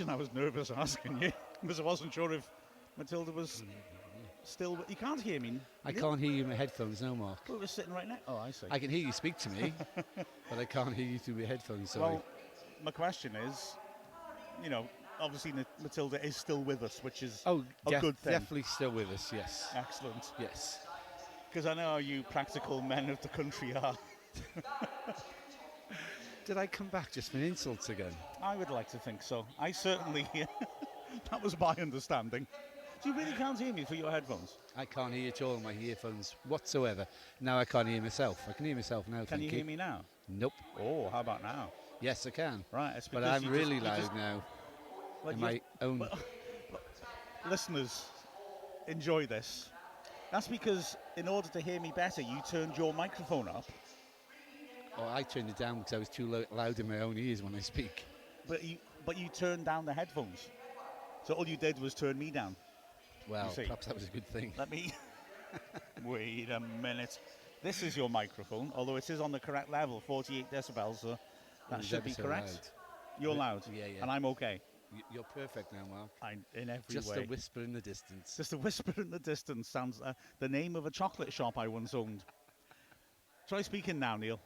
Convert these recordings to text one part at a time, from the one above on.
reason I was nervous asking you because I wasn't sure if Matilda was still. You can't hear me. I can't hear you in my headphones, no, Mark. We were sitting right now. Oh, I see. I can hear you speak to me, but I can't hear you through my headphones. Sorry. Well, my question is, obviously Matilda is still with us, which is a good thing. Definitely still with us. Yes. Excellent. Yes. Because I know how you practical men of the country are. Did I come back just for insults again? I would like to think so. I certainly. That was my understanding. So you really can't hear me through your headphones? I can't hear you at all on my earphones whatsoever. Now I can't hear myself. I can hear myself now. Can you hear me now? Nope. Oh, how about now? Yes, I can. Right, it's but I'm really loud now. Well, my own. Well, listeners, enjoy this. That's because in order to hear me better, you turned your microphone up. Oh, I turned it down because I was too loud in my own ears when I speak. But you turned down the headphones. So all you did was turn me down. Well, perhaps that was a good thing. Let me... Wait a minute. This is your microphone, although it is on the correct level, 48 decibels, so that should be correct. Loud. You're loud, yeah. And I'm okay. You're perfect now, Mark. I'm in every way. Just a whisper in the distance. Just a whisper in the distance sounds the name of a chocolate shop I once owned. Try speaking now, Neil.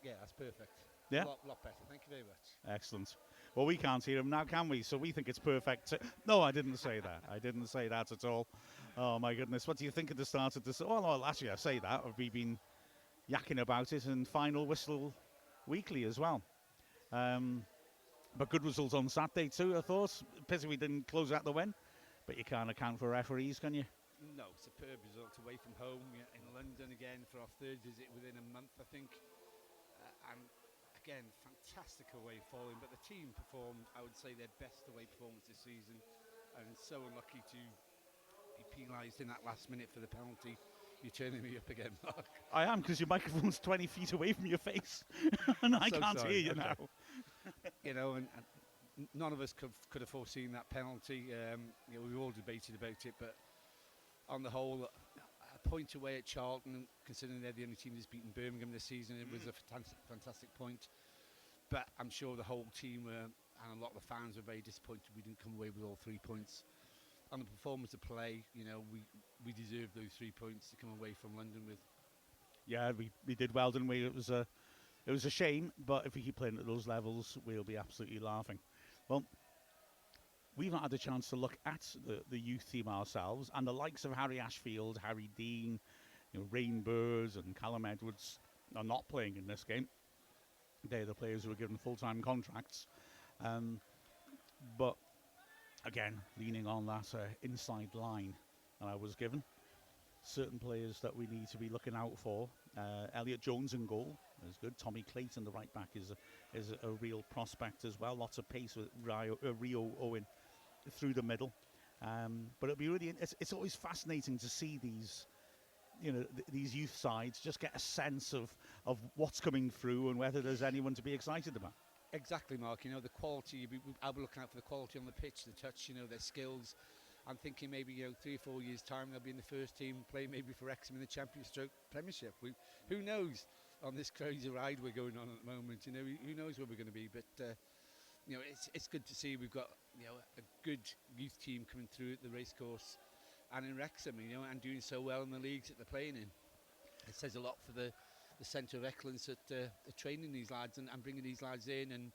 Yeah, that's perfect. Yeah? A lot better. Thank you very much. Excellent. Well, we can't hear him now, can we? So we think it's perfect. No, I didn't say that. I didn't say that at all. Oh, my goodness. What do you think at the start of this? Well, actually, I say that. We've been yakking about it and final whistle weekly as well. But good results on Saturday too, I thought. Pity we didn't close out the win. But you can't account for referees, can you? No, superb result away from home in London again for our third visit within a month, I think. And again, fantastic away following, but the team performed, I would say, their best away performance this season, and so unlucky to be penalised in that last minute for the penalty. You're turning me up again, Mark. I am, because your microphone's 20 feet away from your face, and I can't hear you now. And none of us could have foreseen that penalty. We've all debated about it, but on the whole, a point away at Charlton, considering they're the only team that's beaten Birmingham this season, it was a fantastic point. But I'm sure the whole team and a lot of the fans were very disappointed we didn't come away with all 3 points. On the performance of play, we deserved those 3 points to come away from London with. Yeah, we did well, didn't we? It was a shame, but if we keep playing at those levels, we'll be absolutely laughing. Well, we've not had a chance to look at the youth team ourselves, and the likes of Harry Ashfield, Harry Dean, Rain Burrs and Callum Edwards are not playing in this game. They're the players who are given full-time contracts. But again, leaning on that inside line that I was given, certain players that we need to be looking out for. Elliot Jones in goal is good. Tommy Clayton, the right back, is a real prospect as well. Lots of pace with Rio Owen through the middle. But it'll be really. It's always fascinating to see these. These youth sides just get a sense of what's coming through and whether there's anyone to be excited about. Exactly, Mark. The quality, I'll be looking out for the quality on the pitch, the touch, their skills. I'm thinking maybe, 3 or 4 years' time they'll be in the first team, play maybe for Wrexham in the Premiership. Who knows on this crazy ride we're going on at the moment. Who knows where we're going to be. But, it's good to see we've got, a good youth team coming through at the racecourse. And in Wrexham, and doing so well in the leagues that they're playing in. It says a lot for the centre of excellence at training these lads and bringing these lads in and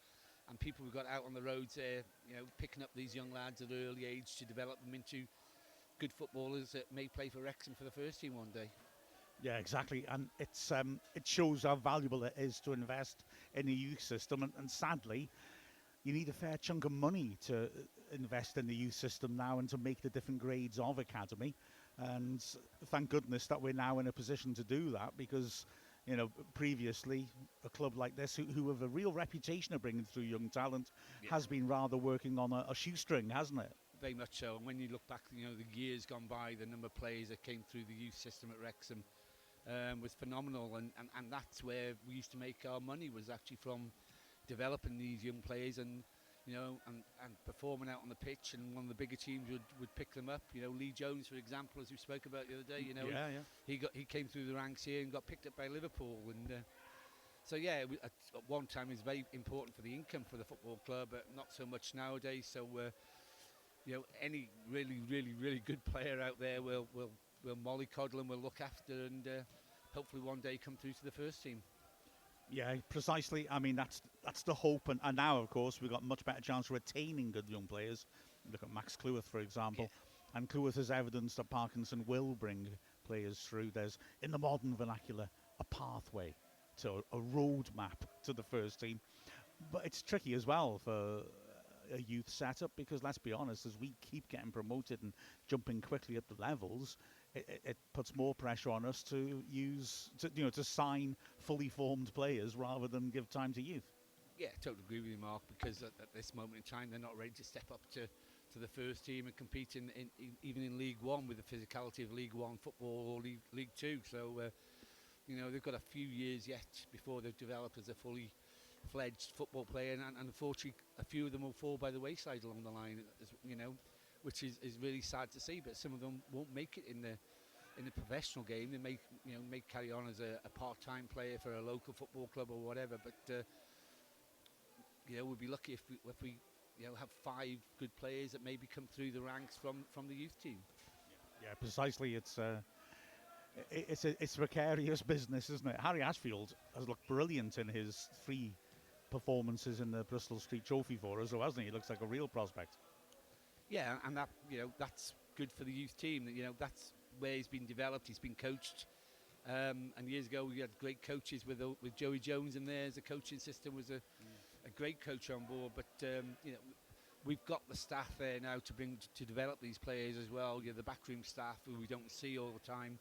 people we've got out on the roads there, picking up these young lads at an early age to develop them into good footballers that may play for Wrexham for the first team one day. Yeah, exactly. And it shows how valuable it is to invest in the youth system. And sadly, you need a fair chunk of money to invest in the youth system now and to make the different grades of academy. And thank goodness that we're now in a position to do that, because previously a club like this who have a real reputation of bringing through young talent has been rather working on a shoestring, hasn't it? Very much so. And when you look back, the years gone by, the number of players that came through the youth system at Wrexham was phenomenal, and that's where we used to make our money, was actually from developing these young players and performing out on the pitch, and one of the bigger teams would pick them up. Lee Jones, for example, as we spoke about the other day. He came through the ranks here and got picked up by Liverpool, and So yeah, at one time it was very important for the income for the football club, but not so much nowadays. So any really good player out there will mollycoddle and will look after, and hopefully one day come through to the first team. Yeah, precisely. I mean, that's the hope, and now, of course, we've got much better chance of retaining good young players. Look at Max Cleworth, for example, and Cleworth has evidence that Parkinson will bring players through. There's, in the modern vernacular, a pathway to a roadmap to the first team. But it's tricky as well for a youth setup because, let's be honest, as we keep getting promoted and jumping quickly up the levels, it puts more pressure on us to to sign fully formed players rather than give time to youth. Yeah, totally agree with you, Mark, because at this moment in time they're not ready to step up to the first team and compete in even in League One with the physicality of League One football or League Two. So they've got a few years yet before they've developed as a fully fledged football player, and unfortunately a few of them will fall by the wayside along the line, which is really sad to see. But some of them won't make it in the professional game. They may carry on as a part-time player for a local football club or whatever. But we'd be lucky if we have 5 good players that maybe come through the ranks from the youth team. Yeah, precisely. It's a precarious business, isn't it? Harry Ashfield has looked brilliant in his 3 performances in the Bristol Street Trophy for us, hasn't he? He looks like a real prospect. Yeah, and that's good for the youth team. That's where he's been developed. He's been coached. And years ago we had great coaches with Joey Jones in there. The coaching system was a great coach on board. But we've got the staff there now to develop these players as well. The backroom staff who we don't see all the time.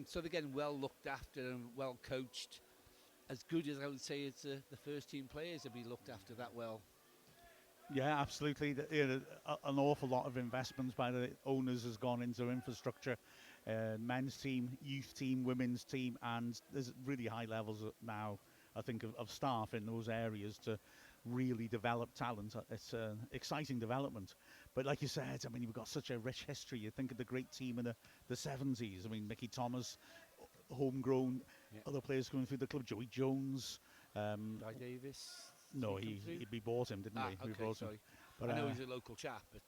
So they're getting well looked after and well coached. As good as I would say it's the first team players to be looked after that well. Yeah, absolutely. An awful lot of investments by the owners has gone into infrastructure, men's team, youth team, women's team, and there's really high levels now, I think, of staff in those areas to really develop talent. It's an exciting development. But like you said, I mean, we've got such a rich history. You think of the great team in the 70s. I mean, Mickey Thomas, homegrown, other players coming through the club, Joey Jones. Guy Davis. No, we bought him, didn't we? We bought sorry. him. But I know he's a local chap, but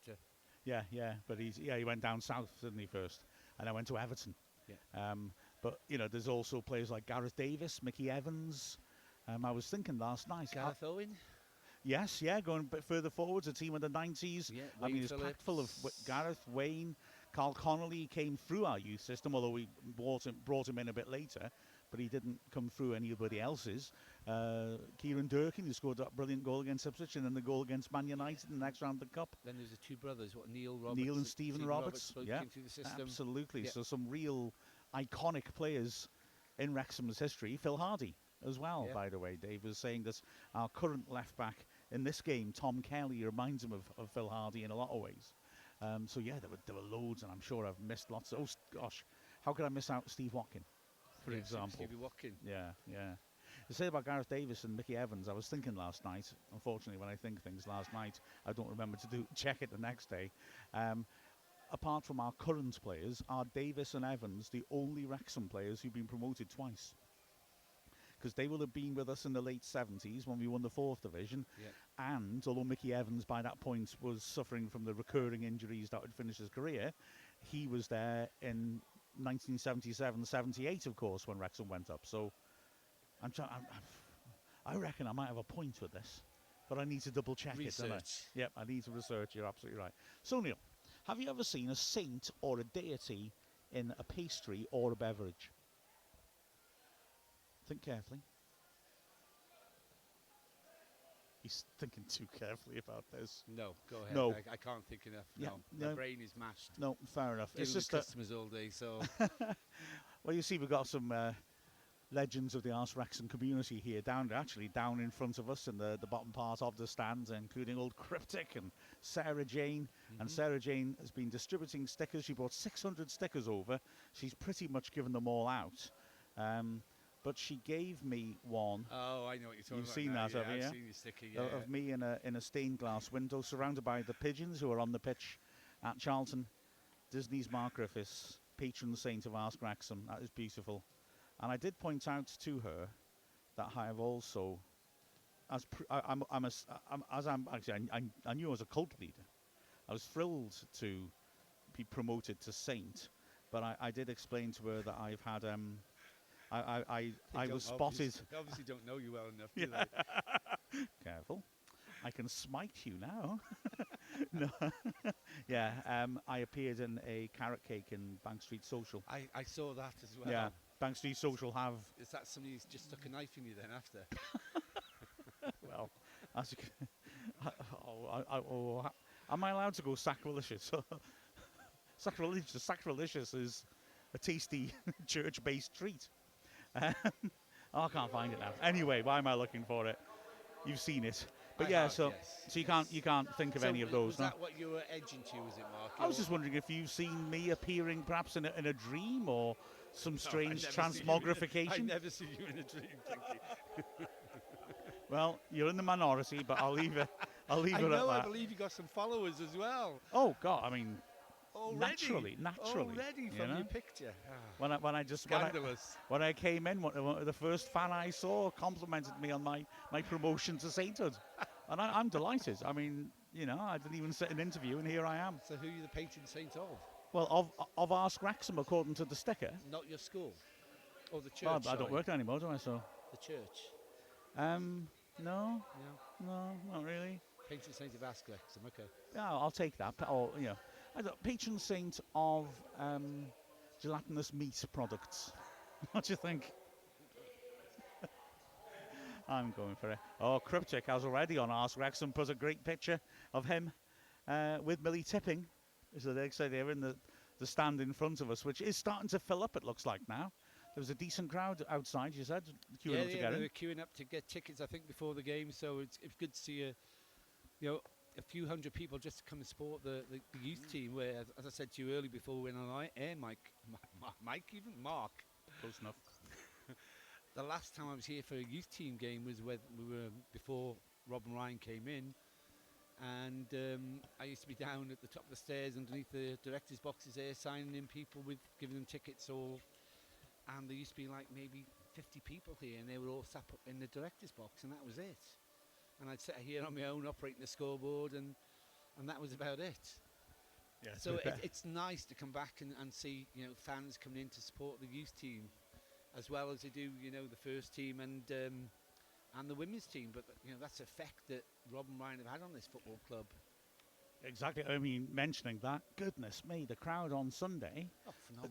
yeah, but he went down south, didn't he, first, and I went to Everton. Yeah. But there's also players like Gareth Davis, Mickey Evans. I was thinking last night. Gareth Owen. Yes, going a bit further forwards, a team in the 90s. Yeah, I mean, it's packed full of Gareth, Wayne, Carl Connolly came through our youth system, although we brought him in a bit later, but he didn't come through anybody else's. Kieran Durkin, who scored that brilliant goal against Ipswich and then the goal against Man United in the next round of the Cup. Then there's the 2 brothers, Neil and Stephen Roberts. Yeah, came through the system. Absolutely. Yeah. So some real iconic players in Wrexham's history. Phil Hardy as well, by the way. Dave was saying that our current left back in this game, Tom Kelly, reminds him of Phil Hardy in a lot of ways. So yeah, there were loads, and I'm sure I've missed lots. Oh gosh, how could I miss out Steve Watkin, for example? Stevie Watkin. Yeah. To say about Gareth Davis and Mickey Evans, I was thinking last night. Unfortunately, when I think things last night, I don't remember to check it the next day. Apart from our current players, are Davis and Evans the only Wrexham players who've been promoted twice? Because they will have been with us in the late 70s when we won the 4th division. Yeah. And although Mickey Evans by that point was suffering from the recurring injuries that would finish his career, he was there in 1977-78, of course, when Wrexham went up. So I reckon I might have a point with this, but I need to double check it, don't I? Yep, I need to research. You're absolutely right. So Neil, have you ever seen a saint or a deity in a pastry or a beverage? Think carefully. He's thinking too carefully about this. No, go ahead. No. I can't think enough. Yeah, no, my brain is mashed. No, fair enough. It's just customers all day, so. Well, you see, we've got some legends of the Arse Wrexham community here, down in front of us in the bottom part of the stand, including old Cryptic and Sarah Jane. And Sarah Jane has been distributing stickers. She brought 600 stickers over. She's pretty much given them all out. But she gave me one. Oh, I know what you're talking about. You've seen that, haven't you? I've seen your sticker, of me in a stained glass window, surrounded by the pigeons who are on the pitch at Charlton. Disney's Mark Griffiths, patron saint of Arse Wrexham. That is beautiful. And I did point out to her that I have also, I knew I was a cult leader. I was thrilled to be promoted to saint, but I did explain to her that I've had I was spotted. Obviously, don't know you well enough, do Yeah. they? Careful, I can smite you now. No, yeah. I appeared in a carrot cake in Bank Street Social. I saw that as well. Yeah, Bank Street Social have. Is that somebody who's just stuck a knife in you then after? Well, as you can, am I allowed to go sacrilegious? Sacrilegious is a tasty church-based treat. I can't find it now. Anyway, why am I looking for it? You've seen it, but Yes. so you can't think of So any of those. Was that what you were edging to? Was it, Mark? I was just wondering if you've seen me appearing perhaps in a dream or some strange I transmogrification. never see you in a dream, thank you. Well, you're in the minority, but I'll leave it. I'll leave it at that. I believe you got some followers as well. Oh God, I mean, Already naturally, from your picture. When I came in, the first fan I saw complimented me on my promotion to sainthood, and I'm delighted. I mean, I didn't even sit an interview, and here I am. So who are you the patron saint of? Well, of Ask Wrexham, according to the sticker. Not your school, or the church. Well, I don't work there anymore, do I? So. The church. No, not really. Patron saint of Ask Wrexham. Okay. Yeah, I'll take that. Or patron saint of gelatinous meat products. What do you think? I'm going for it. Oh, Cryptic has already on Ask Wrexham put a great picture of him with Millie Tipping. So they say they're in the stand in front of us, which is starting to fill up, it looks like now. There was a decent crowd outside, you said, queuing up to get in. They were queuing up to get tickets, I think, before the game. So it's good to see a few hundred people just to come and support the youth team. Where, as I said to you earlier before we went on air, Mark. Close enough. The last time I was here for a youth team game was when we were before Rob and Ryan came in, and I used to be down at the top of the stairs underneath the directors' boxes there, signing in people giving them tickets and there used to be like maybe 50 people here, and they were all sat in the director's box, and that was it. And I'd sit here on my own operating the scoreboard, and that was about it. Yeah, so it's nice to come back and see fans coming in to support the youth team, as well as they do the first team and the women's team. But that's the effect that Rob and Ryan have had on this football club. Exactly. I mean, mentioning that, goodness me, the crowd on Sunday,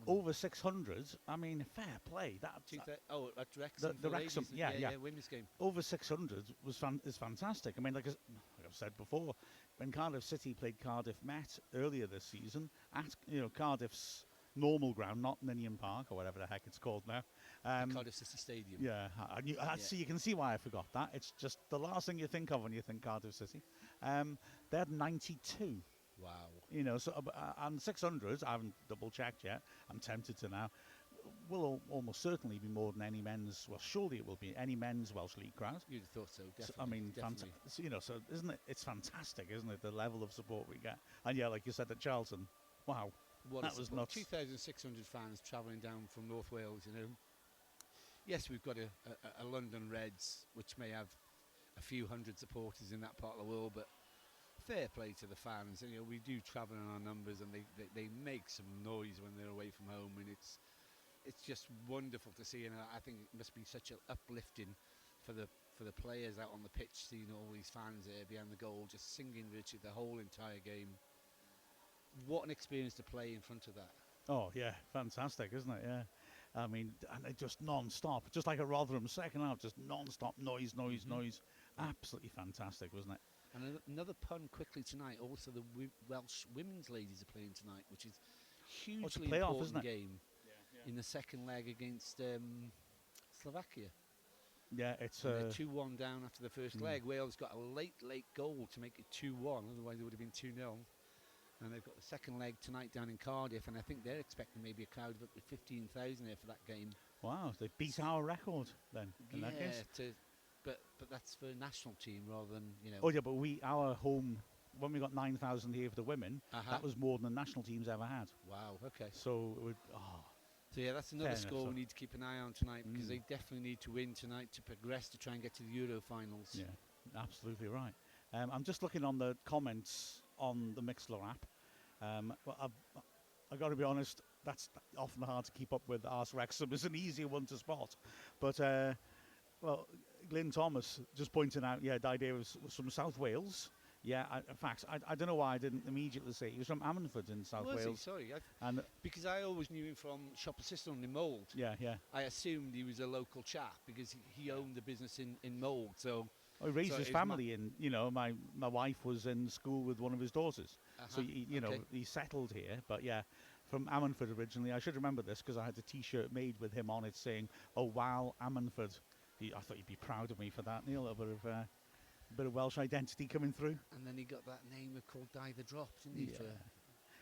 over 600. I mean, fair play. At Wrexham, the Wrexham, yeah, women's game. Over 600 is fantastic. I mean, like I've said before, when Cardiff City played Cardiff Met earlier this season at Cardiff's normal ground, not Ninian Park or whatever the heck it's called now. Cardiff City Stadium. Yeah, see, you can see why I forgot that. It's just the last thing you think of when you think Cardiff City. They had 92. Wow. So and 600. I haven't double checked yet. I'm tempted to now. Will almost certainly be more than any men's. Well, surely it will be any men's Welsh League crowd. You'd have thought so. Definitely. So, I mean, so isn't it? It's fantastic, isn't it? The level of support we get. And yeah, like you said at Charlton. Wow. That was nuts. 2,600 fans travelling down from North Wales, Yes, we've got a London Reds, which may have a few hundred supporters in that part of the world, but fair play to the fans. We do travel in our numbers, and they make some noise when they're away from home, and it's just wonderful to see. And I think it must be such an uplifting for the players out on the pitch, seeing all these fans there behind the goal, just singing virtually the whole entire game. What an experience to play in front of that. Oh, yeah, fantastic, isn't it? Yeah. I mean, and it just non-stop, just like a Rotherham second half, just non-stop noise. Absolutely fantastic, wasn't it? And another pun quickly tonight, also the Welsh women's ladies are playing tonight, which is hugely important game in the second leg against Slovakia. Yeah, it's 2-1 down after the first leg. Wales got a late goal to make it 2-1, otherwise it would have been 2-0. And they've got the second leg tonight down in Cardiff, and I think they're expecting maybe a crowd of up to 15,000 there for that game. Wow, they beat our record then, in that case. But that's for a national team rather than, Oh yeah, but our home, when we got 9,000 here for the women, that was more than the national team's ever had. Wow, okay. So, So yeah, that's another Fair score enough, we so. need to keep an eye on tonight, because they definitely need to win tonight to progress to try and get to the Euro finals. Yeah, absolutely right. I'm just looking on the comments on the Mixler app. Well, I've got to be honest, that's often hard to keep up with. Ask Wrexham is an easier one to spot. But, well, Glyn Thomas just pointing out, yeah, Diday was from South Wales. Yeah, in fact, I don't know why I didn't immediately say he was from Ammanford in South Was Wales. he? Sorry. And Because I always knew him from Shop Assistant in Mould. yeah, yeah. I assumed he was a local chap because he owned the business in Mould. So I raised So his his family in, my wife was in school with one of his daughters. So, okay. he settled here. But yeah, from Ammanford originally. I should remember this because I had a T-shirt made with him on it saying, "Oh, wow, Ammanford." I thought you'd be proud of me for that, Neil. A bit of Welsh identity coming through. And then he got that name called Die the Drop, didn't he? Yeah.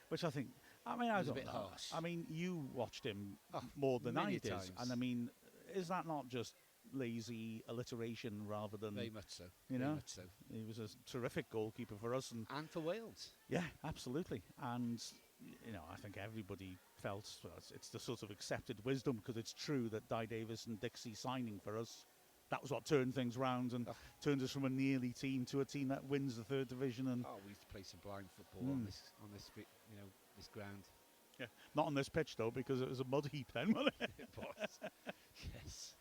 Which I think, I mean, I was a don't bit know. harsh. I mean, you watched him Oh, more than I many did. times. And I mean, is that not just lazy alliteration rather than, Very much so. you Very know? much so. He was a terrific goalkeeper for us. And for Wales. Yeah, absolutely. And, I think everybody felt it's the sort of accepted wisdom, because it's true that Di Davis and Dixie signing for us, that was what turned things round and turned us from a nearly team to a team that wins the third division. And we used to play sublime football on this ground. yeah, not on this pitch though, because it was a mud heap then, wasn't it? It was. Yes.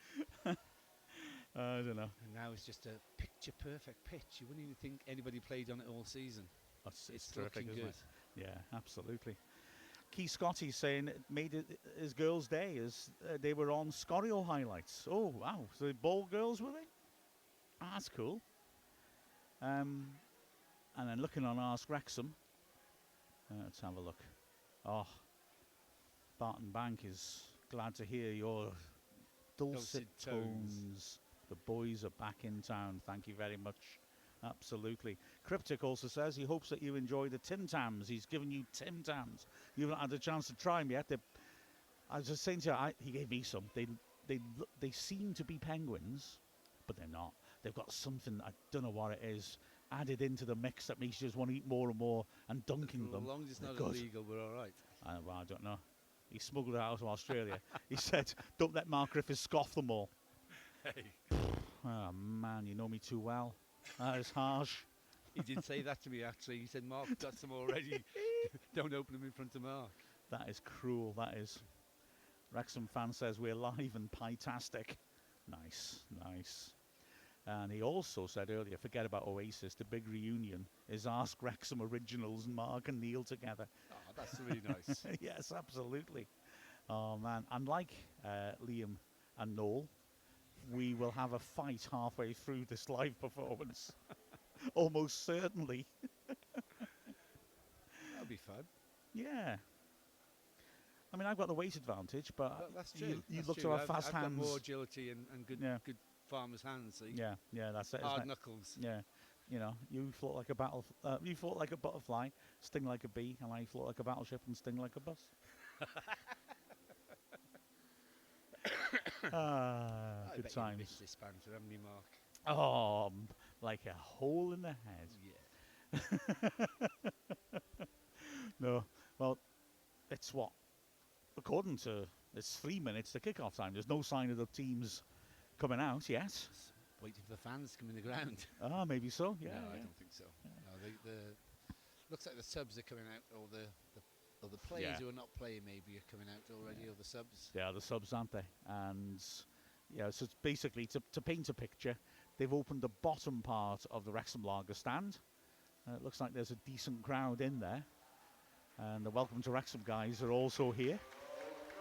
I don't know. And now it's just a picture-perfect pitch. You wouldn't even think anybody played on it all season. It's terrific, looking isn't good. it? Yeah, absolutely. Keith Scotty's saying it made it his girls' day as they were on Scorio highlights. Oh, wow. So the ball girls, were they? That's cool. And then looking on Ask Wrexham. Let's have a look. Oh, Barton Bank is glad to hear your dulcet tones. The boys are back in town. Thank you very much. Absolutely. Cryptic also says he hopes that you enjoy the Tim Tams. He's given you Tim Tams. You haven't had a chance to try them yet. I was just saying to you, he gave me some. They seem to be penguins, but they're not. They've got something, I don't know what it is, added into the mix that makes you just want to eat more and more, and dunking them. As long as it's not good. illegal, we're all right. Well, I don't know. He smuggled it out of Australia. He said, "Don't let Mark Griffiths scoff them all." Hey. Oh, man, you know me too well. That is harsh. He did say that to me, actually. He said, "Mark got some already. Don't open them in front of Mark." That is cruel, that is. Wrexham fan says we're live and pie-tastic. Nice, nice. And he also said earlier, forget about Oasis, the big reunion is Ask Wrexham Originals, Mark and Neil together. Oh, that's really nice. Yes, absolutely. Oh, man. And like Liam and Noel, we will have a fight halfway through this live performance. Almost certainly. That'll be fun. Yeah. I mean, I've got the weight advantage, but That's true. you That's look true. to have fast I've hands. got more agility and good farmer's hands. See? Yeah, that's it. Hard isn't it? knuckles. Yeah, you float like a you float like a butterfly, sting like a bee, and I float like a battleship and sting like a bus. I Good bet times. You missed this banter, haven't you, Mark? Oh, like a hole in the head. Yeah. No, well, it's what? According to, it's 3 minutes to kick-off time. There's no sign of the teams coming out yet. Just waiting for the fans to come in the ground. Maybe so. Yeah. No, I don't think so. Yeah. No, looks like the subs are coming out, or the players who are not playing maybe are coming out already, or the subs. Yeah, the subs, aren't they? And yeah, so it's basically to paint a picture, they've opened the bottom part of the Wrexham Lager stand. It looks like there's a decent crowd in there. And the Welcome to Wrexham guys are also here.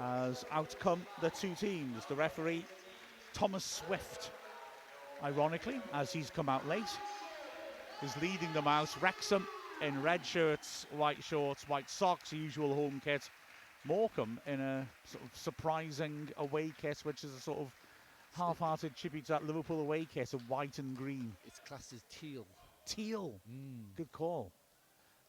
As out come the two teams. The referee, Thomas Swift, ironically, as he's come out late, is leading them out. Wrexham in red shirts, white shorts, white socks, usual home kit. Morecambe in a sort of surprising away kit, which is a sort of half-hearted tribute to that Liverpool away kit of white and green. It's classed as teal. Teal. Good call.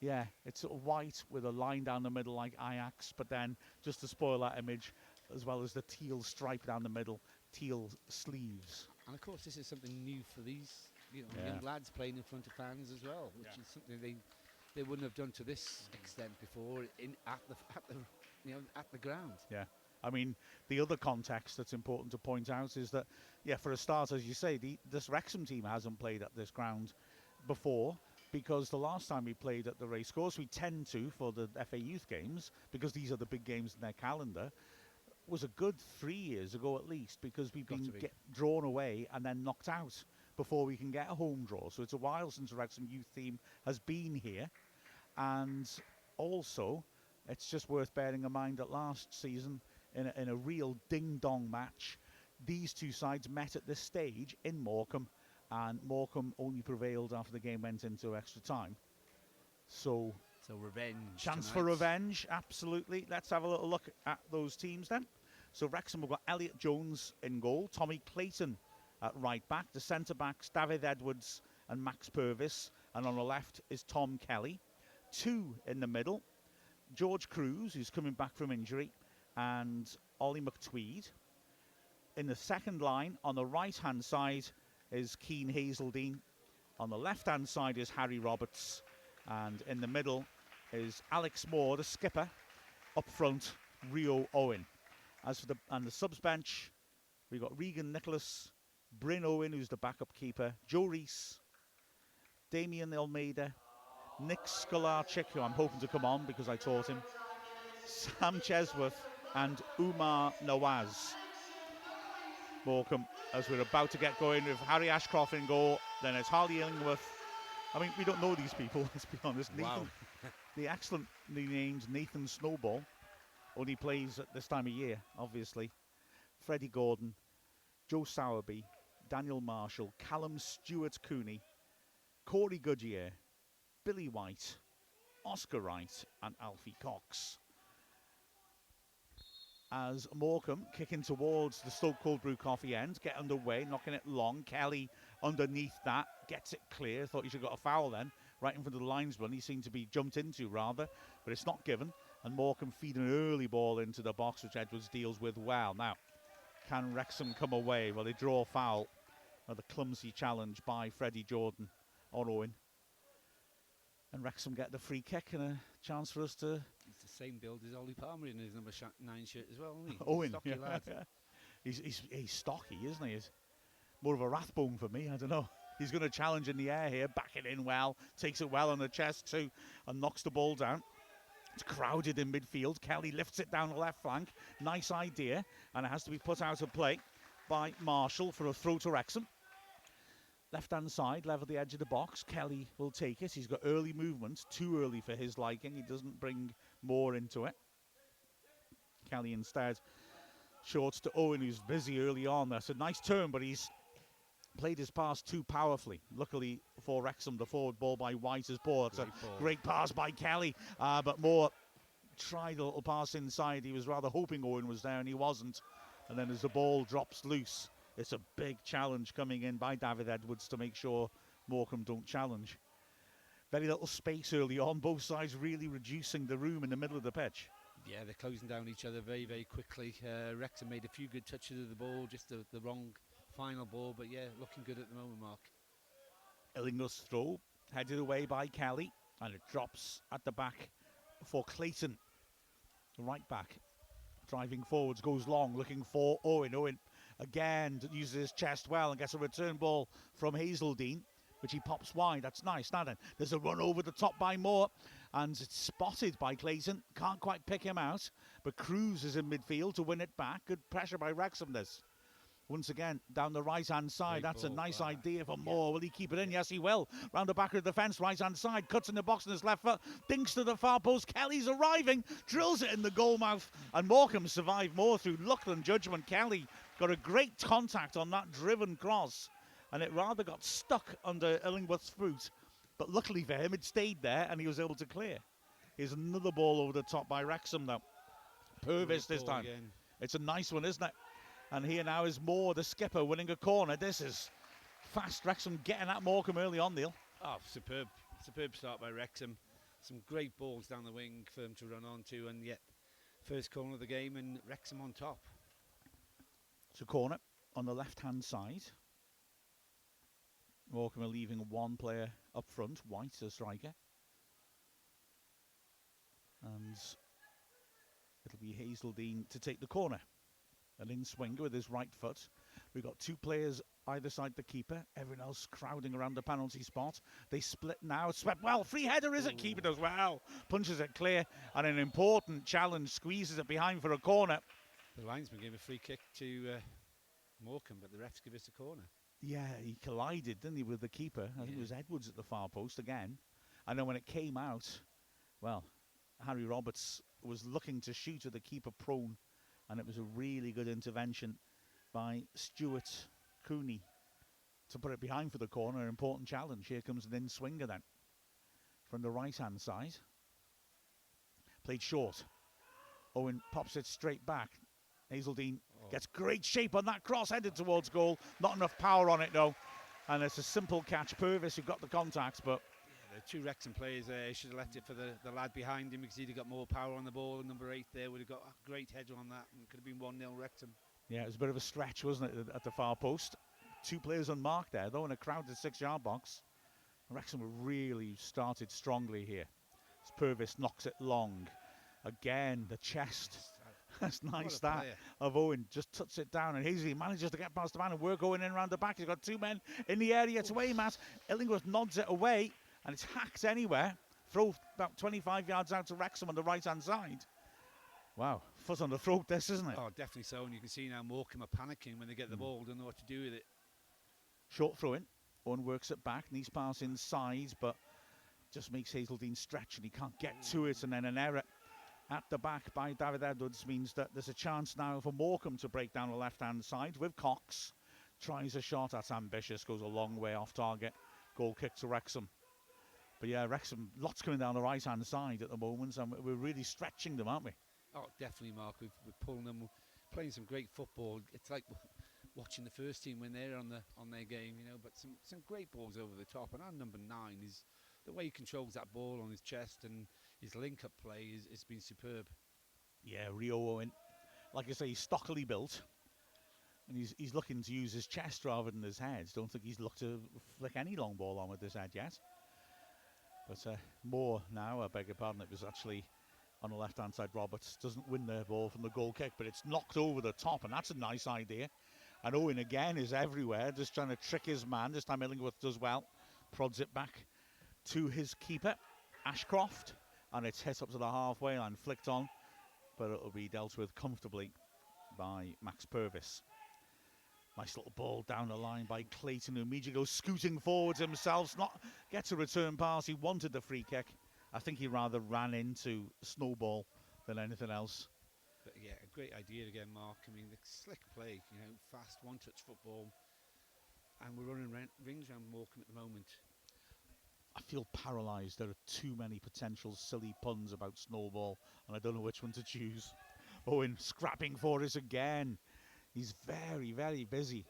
Yeah, it's sort of white with a line down the middle like Ajax, but then just to spoil that image, as well as the teal stripe down the middle, teal sleeves. And of course, this is something new for these young lads playing in front of fans as well, which is something they wouldn't have done to this extent before at the ground. Yeah, I mean, the other context that's important to point out is that, yeah, for a start, as you say, this Wrexham team hasn't played at this ground before, because the last time we played at the racecourse, we tend to for the FA Youth Games, because these are the big games in their calendar, was a good 3 years ago at least, because we've been drawn away and then knocked out before we can get a home draw. So it's a while since the Wrexham youth team has been here. And also, it's just worth bearing in mind that last season, in a real ding-dong match, these two sides met at this stage in Morecambe, and Morecambe only prevailed after the game went into extra time. So revenge. Chance tonight. for revenge, absolutely. Let's have a little look at those teams then. So Wrexham have got Elliot Jones in goal, Tommy Clayton at right back, the centre-backs David Edwards and Max Purvis, and on the left is Tom Kelly. Two in the middle, George Cruz, who's coming back from injury, and Ollie McTweed. In the second line, on the right-hand side, is Keane Hazeldine. On the left-hand side is Harry Roberts. And in the middle is Alex Moore, the skipper. Up front, Rio Owen. As for the subs bench, we've got Regan Nicholas, Bryn Owen, who's the backup keeper, Joe Rees, Damien Almeida, Nick Skolarczyk, who I'm hoping to come on because I taught him, Sam Chesworth, and Umar Nawaz. Morecambe, as we're about to get going with Harry Ashcroft in goal, then it's Harley Illingworth. I mean, we don't know these people, let's be honest. Wow. Nathan, the excellently named Nathan Snowball, only plays at this time of year, obviously. Freddie Gordon, Joe Sowerby, Daniel Marshall, Callum Stewart-Cooney, Corey Goodyear, Billy White, Oscar Wright, and Alfie Cox. As Morecambe kicking towards the Stoke Cold Brew Coffee end, get underway, knocking it long. Kelly underneath that, gets it clear. Thought he should have got a foul then, right in front of the linesman. He seemed to be jumped into rather, but it's not given. And Morecambe feed an early ball into the box, which Edwards deals with well. Now, can Wrexham come away? Well, they draw a foul. Another clumsy challenge by Freddie Jordan on Owen. And Wrexham get the free kick and a chance for us to... He's the same build as Ollie Palmer in his number 9 shirt as well, isn't he? Owen, Stocky lad. He's stocky, isn't he? He's more of a Rathbone for me, I don't know. He's going to challenge in the air here, back it in well, takes it well on the chest too, and knocks the ball down. It's crowded in midfield. Kelly lifts it down the left flank. Nice idea, and it has to be put out of play by Marshall for a throw to Wrexham. Left-hand side, level the edge of the box. Kelly will take it. He's got early movement, too early for his liking. He doesn't bring more into it. Kelly instead shorts to Owen, who's busy early on. That's a nice turn, but he's played his pass too powerfully. Luckily for Wrexham, the forward ball by White is poor. It's a great pass by Kelly, but Moore tried a little pass inside. He was rather hoping Owen was there, and he wasn't. And then as the ball drops loose, it's a big challenge coming in by David Edwards to make sure Morecambe don't challenge. Very little space early on, both sides really reducing the room in the middle of the pitch. Yeah, they're closing down each other very, very quickly. Wrexham made a few good touches of the ball, just the wrong final ball, but yeah, looking good at the moment, Mark. Illingworth's throw, headed away by Kelly, and it drops at the back for Clayton. The right back, driving forwards, goes long, looking for Owen. Owen again uses his chest well and gets a return ball from Hazeldine, which he pops wide. That's nice. Now then, there's a run over the top by Moore, and it's spotted by Clayton. Can't quite pick him out, but Cruz is in midfield to win it back. Good pressure by Wrexham this. Once again, down the right-hand side. That's a nice idea for Moore. Will he keep it in? Yes, he will. Round the back of the defence, right-hand side. Cuts in the box on his left foot. Dinks to the far post. Kelly's arriving. Drills it in the goal mouth. And Morecambe survived more through luck than judgment. Kelly got a great contact on that driven cross, and it rather got stuck under Illingworth's foot. But luckily for him, it stayed there, and he was able to clear. Here's another ball over the top by Wrexham now. Purvis this time. Again. It's a nice one, isn't it? And here now is Moore, the skipper, winning a corner. This is fast. Wrexham getting at Morecambe early on, Neil. Oh, superb. Superb start by Wrexham. Some great balls down the wing for them to run onto, and yet first corner of the game and Wrexham on top. It's a corner on the left-hand side. Morecambe are leaving one player up front, White, a striker. And It'll be Hazeldine to take the corner. An in-swinger with his right foot. We've got two players either side the keeper. Everyone else crowding around the penalty spot. They split now. Swept well. Free header, is it? Keeper does well. Punches it clear. And an important challenge. Squeezes it behind for a corner. The linesman gave a free kick to Morecambe, but the refs give us a corner. Yeah, he collided, didn't he, with the keeper. I think it was Edwards at the far post again. And then when it came out, well, Harry Roberts was looking to shoot at the keeper prone. And it was a really good intervention by Stuart Cooney to put it behind for the corner. An important challenge. Here comes an in-swinger then from the right-hand side. Played short. Owen pops it straight back. Hazeldine gets great shape on that cross, headed towards goal. Not enough power on it, though. And it's a simple catch. Purvis, who got the contacts, but... The two Wrexham players there, should have left it for the lad behind him because he'd have got more power on the ball. And number 8 there would have got a great header on that and could have been 1-0 Wrexham. Yeah, it was a bit of a stretch, wasn't it, at the far post. Two players unmarked there, though, in a crowded 6-yard box. Wrexham really started strongly here. As Purvis knocks it long. Again, the chest. That's nice, that, of Owen. Just tucks it down, and Hazeley manages to get past the man and work Owen in around the back. He's got two men in the area to aim at. Illingworth nods it away. And it's hacked anywhere. Throw about 25 yards out to Wrexham on the right-hand side. Wow, foot on the throat this, isn't it? Oh, definitely so. And you can see now Morecambe are panicking when they get the ball. Don't know what to do with it. Short throw-in. Owen works it back. Nice pass inside, but just makes Hazeldine stretch and he can't get to it. And then an error at the back by David Edwards means that there's a chance now for Morecambe to break down the left-hand side with Cox. Tries a shot. That's ambitious. Goes a long way off target. Goal kick to Wrexham. But yeah, Wrexham, lots coming down the right-hand side at the moment, and we're really stretching them, aren't we? Oh, definitely, Mark. We're pulling them, playing some great football. It's like watching the first team when they're on their game, you know. But some great balls over the top. And our number 9 is the way he controls that ball on his chest and his link-up play has been superb. Yeah, Rio Owen, like I say, he's stockily built, and he's looking to use his chest rather than his head. Don't think he's looked to flick any long ball on with his head yet. But Moore now, I beg your pardon, it was actually on the left-hand side. Roberts doesn't win the ball from the goal kick, but it's knocked over the top, and that's a nice idea. And Owen again is everywhere, just trying to trick his man. This time Illingworth does well. Prods it back to his keeper, Ashcroft, and it's hit up to the halfway line, flicked on, but it'll be dealt with comfortably by Max Purvis. Nice little ball down the line by Clayton, who immediately goes scooting forwards himself. Gets a return pass. He wanted the free kick. I think he rather ran into Snowball than anything else. But yeah, a great idea again, Mark. I mean, the slick play, you know, fast one-touch football. And we're running rings around Morecambe at the moment. I feel paralysed. There are too many potential silly puns about Snowball, and I don't know which one to choose. Owen scrapping for us again. He's very, very busy,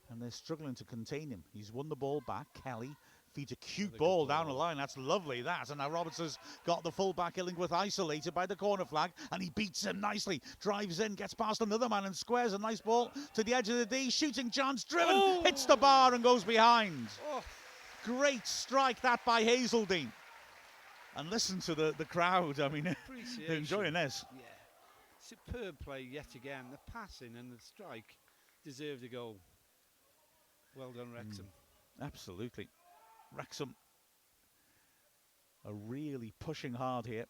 and they're struggling to contain him. He's won the ball back. Kelly feeds a cute ball down the line. That's lovely, that. And now Roberts has got the full-back Illingworth isolated by the corner flag, and he beats him nicely. Drives in, gets past another man and squares a nice ball to the edge of the D. Shooting chance, driven, hits the bar and goes behind. Great strike, that by Hazeldine. And listen to the crowd. I mean, they're enjoying this. Yeah. Superb play yet again. The passing and the strike deserved a goal. Well done, Wrexham. Absolutely. Wrexham are really pushing hard here.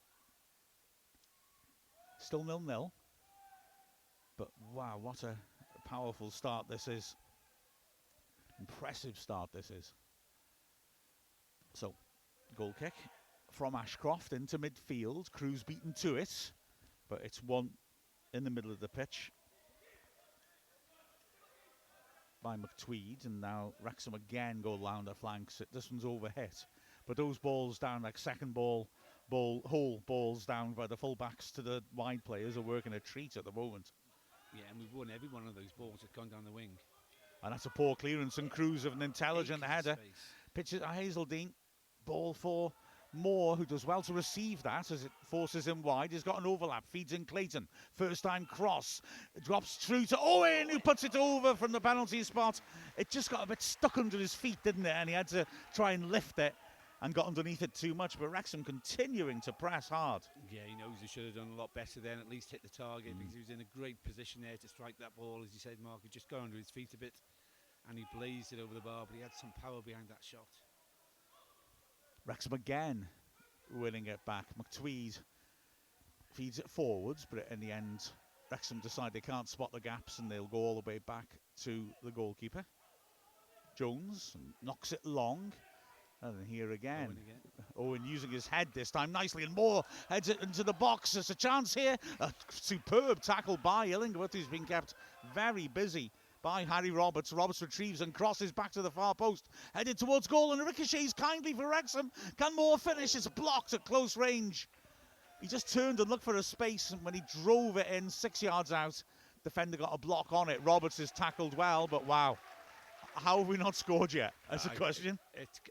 Still 0-0. But wow, what a powerful start this is. Impressive start this is. So, goal kick from Ashcroft into midfield. Crew's beaten to it, but it's one in the middle of the pitch by McTweed, and now Wrexham again go down the flanks. This one's overhit, but those balls down, like second whole balls down by the full-backs to the wide players, are working a treat at the moment. Yeah, and we've won every one of those balls that gone down the wing. And that's a poor clearance, and Cruz of an intelligent header. Pitches at Hazeldine. Ball for Moore, who does well to receive that as it forces him wide. He's got an overlap, feeds in Clayton. First time cross, drops through to Owen, who puts it over from the penalty spot. It just got a bit stuck under his feet, didn't it? And he had to try and lift it. and got underneath it too much, but Wrexham continuing to press hard. Yeah, he knows he should have done a lot better then, at least hit the target, because he was in a great position there to strike that ball. As you said, Mark, he just got under his feet a bit and he blazed it over the bar, but he had some power behind that shot. Wrexham again winning it back. McTweed feeds it forwards, but in the end, Wrexham decide they can't spot the gaps and they'll go all the way back to the goalkeeper. Jones knocks it long. And then here again, Owen using his head this time nicely, and Moore heads it into the box. There's a chance here. A superb tackle by Illingworth, who's been kept very busy by Harry Roberts. Roberts retrieves and crosses back to the far post, headed towards goal, and ricochets kindly for Wrexham. Can Moore finish? It's blocked at close range. He just turned and looked for a space, and when he drove it in 6 yards out, defender got a block on it. Roberts is tackled well, but wow. How have we not scored yet? That's the question.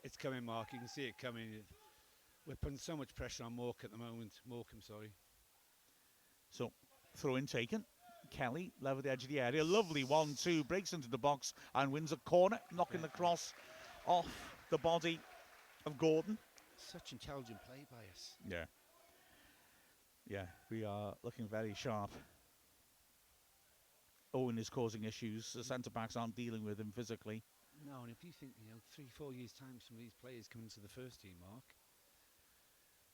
It's coming, Mark. You can see it coming. We're putting so much pressure on Morecambe at the moment. Morecambe, sorry. So, throw-in taken. Kelly, level the edge of the area. Lovely 1-2. Breaks into the box and wins a corner, knocking the cross off the body of Gordon. Such intelligent play by us. Yeah. Yeah, we are looking very sharp. Owen is causing issues. The centre-backs aren't dealing with him physically. No, and if you think, 3-4 years' time, some of these players come into the first team, Mark.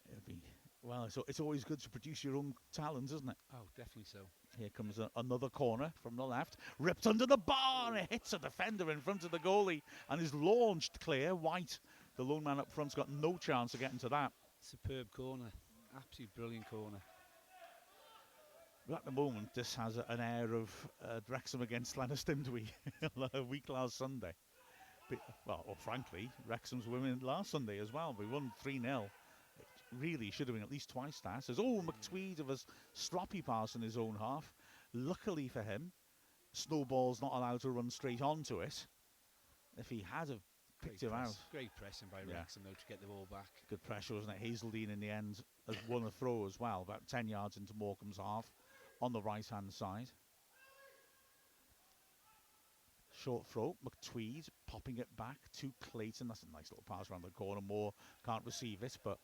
It'll be, well, so it's always good to produce your own talent, isn't it? Oh, definitely so. Here comes another corner from the left. Ripped under the bar. It hits a defender in front of the goalie and is launched clear. White, the lone man up front's got no chance of getting to that. Superb corner. Absolutely brilliant corner. But at the moment, this has an air of Wrexham against Llanystumdwy a week last Sunday. But, well, or frankly, Wrexham's winning last Sunday as well. We won 3-0. It really should have been at least twice that. There's McTweed of a sloppy pass in his own half. Luckily for him, Snowball's not allowed to run straight onto it. If he had have picked him out. Great pressing by Wrexham, though, to get the ball back. Good pressure, wasn't it? Hazeldine in the end has won a throw as well, about 10 yards into Morecambe's half. On the right-hand side. Short throw, McTweed popping it back to Clayton. That's a nice little pass around the corner. Moore can't receive it, but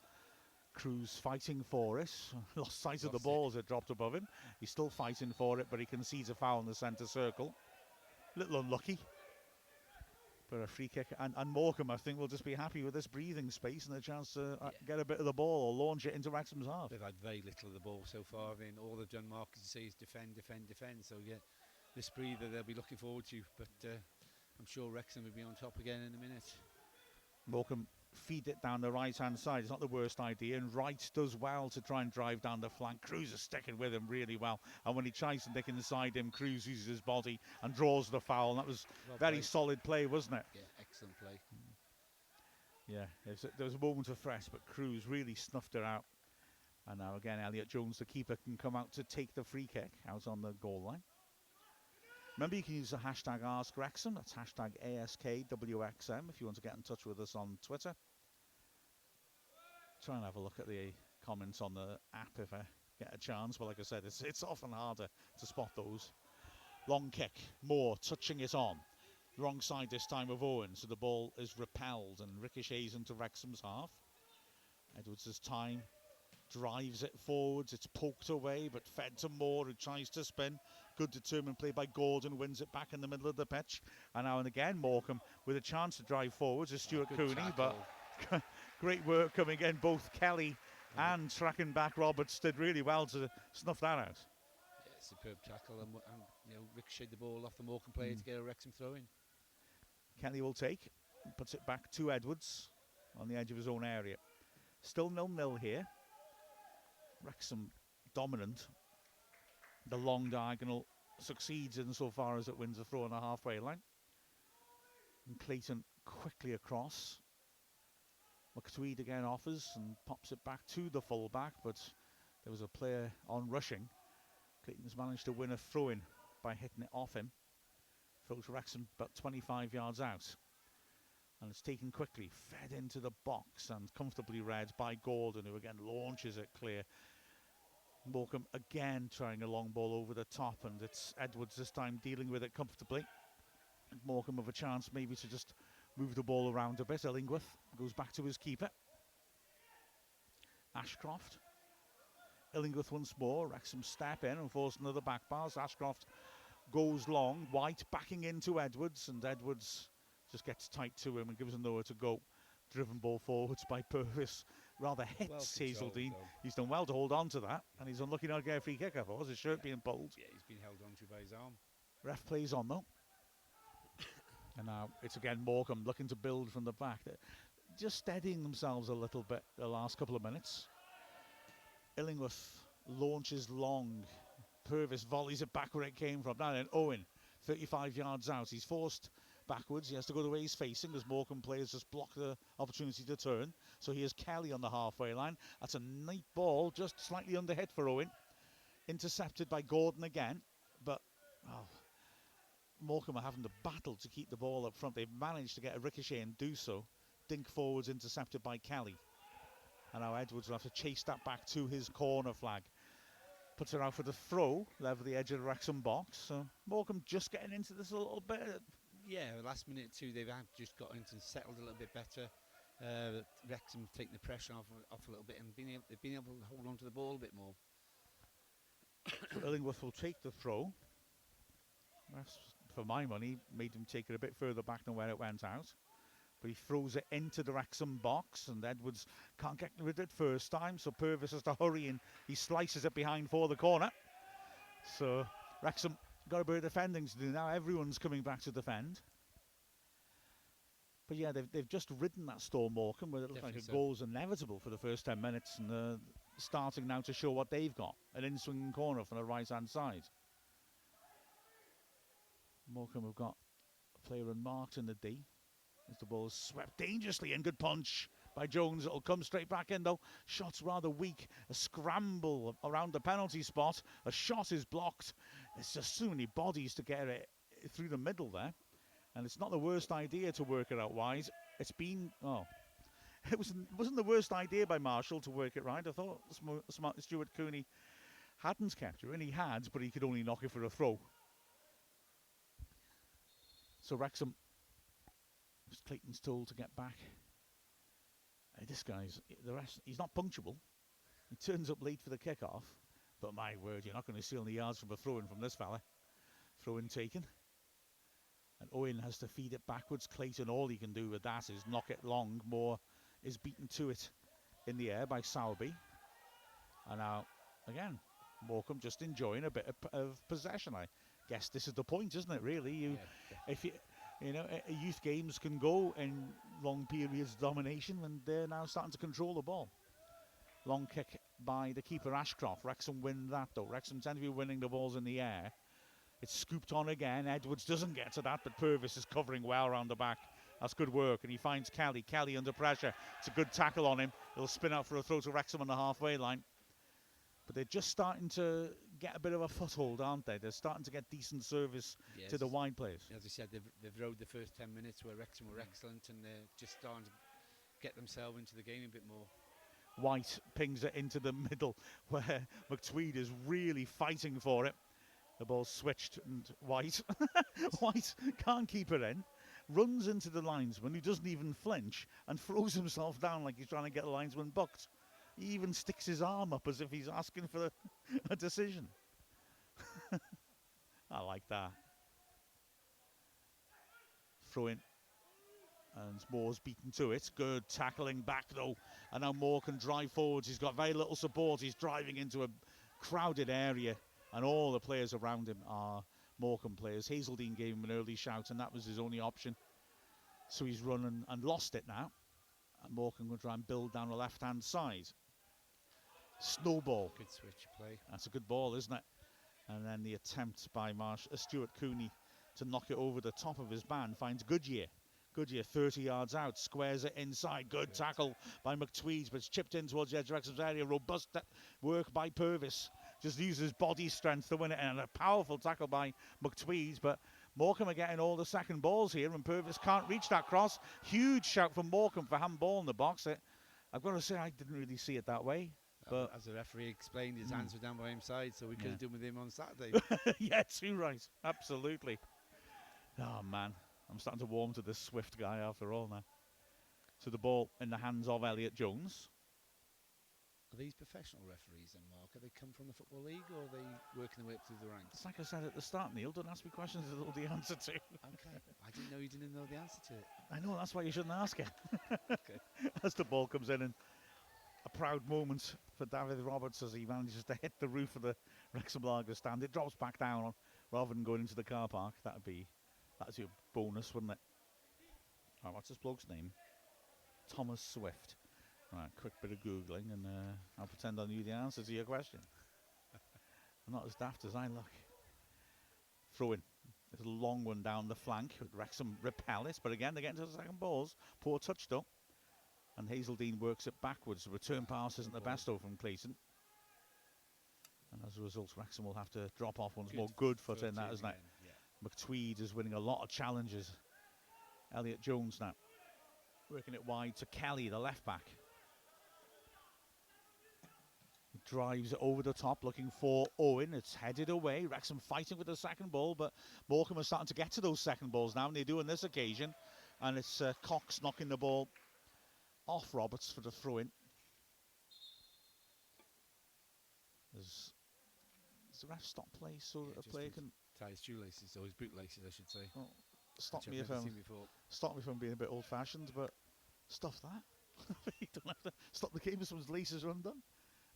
Cruz fighting for it. Lost sight of the ball as it dropped above him. He's still fighting for it, but he concedes a foul in the centre circle. Little unlucky. But a free kick. And Morecambe, I think, will just be happy with this breathing space and a chance to get a bit of the ball or launch it into Wrexham's half. They've had very little of the ball so far. I mean, all they've done, Mark, is say is defend, defend, defend. So, yeah, this breather they'll be looking forward to. But I'm sure Wrexham will be on top again in a minute. Morecambe feed it down the right-hand side. It's not the worst idea. And Wright does well to try and drive down the flank. Cruz is sticking with him really well. And when he tries to nick inside him, Cruz uses his body and draws the foul. And that was very solid play, wasn't it? Yeah, excellent play. Yeah, there was a moment of fresh, but Cruz really snuffed it out. And now again, Elliot Jones, the keeper, can come out to take the free kick out on the goal line. Remember, you can use the hashtag AskWrexham. That's hashtag ASKWXM if you want to get in touch with us on Twitter. Try and have a look at the comments on the app if I get a chance. But like I said, it's often harder to spot those. Long kick. Moore touching it on. Wrong side this time of Owen. So the ball is repelled and ricochets into Wrexham's half. Edwards' time. Drives it forwards. It's poked away, but fed to Moore, who tries to spin. Good determined play by Gordon, wins it back in the middle of the pitch. And now and again, Morecambe with a chance to drive forwards is Stuart Cooney, tackle. but great work coming in. Both Kelly and tracking back Roberts did really well to snuff that out. Yeah, superb tackle and ricocheted the ball off the Morecambe player to get a Wrexham throw in. Kelly will take, puts it back to Edwards on the edge of his own area. Still 0-0 here. Wrexham dominant. The long diagonal succeeds insofar as it wins a throw on the halfway line. And Clayton quickly across. McTweed again offers and pops it back to the full-back, but there was a player on rushing. Clayton's managed to win a throw-in by hitting it off him. Throws Wrexham about 25 yards out. And it's taken quickly, fed into the box and comfortably read by Gordon, who again launches it clear. Morecambe again trying a long ball over the top, and it's Edwards this time dealing with it comfortably. Morecambe have a chance maybe to just move the ball around a bit. Illingworth goes back to his keeper. Ashcroft. Illingworth once more. Wrexham step in and force another back pass. Ashcroft goes long. White backing into Edwards, and Edwards just gets tight to him and gives him nowhere to go. Driven ball forwards by Purvis. Rather hits Hazeldine. He's done well to hold on to that, and he's unlucky not to get a free kick, I thought. His shirt being pulled. Yeah, he's been held onto by his arm. Ref plays on, though. And now it's again Morecambe looking to build from the back. They're just steadying themselves a little bit the last couple of minutes. Illingworth launches long. Purvis volleys it back where it came from. Now then, Owen, 35 yards out. He's forced backwards. He has to go the way he's facing as Morecambe players just block the opportunity to turn. So here's Kelly on the halfway line. That's a neat ball, just slightly under hit for Owen. Intercepted by Gordon again. But Morecambe are having to battle to keep the ball up front. They've managed to get a ricochet and do so. Dink forwards intercepted by Kelly. And now Edwards will have to chase that back to his corner flag. Puts it out for the throw, level the edge of the Wrexham box. So Morecambe just getting into this a little bit. Yeah, the last minute or two they've just got into and settled a little bit better. Wrexham taking the pressure off a little bit and they've been able to hold on to the ball a bit more. So Illingworth will take the throw. That's, for my money, made him take it a bit further back than where it went out. But he throws it into the Wrexham box, and Edwards can't get rid of it first time, so Purvis has to hurry and he slices it behind for the corner. So Wrexham got a bit of defending to do now. Everyone's coming back to defend. But yeah, they've just ridden that storm, Morecambe, where it looked like a goal's inevitable for the first 10 minutes, and starting now to show what they've got. An in-swinging corner from the right-hand side. Morecambe have got a player unmarked in the D. As the ball is swept dangerously in. Good punch by Jones. It'll come straight back in, though. Shot's rather weak. A scramble around the penalty spot. A shot is blocked. It's just so many bodies to get it through the middle there. And it's not the worst idea to work it out wise. It's been... It wasn't the worst idea by Marshall to work it right. I thought Stuart Cooney hadn't kept it, and he had, but he could only knock it for a throw. So Wrexham... Clayton's told to get back. This guy's he's not punctual. He turns up late for the kickoff, but my word, you're not going to steal any yards from a throw-in from this fella. Throw-in taken, and Owen has to feed it backwards. Clayton, all he can do with that is knock it long. Moore is beaten to it in the air by Sowerby, and now again Morecambe just enjoying a bit of possession. I guess this is the point, isn't it? Really, if you. You know, youth games can go in long periods of domination, and they're now starting to control the ball. Long kick by the keeper, Ashcroft. Wrexham win that, though. Wrexham tend to be winning the balls in the air. It's scooped on again. Edwards doesn't get to that, but Purvis is covering well around the back. That's good work, and he finds Kelly. Kelly under pressure. It's a good tackle on him. It'll spin out for a throw to Wrexham on the halfway line. But they're just starting to get a bit of a foothold, aren't they? They're starting to get decent service to the wide players. As I said, they've rode the first 10 minutes where Wrexham were excellent, and they're just starting to get themselves into the game a bit more. White pings it into the middle where McTweed is really fighting for it. The ball's switched, and White can't keep it in. Runs into the linesman, who doesn't even flinch, and throws himself down like he's trying to get the linesman bucked. He even sticks his arm up as if he's asking for a decision. I like that. Throw in. And Moore's beaten to it. Good tackling back, though. And now Moore can drive forwards. He's got very little support. He's driving into a crowded area. And all the players around him are Morecambe players. Hazeldine gave him an early shout, and that was his only option. So he's run and lost it now. And Morecambe will try and build down the left-hand side. Snowball. Good switch play. That's a good ball, isn't it? And then the attempt by Stuart Cooney to knock it over the top of his man finds Goodyear. Goodyear 30 yards out, squares it inside. Good tackle by McTweed, but it's chipped in towards the edge of Wrexham's area. Robust work by Purvis. Just uses body strength to win it, and a powerful tackle by McTweed. But Morecambe are getting all the second balls here, and Purvis can't reach that cross. Huge shout from Morecambe for handball in the box. I've got to say, I didn't really see it that way. But as the referee explained, his hands were down by his side, so we could have done with him on Saturday. Yeah, too right. Absolutely. Oh, man. I'm starting to warm to this Swift guy after all now. So the ball in the hands of Elliot Jones. Are these professional referees then, Mark? Have they come from the Football League, or are they working their way up through the ranks? It's like I said at the start, Neil, don't ask me questions I don't know the answer to. Okay, I didn't know you didn't know the answer to it. I know, that's why you shouldn't ask it. Okay. As the ball comes in, and a proud moment for David Roberts as he manages to hit the roof of the Wrexham Lager stand. It drops back down rather than going into the car park. That's your bonus, wouldn't it? Right, what's this bloke's name? Thomas Swift. Right, quick bit of Googling, and I'll pretend I knew the answer to your question. I'm not as daft as I look. Throw in. There's a long one down the flank. Wrexham repel it, but again, they get into the second balls. Poor touch, though. And Hazeldine works it backwards. The return pass isn't the best, though, from Clayton. And as a result, Wrexham will have to drop off once more. Good foot in that, isn't it? Yeah. McTweed is winning a lot of challenges. Elliot Jones now working it wide to Kelly, the left back. Drives it over the top, looking for Owen. It's headed away. Wrexham fighting for the second ball, but Morecambe are starting to get to those second balls now, and they do on this occasion. And it's Cox knocking the ball off Roberts for the throw-in. Does the ref stop play so that a player can tie his shoelaces, or his bootlaces, I should say? Oh, stop me if I'm being a bit old-fashioned, but stuff that. You don't have to stop the game if someone's laces are undone.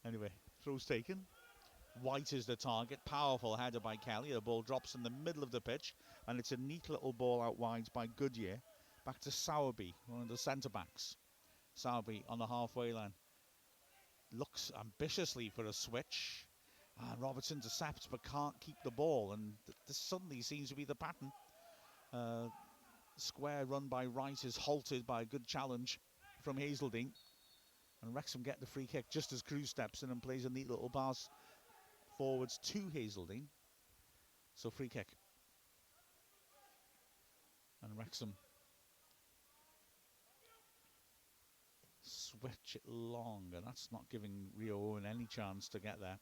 Anyway, throw's taken. White is the target. Powerful header by Kelly. The ball drops in the middle of the pitch, and it's a neat little ball out wide by Goodyear. Back to Sowerby, one of the centre-backs. Sowerby on the halfway line. Looks ambitiously for a switch. Roberts intercepts but can't keep the ball, and this suddenly seems to be the pattern. Square run by Wright is halted by a good challenge from Hazeldine. And Wrexham get the free kick just as Cruz steps in and plays a neat little pass forwards to Hazeldine. So free kick. And Wrexham switch it long, and that's not giving Rio Owen any chance to get there.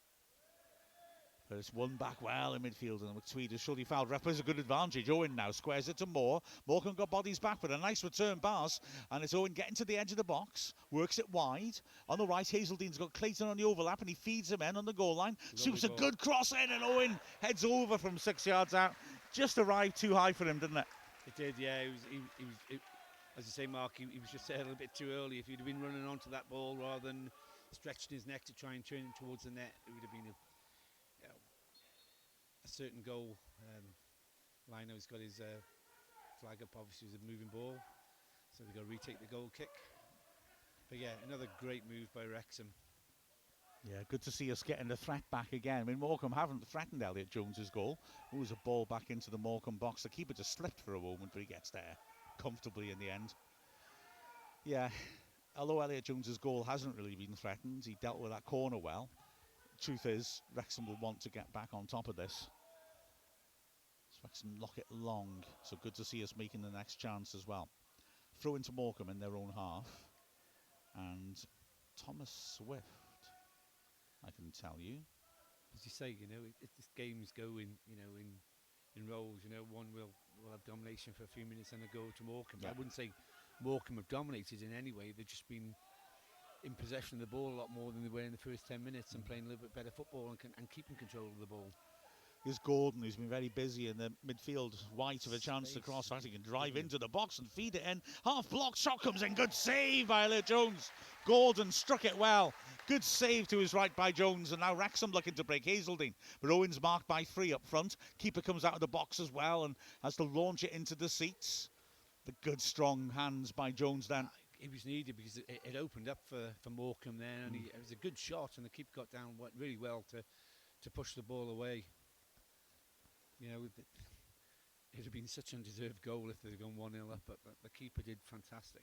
But it's won back well in midfield, and McTweed has surely fouled. Ref plays a good advantage. Owen now squares it to Moore. Morecambe got bodies back, but a nice return pass, and it's Owen getting to the edge of the box, works it wide. On the right, Hazeldene's got Clayton on the overlap, and he feeds him in on the goal line. Shoots a good cross in, and Owen heads over from 6 yards out. Just arrived too high for him, didn't it? It did, yeah. As you say, Mark, he was just there a little bit too early. If he'd have been running onto that ball rather than stretching his neck to try and turn it towards the net, it would have been a certain goal. Lino's got his flag up, obviously, as a moving ball, so they've got to retake the goal kick. But yeah, another great move by Wrexham. Yeah, good to see us getting the threat back again. I mean, Morecambe haven't threatened Elliot Jones's goal. It was a ball back into the Morecambe box. The keeper just slipped for a moment, but he gets there comfortably in the end. Yeah, although Elliot Jones's goal hasn't really been threatened, he dealt with that corner well. Truth is, Wrexham will want to get back on top of this. Wrexham lock it long, so good to see us making the next chance as well. Throw into Morecambe in their own half, and Thomas Swift, I can tell you. As you say, if this game's going, in roles, one will have domination for a few minutes and a go to Morecambe. Yeah. I wouldn't say Morecambe have dominated in any way. They've just been in possession of the ball a lot more than they were in the first 10 minutes and playing a little bit better football and keeping control of the ball. Here's Gordon, who's been very busy in the midfield. White of a chance to cross. He can drive into the box and feed it in. Half block, shot comes in. Good save by Elliot Jones. Gordon struck it well. Good save to his right by Jones. And now Wrexham looking to break Hazeldine. But Owen's marked by 3 up front. Keeper comes out of the box as well and has to launch it into the seats. The good strong hands by Jones then. It was needed because it opened up for Morecambe there, and it was a good shot, and the keeper got down really well to push the ball away. It would have been such an undeserved goal if they'd have gone 1-0 up, but the keeper did fantastic.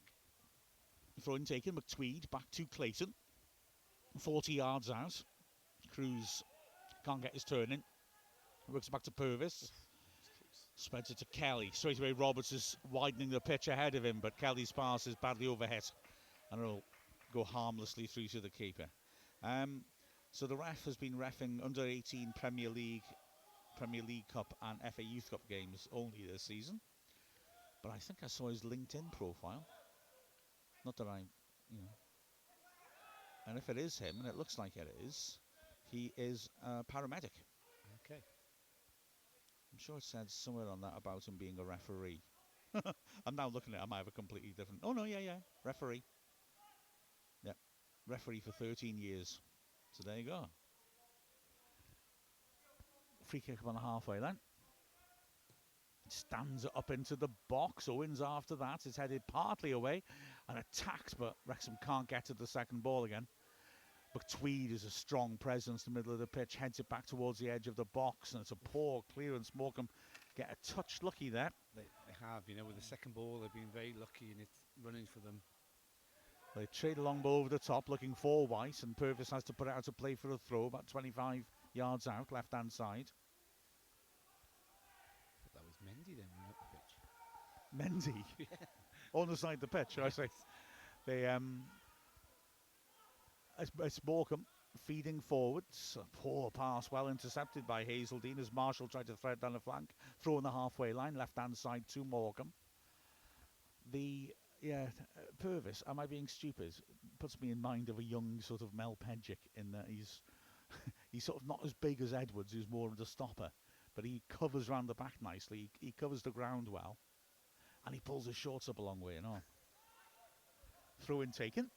Throw-in taken, McTweed back to Clayton. 40 yards out. Cruz can't get his turn in. Works back to Purvis. Spreads it to Kelly. Straight away Roberts is widening the pitch ahead of him, but Kelly's pass is badly overhit and it'll go harmlessly through to the keeper. So the ref has been reffing under 18 Premier League Cup and FA Youth Cup games only this season. But I think I saw his LinkedIn profile. Not that I, And if it is him, and it looks like it is, he is a paramedic. Okay. I'm sure it said somewhere on that about him being a referee. I'm now looking at it. I might have a completely different... Oh, no, yeah. Referee. Yeah. Referee for 13 years. So there you go. Free kick up on the halfway line. Stands it up into the box. Owens after that is headed partly away and attacked, but Wrexham can't get to the second ball again. McTweed is a strong presence in the middle of the pitch, heads it back towards the edge of the box, and it's a poor clearance. Morecambe get a touch lucky there. They have, you know, with the second ball, they've been very lucky, and it's running for them. They trade a long ball over the top, looking for White, and Purvis has to put it out to play for a throw, about 25 yards out, left-hand side. That was Mendy then running up the pitch. Mendy? Yeah. On the side of the pitch, should I say. They, it's Morecambe feeding forwards. A poor pass, well intercepted by Hazeldine as Marshall tried to thread down the flank. Throw on the halfway line, left-hand side to Morecambe. Purvis, am I being stupid? Puts me in mind of a young sort of Mel Pedgick in that he's sort of not as big as Edwards, who's more of the stopper, but he covers round the back nicely. He covers the ground well, and he pulls his shorts up a long way and all. Throw in taken.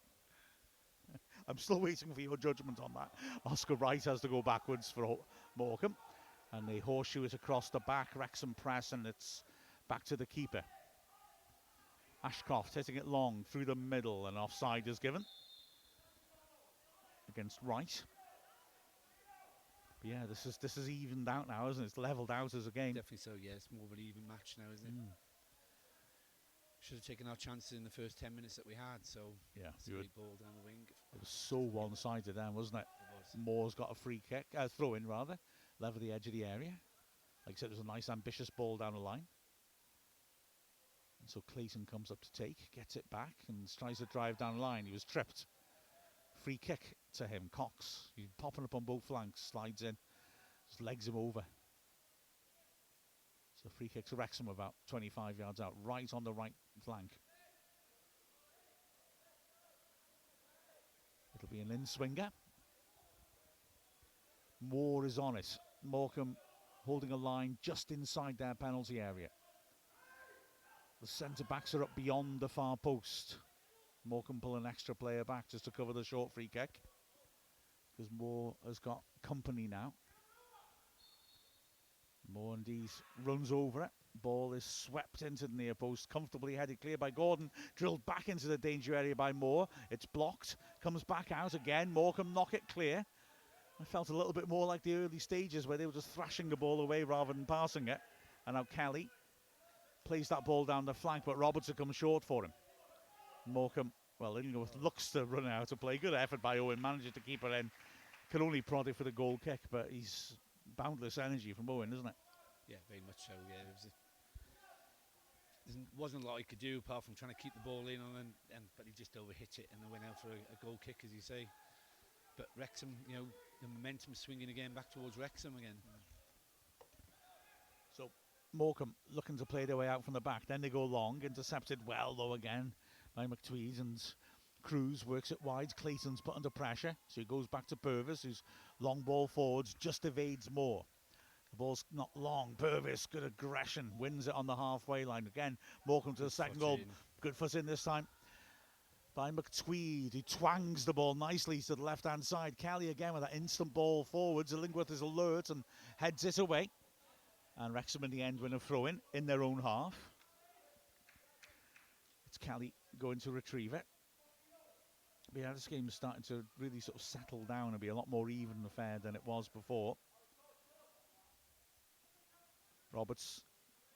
I'm still waiting for your judgment on that. Oscar Wright has to go backwards for Morecambe, and they horseshoe it across the back. Wrexham press, and it's back to the keeper. Ashcroft hitting it long through the middle, and offside is given against Wright. But yeah, this is evened out now, isn't it? It's levelled out as a game. Definitely so, yeah. It's more of an even match now, isn't it? Should have taken our chances in the first 10 minutes that we had, so yeah, ball down the wing. It was so one-sided then, wasn't it? It was. Moore's got a free kick, throw in rather, level the edge of the area. Like I said, it was a nice ambitious ball down the line. And so Clayton comes up to take, gets it back, and tries to drive down the line. He was tripped. Free kick to him, Cox. He's popping up on both flanks, slides in, just legs him over. So free kick to Wrexham about 25 yards out, right on the right flank. It'll be an in-swinger. Moore is on it. Morecambe holding a line just inside their penalty area. The centre-backs are up beyond the far post. Morecambe pull an extra player back just to cover the short free kick, because Moore has got company now. Moore indeed runs over it. Ball is swept into the near post, comfortably headed clear by Gordon, drilled back into the danger area by Moore. It's blocked, comes back out again. Morecambe knock it clear. I felt a little bit more like the early stages where they were just thrashing the ball away rather than passing it. And now Kelly plays that ball down the flank, but Robertson comes short for him. Morecambe, well, Illingworth looks to run out of play. Good effort by Owen, manages to keep it in. Can only prod it for the goal kick, but he's boundless energy from Owen, isn't it? Yeah, very much so. Yeah, there wasn't a lot he could do apart from trying to keep the ball in, but he just overhit it and then went out for a goal kick, as you say. But Wrexham, you know, the momentum swinging again back towards Wrexham again. So Morecambe looking to play their way out from the back. Then they go long, intercepted well though again by McTweed, and Cruz works it wide. Clayton's put under pressure, so he goes back to Purvis, who's long ball forwards, just evades Moore. The ball's not long. Purvis, good aggression, wins it on the halfway line. Again, Morecambe to the second goal. Good foot in this time by McTweed, who twangs the ball nicely to the left-hand side. Kelly again with that instant ball forwards. Illingworth is alert and heads it away. And Wrexham in the end win a throw-in their own half. It's Kelly going to retrieve it. But yeah, this game is starting to really sort of settle down and be a lot more even affair than it was before. Roberts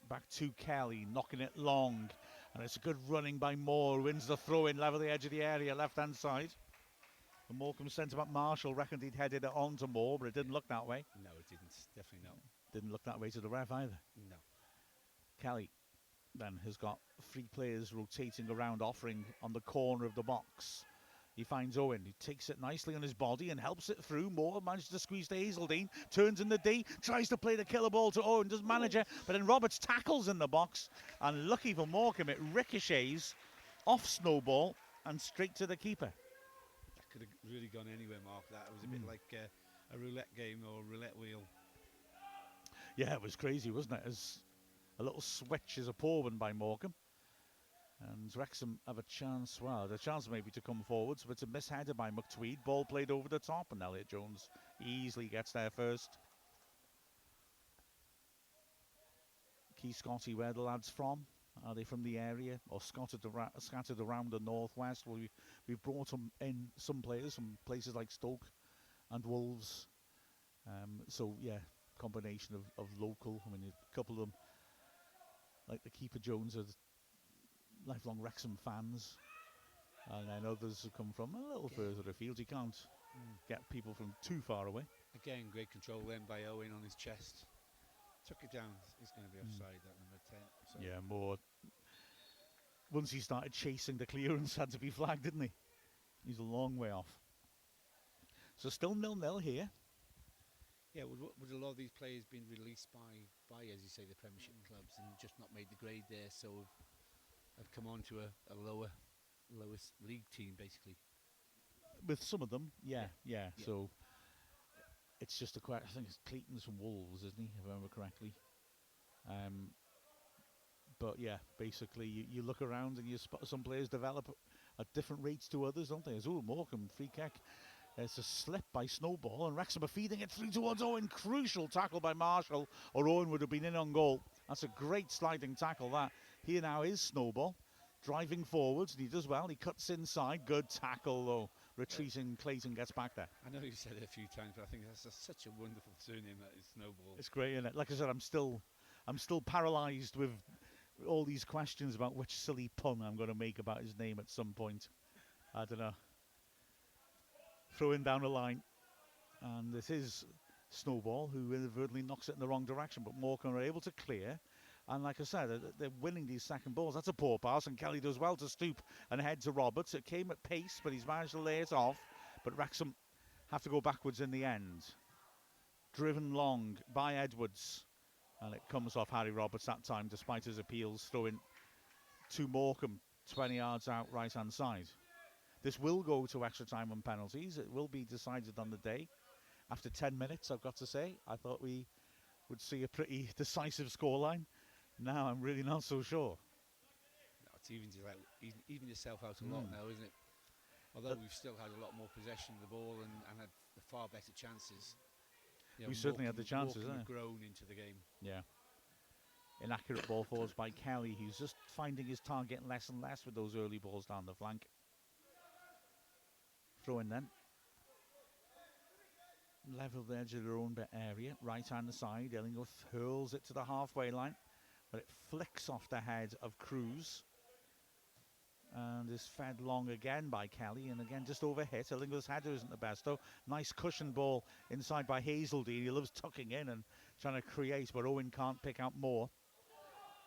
back to Kelly, knocking it long. And it's a good running by Moore, wins the throw-in, level the edge of the area, left-hand side. The Morecambe centre-back Marshall reckoned he'd headed it on to Moore, but it didn't look that way. No, it didn't. Definitely not. Didn't look that way to the ref either. No. Kelly then has got three players rotating around, offering on the corner of the box. He finds Owen, he takes it nicely on his body and helps it through. Moore manages to squeeze to Hazeldine, turns in the D, tries to play the killer ball to Owen, doesn't manage it, but then Roberts tackles in the box, and lucky for Morecambe, it ricochets off Snowball and straight to the keeper. That could have really gone anywhere, Mark. That was a bit like a roulette game or a roulette wheel. Yeah, it was crazy, wasn't it? As a little switch is a poor one by Morecambe. And Wrexham have a chance, well, the chance maybe to come forwards, but it's a misheader by McTweed. Ball played over the top, and Elliot Jones easily gets there first. Key Scotty, where the lads from? Are they from the area or scattered around the northwest? Well, we've brought them in, some players from places like Stoke and Wolves. So, yeah, combination of local. I mean, a couple of them, like the keeper Jones, are lifelong Wrexham fans. And then others have come from a little further afield. You can't get people from too far away. Again, great control then by Owen on his chest. Took it down. He's going to be offside, that number 10. So. Yeah, more. Once he started chasing, the clearance had to be flagged, didn't he? He's a long way off. So still 0-0 here. Yeah, would a lot of these players been released by, as you say, the Premiership clubs and just not made the grade there, so have come on to a lowest league team, basically? With some of them, yeah. So it's just a question. I think it's Clayton's from Wolves, isn't he, if I remember correctly? But yeah, basically you look around and you spot some players develop at different rates to others, don't they? As Morecambe, free kick. It's a slip by Snowball, and Wrexham are feeding it through towards Owen. Crucial tackle by Marshall, or Owen would have been in on goal. That's a great sliding tackle, that. Here now is Snowball, driving forwards, and he does well. He cuts inside. Good tackle, though. Retreating, Clayton gets back there. I know you've said it a few times, but I think that's such a wonderful surname, that is Snowball. It's great, isn't it? Like I said, I'm still paralysed with all these questions about which silly pun I'm going to make about his name at some point. I don't know. Throwing down the line, and this is Snowball, who inadvertently knocks it in the wrong direction, but Morecambe are able to clear, and like I said, they're winning these second balls. That's a poor pass, and Kelly does well to stoop and head to Roberts. It came at pace, but he's managed to lay it off, but Wrexham have to go backwards in the end. Driven long by Edwards, and it comes off Harry Roberts that time, despite his appeals, throwing to Morecambe 20 yards out right hand side. This will go to extra time and penalties. It will be decided on the day. After 10 minutes, I've got to say, I thought we would see a pretty decisive scoreline. Now I'm really not so sure. No, it's even yourself out a lot now, isn't it? Although we've still had a lot more possession of the ball and had far better chances. We certainly had the chances, have grown into the game. Yeah. Inaccurate ball forwards by Kelly, who's just finding his target less and less with those early balls down the flank. Throw in then. Level the edge of their own bit area. Right hand side. Illingworth hurls it to the halfway line, but it flicks off the head of Cruz. And is fed long again by Kelly, and again just overhit. Illingworth's header isn't the best though. Nice cushion ball inside by Hazeldine. He loves tucking in and trying to create, but Owen can't pick out more.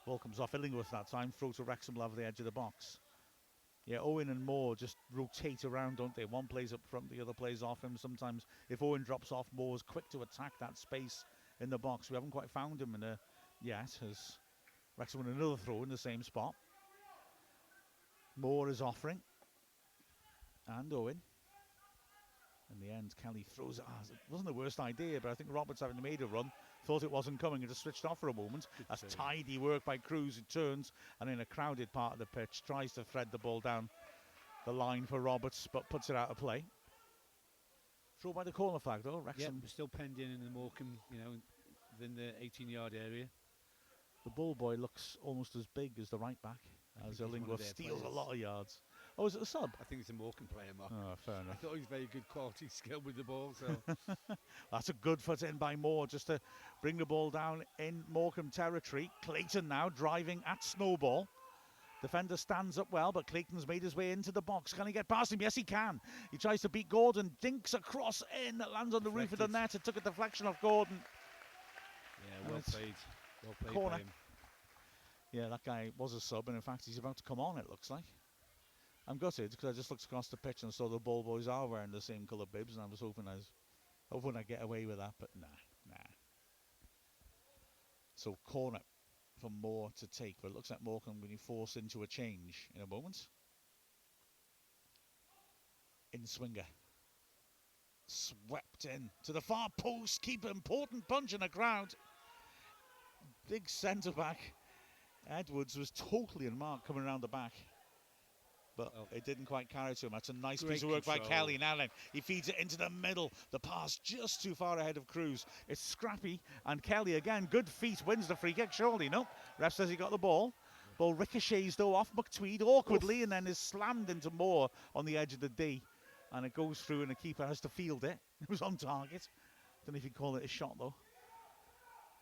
Ball comes off Illingworth that time. Throw to Wrexham, level the edge of the box. Yeah, Owen and Moore just rotate around, don't they? One plays up front, the other plays off him. Sometimes if Owen drops off, Moore's quick to attack that space in the box. We haven't quite found him yet, as Wrexham with another throw in the same spot. Moore is offering. And Owen. In the end, Kelly throws it. It wasn't the worst idea, but I think Roberts, having made a run, thought it wasn't coming and just switched off for a moment. That's tidy work by Cruz, who turns and in a crowded part of the pitch tries to thread the ball down the line for Roberts, but puts it out of play. Throw by the corner flag though. Wrexham. We're still penned in the Morecambe, within the 18-yard area. The ball boy looks almost as big as the right back, as Illingworth steals a lot of yards. Oh, is it a sub? I think it's a Morecambe player, Mark. Oh, fair enough. I thought he was very good quality skill with the ball. So that's a good foot in by Moore, just to bring the ball down in Morecambe territory. Clayton now driving at Snowball. Defender stands up well, but Clayton's made his way into the box. Can he get past him? Yes, he can. He tries to beat Gordon, dinks a cross in that lands on the roof of the net. It took a deflection off Gordon. Yeah, well played. Well played corner. by him. Yeah, that guy was a sub, and in fact, he's about to come on, it looks like. I'm gutted because I just looked across the pitch and saw the ball boys are wearing the same colour bibs, and I was hoping I'd get away with that, but nah. So corner for Moore to take, but it looks like Morecambe going to be forced into a change in a moment. In Swinger. swept in to the far post. Keeper, important punch in the crowd. Big centre-back Edwards was totally unmarked coming around the back. But it didn't quite carry to him. That's a nice piece of work by Kelly. Now then, he feeds it into the middle. The pass just too far ahead of Cruz. It's scrappy, and Kelly again, good feet, wins the free kick, surely. No, ref says he got the ball. Ball ricochets though off McTweed awkwardly, and then is slammed into Moore on the edge of the D. And it goes through, and the keeper has to field it. It was on target. Don't know if you'd call it a shot though.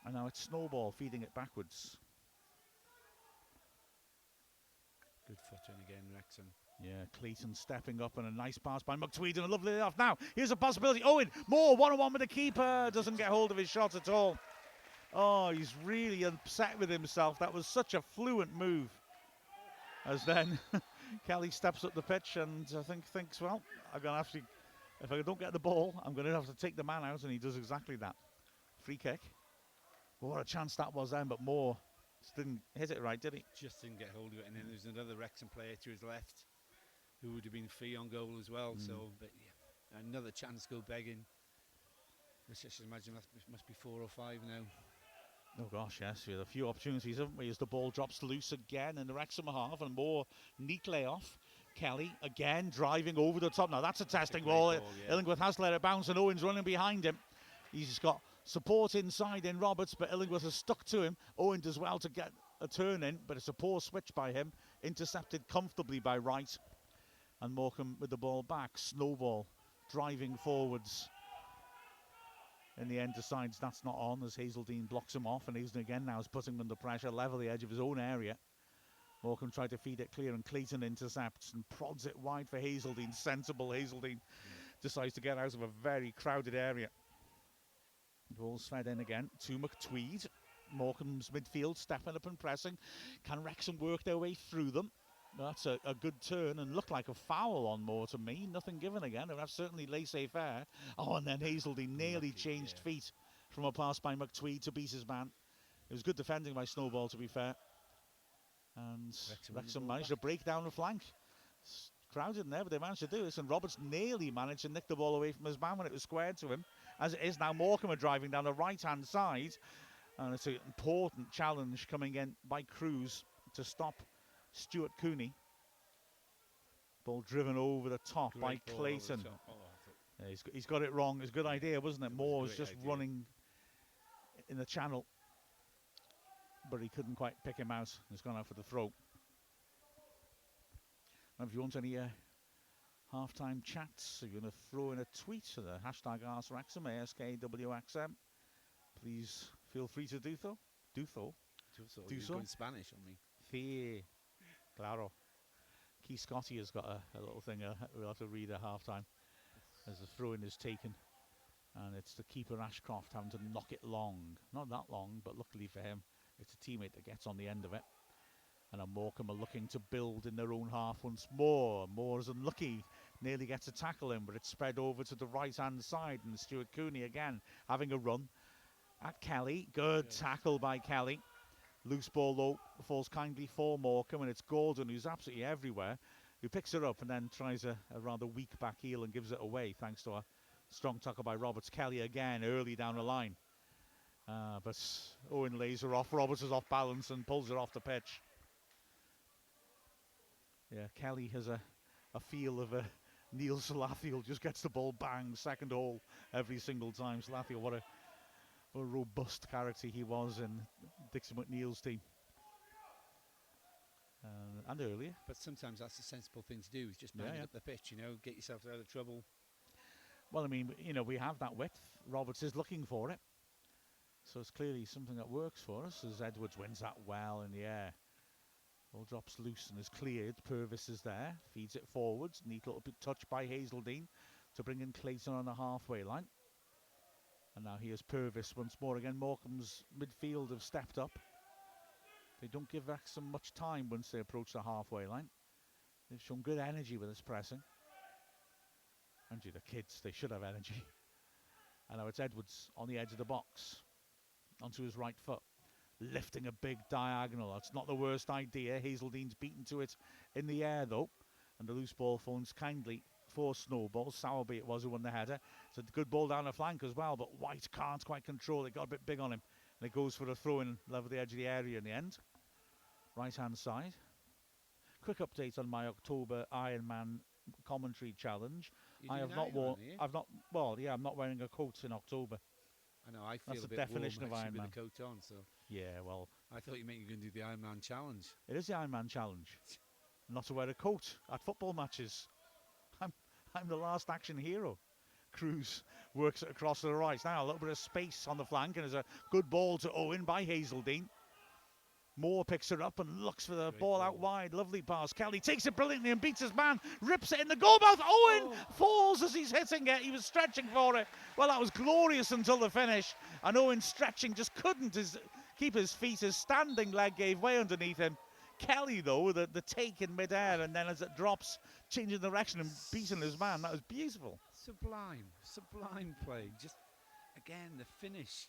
And now it's Snowball feeding it backwards. Good foot in again, Wrexham. Yeah, Clayton stepping up, and a nice pass by McTweed, and a lovely off. Now, here's a possibility. Owen, Moore, one-on-one with the keeper. Doesn't get hold of his shot at all. Oh, he's really upset with himself. That was such a fluent move. As then Kelly steps up the pitch and I think thinks, well, I'm going to have to, if I don't get the ball, I'm going to have to take the man out, and he does exactly that. Free kick. Well, what a chance that was then, but Moore just didn't hit it right, did he? Just didn't get hold of it, and then there's another Wrexham player to his left who would have been free on goal as well. So, but yeah, another chance go begging. Let's just imagine that must be 4 or 5 now. Oh gosh, yes, we had a few opportunities, haven't we, as the ball drops loose again in the Wrexham half, and Moore neat layoff. Kelly again driving over the top. Now that's a testing ball. Yeah. Illingworth has let it bounce, and Owen's running behind him. He's got support inside in Roberts, but Illingworth has stuck to him. Owen does well to get a turn in, but it's a poor switch by him. Intercepted comfortably by Wright. And Morecambe with the ball back. Snowball driving forwards. In the end decides that's not on, as Hazeldine blocks him off, and Hazeldine again now is putting him under pressure, level the edge of his own area. Morecambe tried to feed it clear, and Clayton intercepts and prods it wide for Hazeldine. Sensible Hazeldine decides to get out of a very crowded area. Ball's fed in again to McTweed. Morecambe's midfield stepping up and pressing. Can Wrexham work their way through them? That's a good turn, and looked like a foul on Moore to me. Nothing given again. That's certainly laissez-faire. Oh, and then Hazeldine nearly changed feet from a pass by McTweed to beat his man. It was good defending by Snowball, to be fair. And Wrexham managed to break down the flank. It's crowded in there, but they managed to do this. And Roberts nearly managed to nick the ball away from his man when it was squared to him. As it is now, Morecambe are driving down the right-hand side. And it's an important challenge coming in by Cruz to stop Stuart Cooney. Ball driven over the top by Clayton. Yeah, he's got it wrong. It's a good idea, wasn't it? Moore was just running in the channel, but he couldn't quite pick him out. He's gone out for the throw. And if you want any half-time chats, if you're going to throw in a tweet to the hashtag AskWrexham, ASKWXM, please feel free to do so. Do so. In Spanish on me. Sí. Claro. Keith Scotty has got a little thing we'll have to read at half-time as the throw-in is taken. And it's the keeper Ashcroft having to knock it long. Not that long, but luckily for him, it's a teammate that gets on the end of it. And Morecambe are looking to build in their own half once more. Moore's unlucky, nearly gets a tackle in, but it's spread over to the right-hand side. And Stuart Cooney again having a run at Kelly. Good tackle by Kelly. Loose ball though falls kindly for Morecambe, and it's Gordon, who's absolutely everywhere, who picks it up and then tries a rather weak back heel and gives it away thanks to a strong tackle by Roberts. Kelly again early down the line. But Owen lays her off. Roberts is off balance and pulls it off the pitch. Yeah, Kelly has a feel of a Neil Salathiel, just gets the ball bang, second hole every single time. Salathiel, what a robust character he was in Dixon McNeil's team. And earlier. But sometimes that's a sensible thing to do, is just bang it up the pitch, get yourself out of trouble. Well, I mean, we have that width. Roberts is looking for it. So it's clearly something that works for us, as Edwards wins that well in the air. Ball drops loose and is cleared. Purvis is there, feeds it forwards. Neat little bit touch by Hazeldine to bring in Clayton on the halfway line. And now here's Purvis once more again. Morecambe's midfield have stepped up. They don't give Wrexham much time once they approach the halfway line. They've shown good energy with this pressing. And the kids, they should have energy. And now it's Edwards on the edge of the box. Onto his right foot. Lifting a big diagonal. That's not the worst idea. Hazeldine's beaten to it in the air though. And the loose ball falls kindly for Snowball. Sowerby it was who won the header. It's a good ball down the flank as well, but White can't quite control it. Got a bit big on him. And it goes for a throw-in level the edge of the area in the end. Right-hand side. Quick update on my October Ironman commentary challenge. I have not worn. I'm not wearing a coat in October. I know. I feel That's a the bit definition warm of actually Ironman. with the coat on. So Yeah, well, I thought you meant you were going to do the Ironman challenge. it is the Ironman challenge. Not to wear a coat at football matches. I'm the last action hero. Cruz works it across to the right. Now a little bit of space on the flank, and there's a good ball to Owen by Hazeldine. Moore picks it up and looks for the ball out wide. Lovely pass. Kelly takes it brilliantly and beats his man. Rips it in the goal mouth. Owen falls as he's hitting it. He was stretching for it. Well, that was glorious until the finish. And Owen stretching just couldn't keep his feet. His standing leg gave way underneath him. Kelly, though, the take in midair, and then as it drops, changing direction and beating his man. That was beautiful. Sublime play. Just, again, the finish.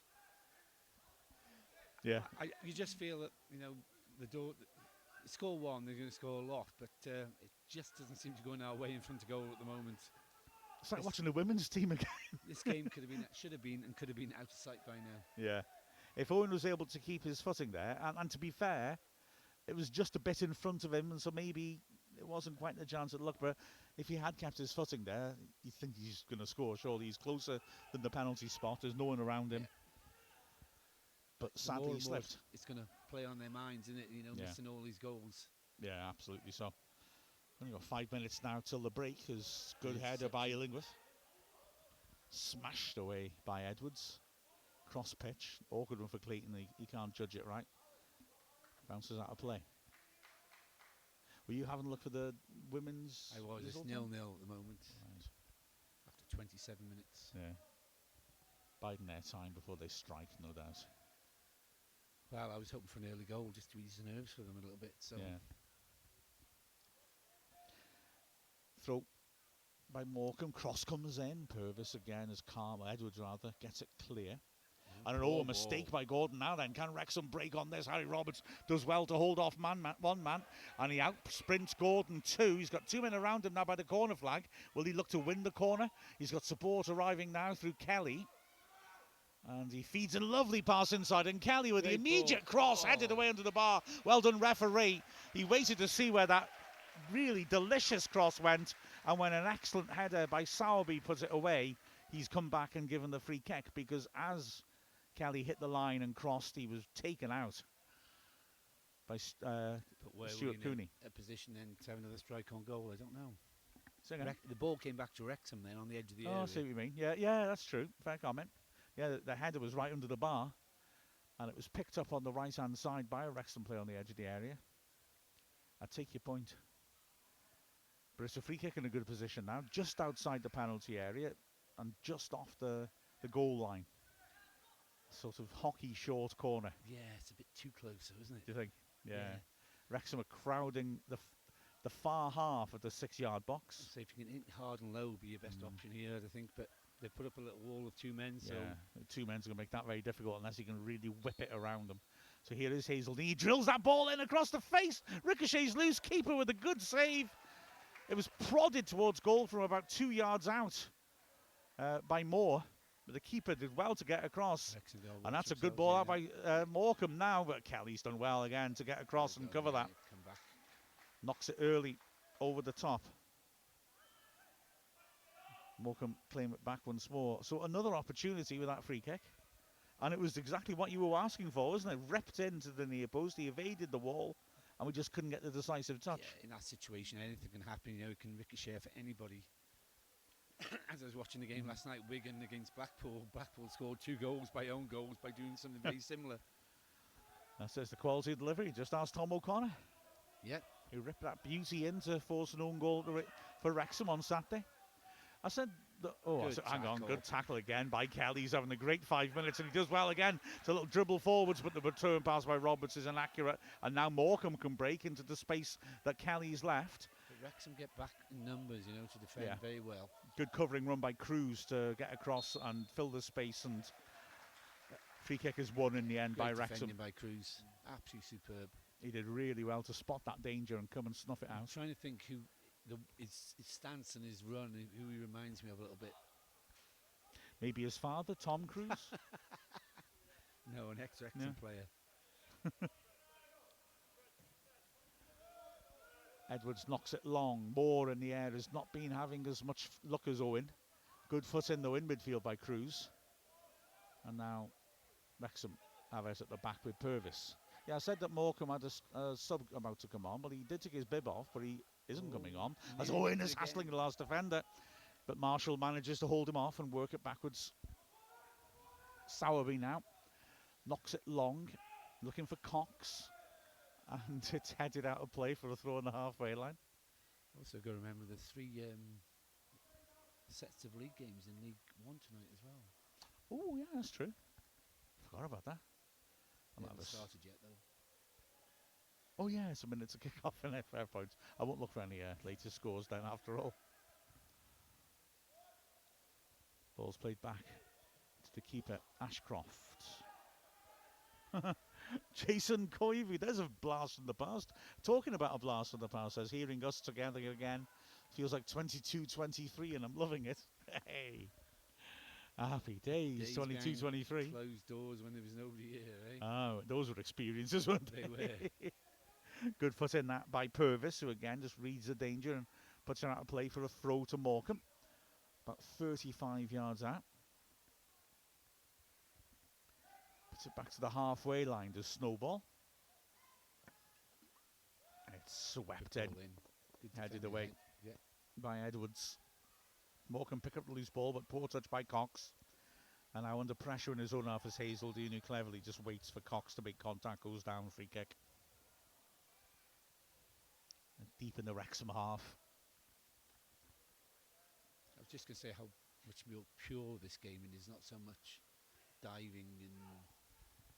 Yeah. You just feel that, score one, they're going to score a lot, but it just doesn't seem to go in our way in front of goal at the moment. It's like watching the women's team again. This game should have been out of sight by now. Yeah. If Owen was able to keep his footing there, and to be fair, it was just a bit in front of him, and so maybe it wasn't quite the chance at luck, but if he had kept his footing there, you think he's going to score. Surely he's closer than the penalty spot. There's no one around him. But sadly he slipped. It's going to play on their minds, isn't it? Missing all these goals. Yeah, absolutely so. Only got 5 minutes now till the break. There's good header by Illingworth. Smashed away by Edwards. Cross pitch. Awkward one for Clayton. He can't judge it right. Bounces out of play. Were you having a look for the women's? I was. It's 0-0 at the moment. Right. After 27 minutes. Yeah. Biding their time before they strike, no doubt. Well, I was hoping for an early goal just to ease the nerves for them a little bit. So. Yeah. Throw by Morecambe. Cross comes in. Purvis again as Edwards rather gets it clear. And a mistake by Gordon now then. Can Wrexham break on this? Harry Roberts does well to hold off one man. And he out sprints Gordon two. He's got 2 men around him now by the corner flag. Will he look to win the corner? He's got support arriving now through Kelly. And he feeds a lovely pass inside. And Kelly with the immediate cross headed away under the bar. Well done, referee. He waited to see where that really delicious cross went. And when an excellent header by Sowerby puts it away, he's come back and given the free kick. Because as Kelly hit the line and crossed, he was taken out by Stuart Cooney. A position then to have another strike on goal, I don't know. The ball came back to Wrexham then on the edge of the area. I see what you mean. Yeah, that's true. Fair comment. Yeah, the header was right under the bar, and it was picked up on the right-hand side by a Wrexham player on the edge of the area. I take your point. But it's a free kick in a good position now, just outside the penalty area and just off the goal line. Sort of hockey short corner. Yeah, it's a bit too close, though, isn't it? Do you think? Yeah. Wrexham are crowding the far half of the 6-yard box. So if you can hit hard and low, be your best option here, I think. But they put up a little wall of 2 men. So 2 men's going to make that very difficult unless he can really whip it around them. So here is Hazeldine. He drills that ball in across the face. Ricochets loose. Keeper with a good save. It was prodded towards goal from about 2 yards out by Moore. But the keeper did well to get across. And that's a good ball out by Morecambe now. But Kelly's done well again to get across and cover that. Come back. Knocks it early over the top. Morecambe claim it back once more. So another opportunity with that free kick. And it was exactly what you were asking for, wasn't it? Ripped into the near post. He evaded the wall. And we just couldn't get the decisive touch. Yeah, in that situation, anything can happen. It can ricochet for anybody. As I was watching the game last night, Wigan against Blackpool. Blackpool scored 2 goals by own goals by doing something very similar. That says the quality of delivery. Just ask Tom O'Connor. Yeah. Who ripped that beauty in to force an own goal for Wrexham on Saturday. I said, hang on, good tackle again by Kelly. He's having a great 5 minutes and he does well again. It's a little dribble forwards, but the return pass by Roberts is inaccurate. And now Morecambe can break into the space that Kelly's left. But Wrexham get back in numbers, to defend very well. Good covering run by Cruz to get across and fill the space, and free kick is won in the end by Wrexham. By Cruz, absolutely superb. He did really well to spot that danger and come and snuff it out. I'm trying to think who his stance and his run, who he reminds me of a little bit. Maybe his father, Tom Cruise? No, an ex-Wrexham player. Edwards knocks it long. Moore in the air has not been having as much luck as Owen. Good foot in though in midfield by Cruz. And now Wrexham have it at the back with Purvis. Yeah, I said that Morecambe had a sub about to come on, but he did take his bib off, but he isn't coming on. As Owen is hassling the last defender. But Marshall manages to hold him off and work it backwards. Sowerby now knocks it long, looking for Cox. And it's headed out of play for a throw on the halfway line. Also got to remember the 3 sets of league games in League One tonight as well. Oh, yeah, that's true. Forgot about that. They haven't started yet, though. Oh, yeah, it's a minute to kick off in fair points. I won't look for any latest scores then after all. Ball's played back to the keeper, Ashcroft. Jason Coivy, there's a blast from the past. Talking about a blast from the past, says, hearing us together again feels like 22-23 and I'm loving it. Hey, happy days, 22-23. Closed doors when there was nobody here, eh? Oh, those were experiences, weren't they? They were. Good foot in that by Purvis, who again just reads the danger and puts it out of play for a throw to Morecambe. About 35 yards out. Puts it back to the halfway line to Snowball. It's swept in. Headed away by Edwards. Morecambe pick up the loose ball, but poor touch by Cox. And now under pressure in his own half is Hazeldine, who cleverly just waits for Cox to make contact, goes down, free kick. And deep in the Wrexham half. I was just going to say how much more pure this game is, not so much diving and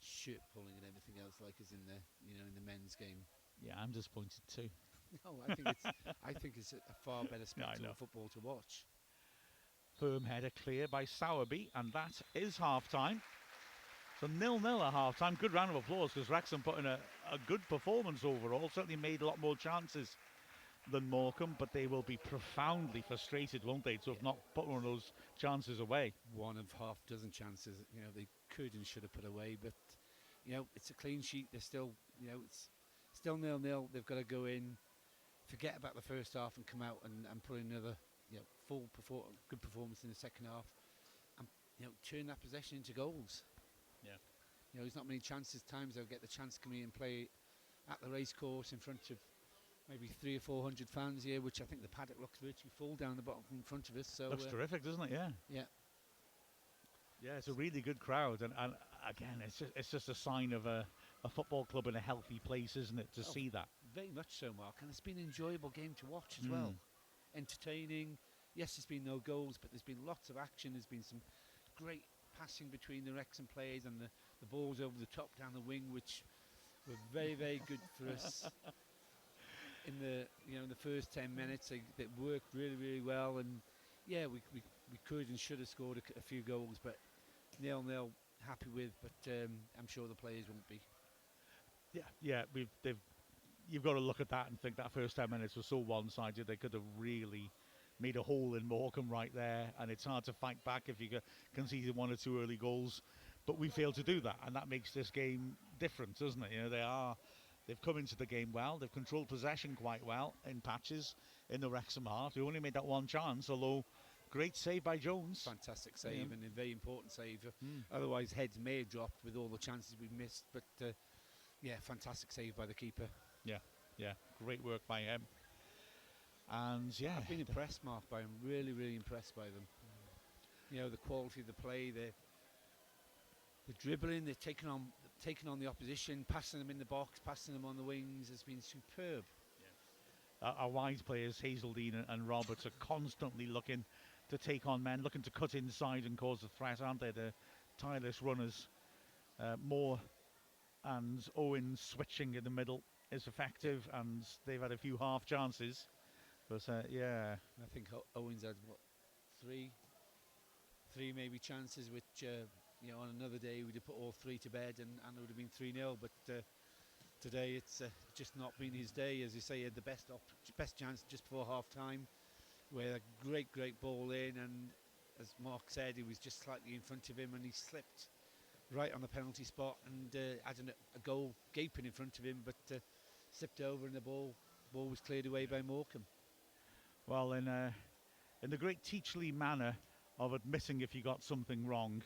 shirt pulling and everything else like is in the in the men's game. Yeah, I'm disappointed too. No, I think it's a far better spectacle of football to watch. Firm header clear by Sowerby, and that is half-time. So 0-0 at half-time. Good round of applause because Wrexham put in a good performance overall. Certainly made a lot more chances than Morecambe, but they will be profoundly frustrated, won't they, to have not put one of those chances away. One of half dozen chances, they could and should have put away, but it's a clean sheet. They're still, it's still 0-0. They've got to go in, forget about the first half, and come out and put in another, good performance in the second half, and turn that possession into goals. Yeah. There's not many times they'll get the chance to come in and play at the racecourse in front of maybe 300 or 400 fans here, which I think the paddock looks virtually full down the bottom in front of us. So looks terrific, doesn't it? Yeah. Yeah. Yeah, it's a really good crowd, and again, it's just a sign of a football club in a healthy place, isn't it? To see that. Very much so, Mark, and it's been an enjoyable game to watch as well. Entertaining. Yes, there's been no goals, but there's been lots of action. There's been some great passing between the Wrexham players and the balls over the top down the wing, which were very, very good for us. In the the first 10 minutes, they worked really, really well, and yeah, we could and should have scored a few goals, but 0-0 happy with. But I'm sure the players won't be. Yeah, you've got to look at that and think that first 10 minutes was so one-sided. They could have really made a hole in Morecambe right there, and it's hard to fight back if you concede 1 or 2 early goals. But we failed to do that, and that makes this game different, doesn't it? They've come into the game well. They've controlled possession quite well in patches in the Wrexham half. They only made that one chance, although great save by Jones. Fantastic save, and a very important save. Otherwise, heads may have dropped with all the chances we've missed. But yeah, fantastic save by the keeper. Yeah, great work by him. And yeah, I've been impressed, Mark, by him. Really, really impressed by them. The quality of the play, the dribbling, they're taking on the opposition, passing them in the box, passing them on the wings has been superb. Our wide players, Hazeldine and Roberts, are constantly looking to take on men, looking to cut inside and cause a threat, aren't they? The tireless runners. Moore and Owen switching in the middle is effective, and they've had a few half chances. But yeah, I think Owen's had three maybe chances, which on another day we'd have put all 3 to bed and it would have been 3-0. But Today it's just not been his day. As you say, he had the best chance just before half-time, where a great ball in, and as Mark said, he was just slightly in front of him, and he slipped right on the penalty spot, and had a goal gaping in front of him, but slipped over, and the ball was cleared away by Morecambe. Well, in the great teachly manner of admitting if you got something wrong,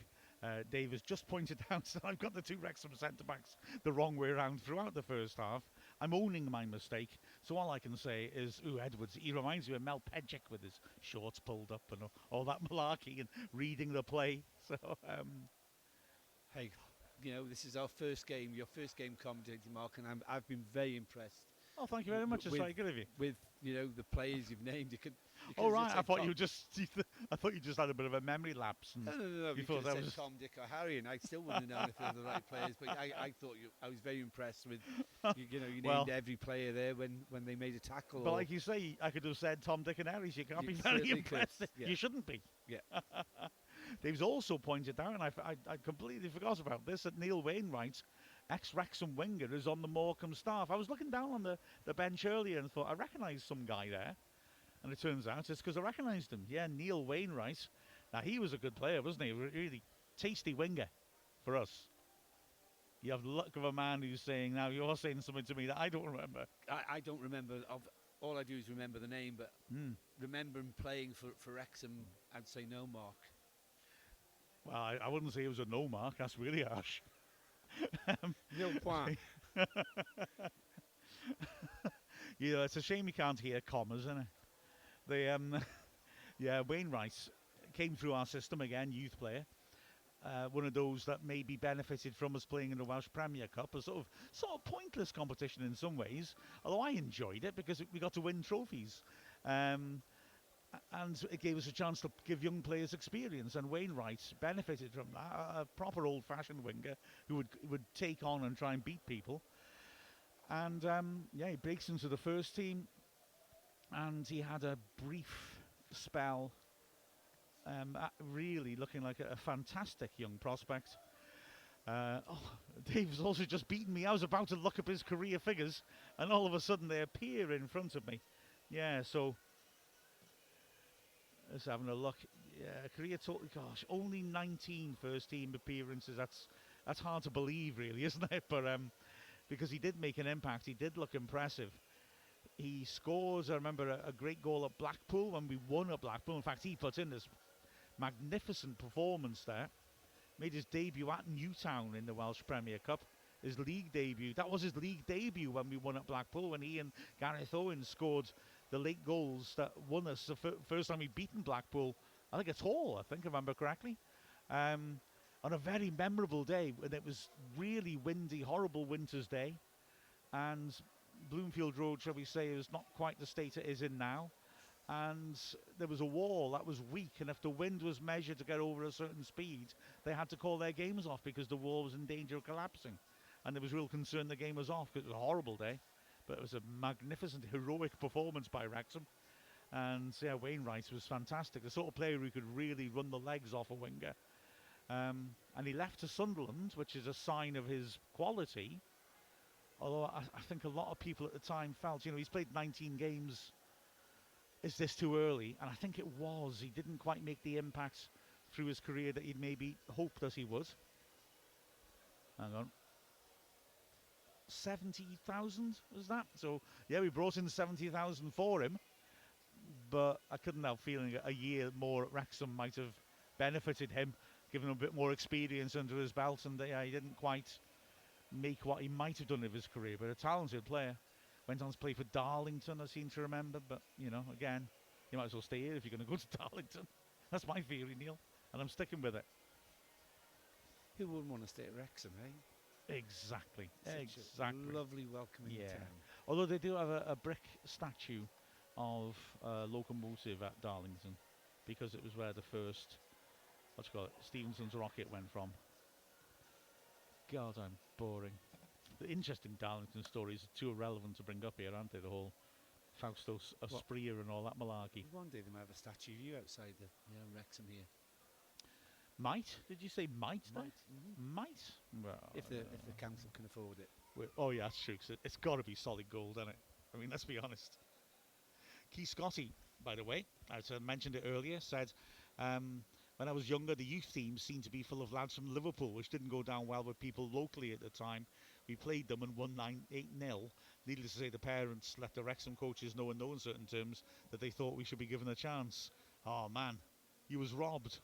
Dave has just pointed out that I've got the two Wrexham centre-backs the wrong way around throughout the first half. I'm owning my mistake, so all I can say is, Edwards, he reminds me of Mel Pedgick with his shorts pulled up and all that malarkey and reading the play. So, hey, this is our first game, your first game commentating, Mark, and I've been very impressed. Oh, thank you very much. It's very good of you. With the players you've named, you could. Oh right, I thought you just had a bit of a memory lapse. No. You thought that was Tom, Dick, or Harry, and I still wouldn't have known if they were the right players. But I thought I was very impressed with you named every player there when they made a tackle. But like you say, I could have said Tom, Dick, and Harry. So you can't be very impressed. Yeah. You shouldn't be. Yeah. Dave's also pointed out, and I completely forgot about this, that Neil Wainwright, ex-Wrexham winger, is on the Morecambe staff. I was looking down on the bench earlier and thought, I recognise some guy there. And it turns out it's because I recognised him. Yeah, Neil Wainwright. Now, he was a good player, wasn't he? Really tasty winger for us. You have the luck of a man who's saying, now you're saying something to me that I don't remember. I don't remember. All I do is remember the name, but remember him playing for Wrexham, I'd say no, Mark. Well, I wouldn't say it was a no mark. That's really harsh. No point. It's a shame you can't hear commas, isn't it? Wainwright came through our system again, youth player. One of those that maybe benefited from us playing in the Welsh Premier Cup, a sort of pointless competition in some ways. Although I enjoyed it because we got to win trophies. And it gave us a chance to give young players experience, and Wainwright benefited from that. A proper old-fashioned winger who would take on and try and beat people. And he breaks into the first team, and he had a brief spell, really looking like a fantastic young prospect. Dave's also just beaten me. I was about to look up his career figures, and all of a sudden they appear in front of me. Yeah, so let's having a look. Yeah, career total. Gosh, only 19 first-team appearances. That's hard to believe, really, isn't it? But because he did make an impact, he did look impressive. He scores, I remember, a great goal at Blackpool when we won at Blackpool. In fact, he put in this magnificent performance there. Made his debut at Newtown in the Welsh Premier Cup. His league debut. That was his league debut when we won at Blackpool, when he and Gareth Owen scored the late goals that won us. The first time we'd beaten Blackpool, I think, at all, if I remember correctly. On a very memorable day, when it was really windy, horrible winter's day. And Bloomfield Road, shall we say, is not quite the state it is in now. And there was a wall that was weak, and if the wind was measured to get over a certain speed, they had to call their games off because the wall was in danger of collapsing. And there was real concern the game was off, because it was a horrible day. But it was a magnificent, heroic performance by Wrexham. And Wainwright was fantastic. The sort of player who could really run the legs off a winger. And he left to Sunderland, which is a sign of his quality. Although I think a lot of people at the time felt, he's played 19 games. Is this too early? And I think it was. He didn't quite make the impact through his career that he'd maybe hoped that he would. Hang on. 70,000 was that? So, we brought in 70,000 for him. But I couldn't help feeling a year more at Wrexham might have benefited him, given him a bit more experience under his belt. And he didn't quite make what he might have done of his career. But a talented player. Went on to play for Darlington, I seem to remember. But, again, you might as well stay here if you're going to go to Darlington. That's my theory, Neil. And I'm sticking with it. Who wouldn't want to stay at Wrexham, eh? Exactly. Such a lovely, welcoming town. Although they do have a brick statue of locomotive at Darlington, because it was where the first, Stephenson's rocket went from. God, I'm boring. The interesting Darlington stories are too irrelevant to bring up here, aren't they? The whole Fausto Asprilla and all that malarkey. One day they might have a statue of you outside the Wrexham here. Might? Did you say might? Might. Might? Well, if the council can afford it. Oh yeah, that's true. 'Cause it's got to be solid gold, isn't it? I mean, let's be honest. Keith Scotty, by the way, as I mentioned it earlier, said, when I was younger, the youth teams seemed to be full of lads from Liverpool, which didn't go down well with people locally at the time. We played them and won 8-0. Needless to say, the parents let the Wrexham coaches know in no uncertain terms that they thought we should be given a chance. Oh, man, you was robbed.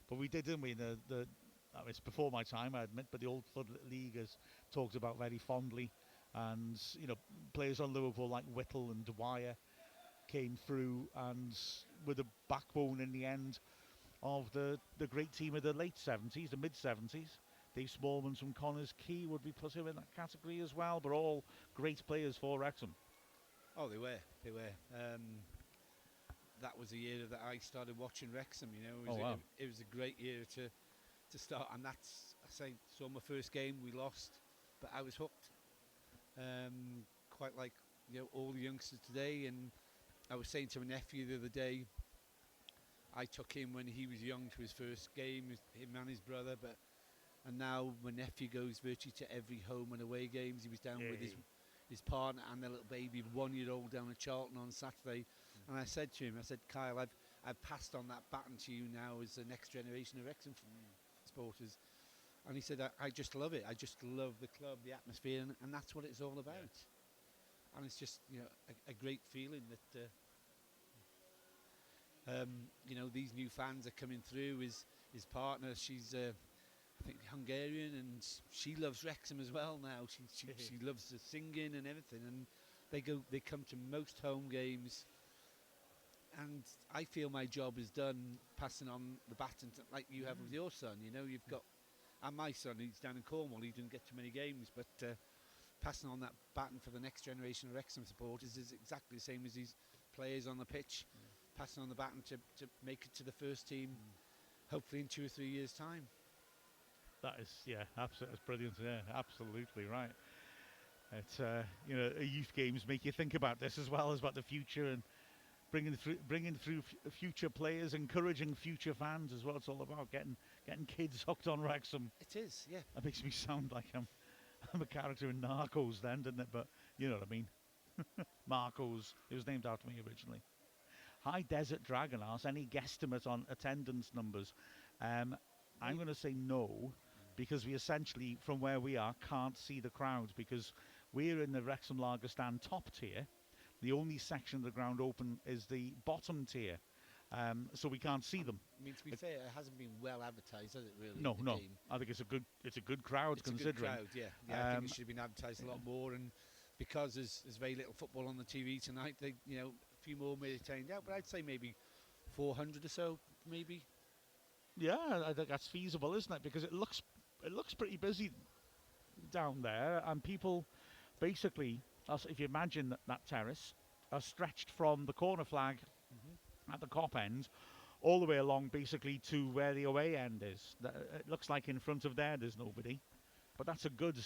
But we did, didn't we? It's before my time, I admit, but the old Flood League is talked about very fondly. And, players on Liverpool like Whittle and Dwyer came through and with a backbone in the end of the great team of the late 70s, the mid 70s. Dave Smallman from Connors Quay would be put him in that category as well, but all great players for Wrexham. Oh, they were. That was the year that I started watching Wrexham. It was a great year to start, and saw my first game. We lost, but I was hooked. Quite like all the youngsters today, and I was saying to my nephew the other day, I took him when he was young to his first game, him and his brother, and now my nephew goes virtually to every home and away games. He was down with his partner and their little baby, 1-year-old, down at Charlton on Saturday. And I said to him, Kyle, I've passed on that baton to you now as the next generation of Wrexham supporters. And he said, I just love it. I just love the club, the atmosphere, and that's what it's all about. Yeah. And it's just a great feeling that these new fans are coming through. His partner, she's I think Hungarian, and she loves Wrexham as well now. She loves the singing and everything, and they come to most home games. And I feel my job is done passing on the baton like you have with your son. You've got, and my son, he's down in Cornwall. He didn't get too many games, but passing on that baton for the next generation of Wrexham supporters is exactly the same as these players on the pitch, passing on the baton to make it to the first team, hopefully in 2 or 3 years' time. That is, absolutely, that's brilliant. Yeah, absolutely right. It's youth games make you think about this as well as about the future and bringing through future players, encouraging future fans as well. It's all about getting kids hooked on Wrexham. It is, yeah. That makes me sound like I'm a character in Narcos then, doesn't it? But you know what I mean. Marcos. It was named after me originally. High Desert Dragon asks, any guesstimate on attendance numbers? I'm going to say no, because we essentially, from where we are, can't see the crowds because we're in the Wrexham Lager Stand top tier. The only section of the ground open is the bottom tier, so we can't see them. I mean, to be fair, it hasn't been well advertised, has it? Really? No. Game? I think it's a good crowd considering. A good crowd, yeah. I think it should have been advertised a lot more, and because there's very little football on the TV tonight, a few more may have turned out. But I'd say maybe 400 or so, maybe. Yeah, I think that's feasible, isn't it? Because it looks pretty busy down there, and people basically, if you imagine that terrace, are stretched from the corner flag at the Kop end all the way along basically to where the away end is. It looks like in front of there's nobody, but that's a good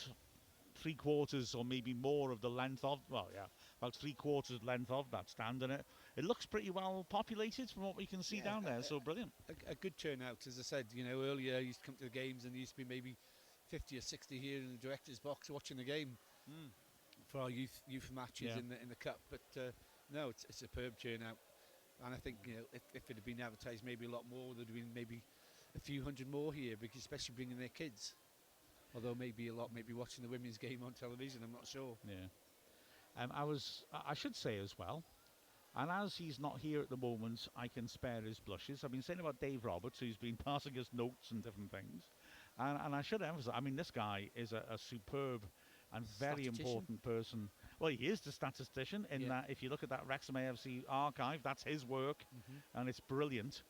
3/4 or maybe more of the length of, about 3/4 length of that stand, and it looks pretty well populated from what we can see down there. So brilliant. A good turnout, as I said. Earlier I used to come to the games and there used to be maybe 50 or 60 here in the director's box watching the game for our youth matches in the cup. But no, it's a superb turnout, and I think if it had been advertised maybe a lot more, there'd have been maybe a few hundred more here, because especially bringing their kids. Although maybe a lot maybe watching the women's game on television, I'm not sure. Yeah. I should say as well, and as he's not here at the moment, I can spare his blushes. I've been saying about Dave Roberts, who's been passing us notes and different things. And I should emphasize, this guy is a superb and very important person. Well, he is the statistician in that if you look at that Wrexham AFC archive, that's his work, and it's brilliant.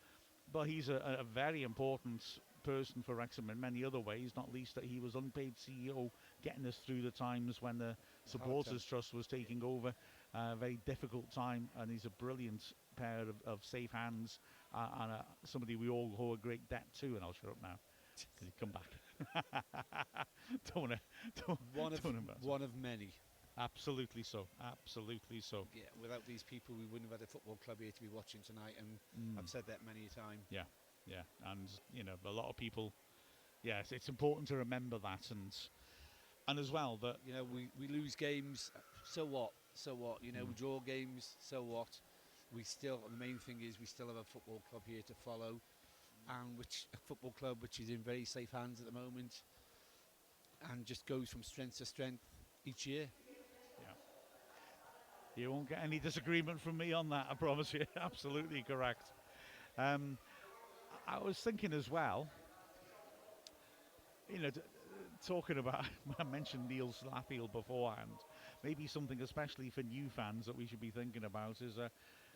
But he's a very important person for Wrexham in many other ways, not least that he was unpaid CEO, getting us through the times when the Supporters Trust was taking over. A very difficult time, and he's a brilliant pair of safe hands and somebody we all owe a great debt to. And I'll shut up now. Can you come back? One of many. Absolutely so. Absolutely so. Yeah, without these people, we wouldn't have had a football club here to be watching tonight, and I've said that many a time. Yeah, and a lot of people. Yes, it's important to remember that, and And as well, that You know, we lose games, so what? So what? You know, we draw games, so what? We still, the main thing is we still have a football club here to follow, and which a football club which is in very safe hands at the moment, and just goes from strength to strength each year. you won't get any disagreement from me on that, I promise you. Absolutely correct. Um, I was thinking as well, you know, talking about, I mentioned Neil Slapfield beforehand, maybe something especially for new fans that we should be thinking about is,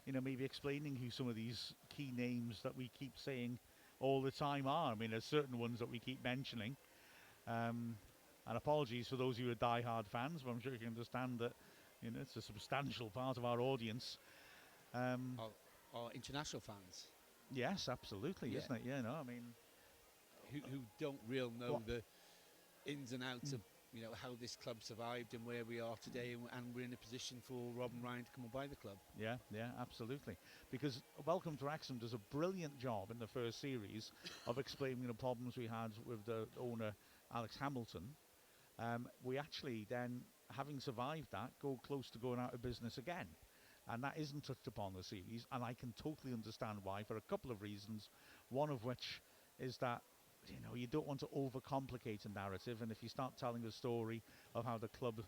you know, maybe explaining who some of these key names that we keep saying all the time are. I mean, there's certain ones that we keep mentioning. And apologies for those who are die-hard fans, but I'm sure you can understand that, you know, it's a substantial part of our audience. Our international fans, Yes, absolutely, isn't it? Yeah, no, I mean, who don't real know What? the ins and outs of, you know, how this club survived and where we are today, and we're in a position for Rob and Ryan to come and buy the club. yeah, absolutely. Because Welcome to Wrexham does a brilliant job in the first series of explaining the problems we had with the owner, Alex Hamilton. We actually then, having survived that, go close to going out of business again. And that isn't touched upon the series, and I can totally understand why, for a couple of reasons. One of which is that, you know, you don't want to overcomplicate a narrative, and if you start telling a story of how the club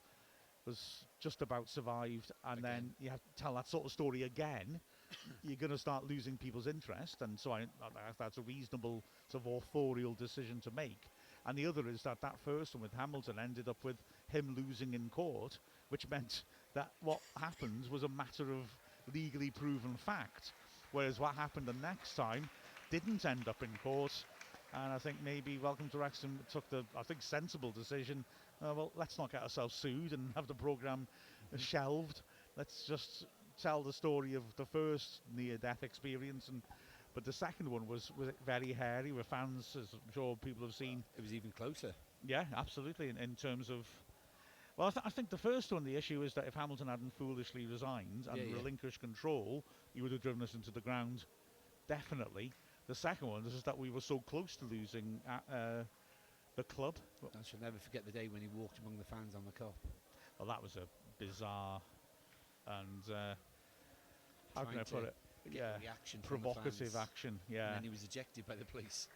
was just about survived, and then you have to tell that sort of story again, you're going to start losing people's interest. And so that's a reasonable sort of authorial decision to make. And the other is that first one with Hamilton ended up with him losing in court, which meant that what happened was a matter of legally proven fact, whereas what happened the next time didn't end up in court. And I think maybe Welcome to Wrexham took the, I think, sensible decision. Well, let's not get ourselves sued and have the programme shelved. Let's just tell the story of the first near-death experience. But the second one was very hairy with fans, as I'm sure people have seen. It was even closer. Yeah, absolutely. In terms of, well, I think the first one, the issue is that if Hamilton hadn't foolishly resigned and relinquished control, he would have driven us into the ground, definitely. The second one is that we were so close to losing the club. I shall never forget the day when he walked among the fans on the Kop. Well, that was a bizarre and how can I put it? Reaction provocative action. Yeah, and then he was ejected by the police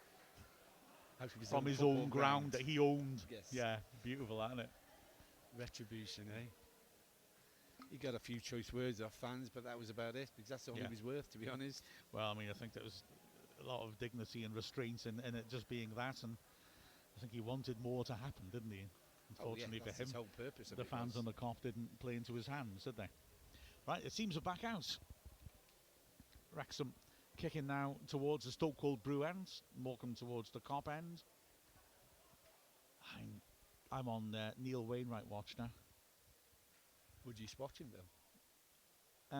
from his own ground that he owned. Yes. Yeah, beautiful, isn't it? Retribution, eh? He got a few choice words off fans, but that was about it, because that's all he was worth, to be honest. Well, I mean, I think there was a lot of dignity and restraint in it just being that, and I think he wanted more to happen, didn't he? Unfortunately for him, his whole purpose of the fans on the Kop didn't play into his hands, did they? Right, it seems we're back out. Wrexham kicking now towards the Stoke Cold Brew end, Morecambe towards the Kop end. I'm on Neil Wainwright watch now. Would you spot him though?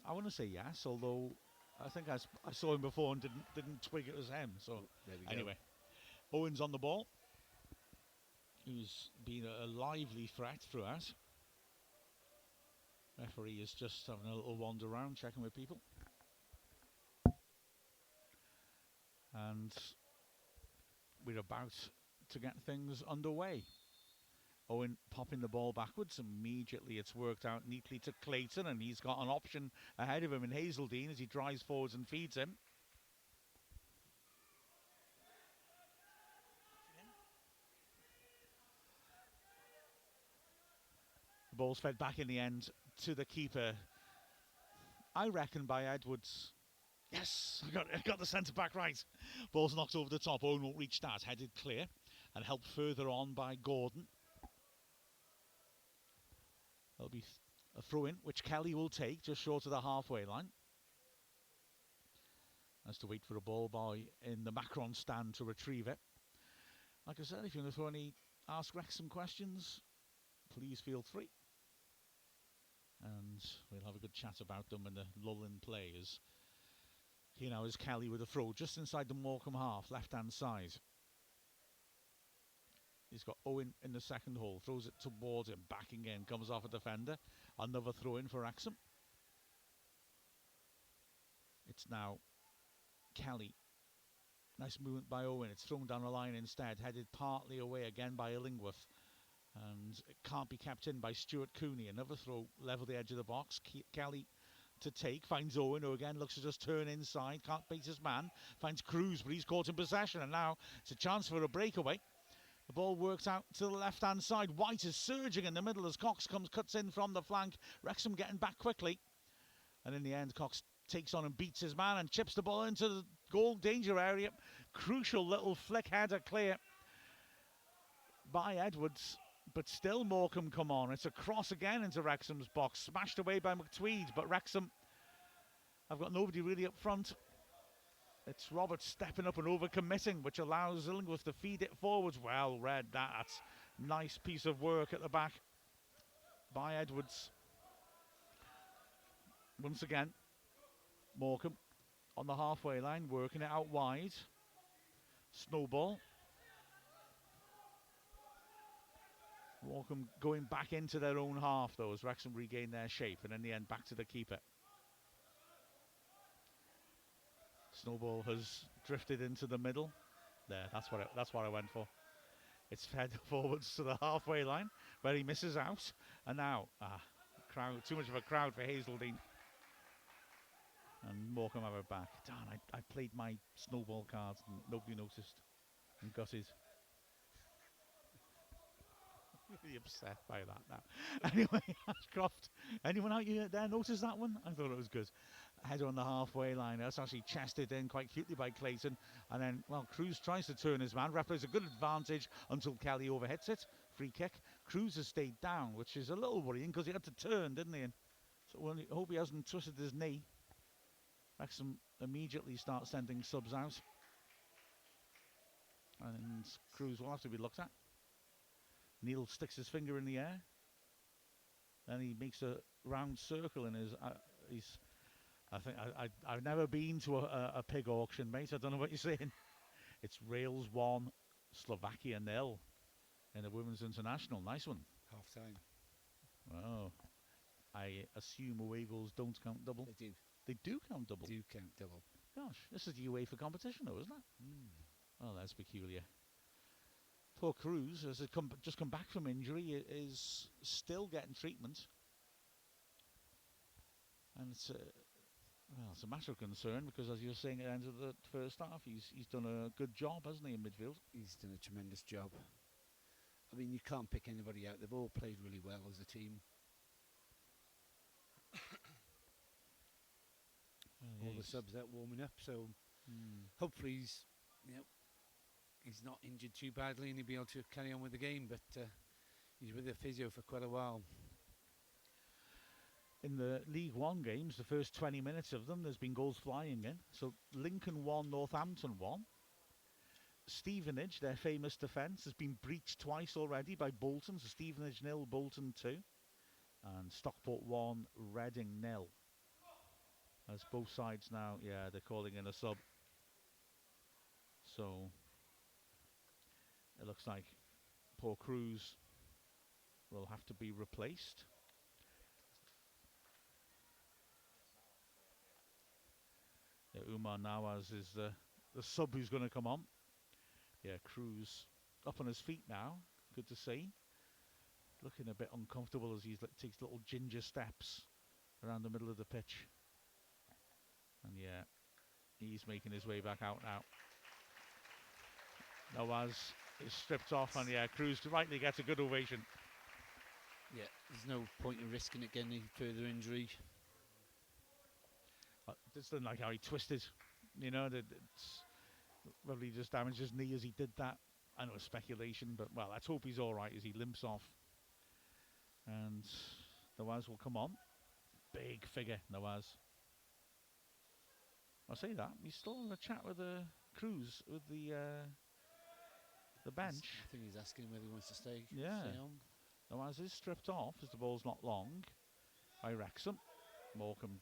I want to say yes, although I think I saw him before and didn't twig it was him. So there we anyway, Owen's on the ball, who's been a lively threat throughout. Referee is just having a little wander around, checking with people. And we're about to get things underway. Owen popping the ball backwards. Immediately it's worked out neatly to Clayton, and he's got an option ahead of him in Hazeldine as he drives forwards and feeds him. The ball's fed back in the end to the keeper. I reckon by Edwards. Yes, I got the centre back right. Ball's knocked over the top. Owen won't reach that. Headed clear and helped further on by Gordon. There'll be a throw in, which Kelly will take just short of the halfway line. Has to wait for a ball boy in the Macron stand to retrieve it. Like I said, if you want to throw any Ask Wrexham questions, please feel free. And we'll have a good chat about them in the lull in play. Here now is Kelly with a throw just inside the Morecambe half, left-hand side. He's got Owen in the second hole, throws it towards him, backing in, comes off a defender. Another throw in for Wrexham. It's now Kelly. Nice movement by Owen. It's thrown down the line instead, headed partly away again by Illingworth. And it can't be kept in by Stuart Cooney. Another throw level the edge of the box. Kelly to take, finds Owen, who again looks to just turn inside, can't beat his man, finds Cruz, but he's caught in possession, and now it's a chance for a breakaway. The ball works out to the left-hand side. White is surging in the middle as Cox cuts in from the flank. Wrexham getting back quickly, and in the end Cox takes on and beats his man and chips the ball into the goal danger area. Crucial little flick header clear by Edwards. But still Morecambe come on. It's a cross again into Wrexham's box. Smashed away by McTweed, but Wrexham have got nobody really up front. It's Roberts stepping up and overcommitting, which allows Illingworth to feed it forwards. Well read, that's nice piece of work at the back by Edwards. Once again, Morecambe on the halfway line, working it out wide. Snowball. Morecambe going back into their own half, though, as Wrexham regain their shape, and in the end back to the keeper. Snowball has drifted into the middle. There, that's what I went for. It's fed forwards to the halfway line, where he misses out, and now crowd, too much of a crowd for Hazeldine, and Morecambe have it back. Darn, I played my Snowball cards and nobody noticed, and gutted. Really upset by that now. Anyway, Ashcroft. Anyone out there notice that one? I thought it was good. Header on the halfway line. That's actually chested in quite cutely by Clayton. And then, well, Cruz tries to turn his man. Ref plays a good advantage until Kelly overhits it. Free kick. Cruz has stayed down, which is a little worrying because he had to turn, didn't he? And so I hope he hasn't twisted his knee. Wrexham immediately start sending subs out. And Cruz will have to be looked at. Neil sticks his finger in the air, and he makes a round circle in his. I've never been to a pig auction, mate. I don't know what you're saying. It's Rails 1, Slovakia 0 in the Women's International. Nice one. Half time. Oh, I assume away goals don't count double. They do. They do count double. They do count double. Gosh, this is the UEFA competition, though, isn't it? Mm. Oh, that's peculiar. Poor Cruz, as it just come back from injury, is still getting treatment, and it's a matter of concern because, as you're saying, at the end of the first half, he's done a good job, hasn't he, in midfield? He's done a tremendous job. I mean, you can't pick anybody out. They've all played really well as a team. All the subs out warming up, so hopefully he's not injured too badly and he'll be able to carry on with the game, but he's with the physio for quite a while. In the League One games, the first 20 minutes of them, there's been goals flying in. So Lincoln 1, Northampton 1. Stevenage, their famous defence, has been breached twice already by Bolton. So Stevenage 0, Bolton 2. And Stockport 1, Reading 0. As both sides now, they're calling in a sub. So it looks like poor Cruz will have to be replaced. Umar Nawaz is the sub who's going to come on. Cruz up on his feet now. Good to see. Looking a bit uncomfortable as he takes little ginger steps around the middle of the pitch. And he's making his way back out now. Nawaz is stripped off, and Cruz rightly gets a good ovation. Yeah, there's no point in risking it getting any further injury. Just didn't like how he twisted, it's probably just damaged his knee as he did that. I know it's speculation, but well, let's hope he's all right as he limps off. And Nawaz will come on. Big figure, Nawaz. I'll say that he's still in a chat with Cruz with the bench. I think he's asking whether he wants to stay. Yeah. Stay on. Nawaz is stripped off as the ball's not long by Wrexham. Morecambe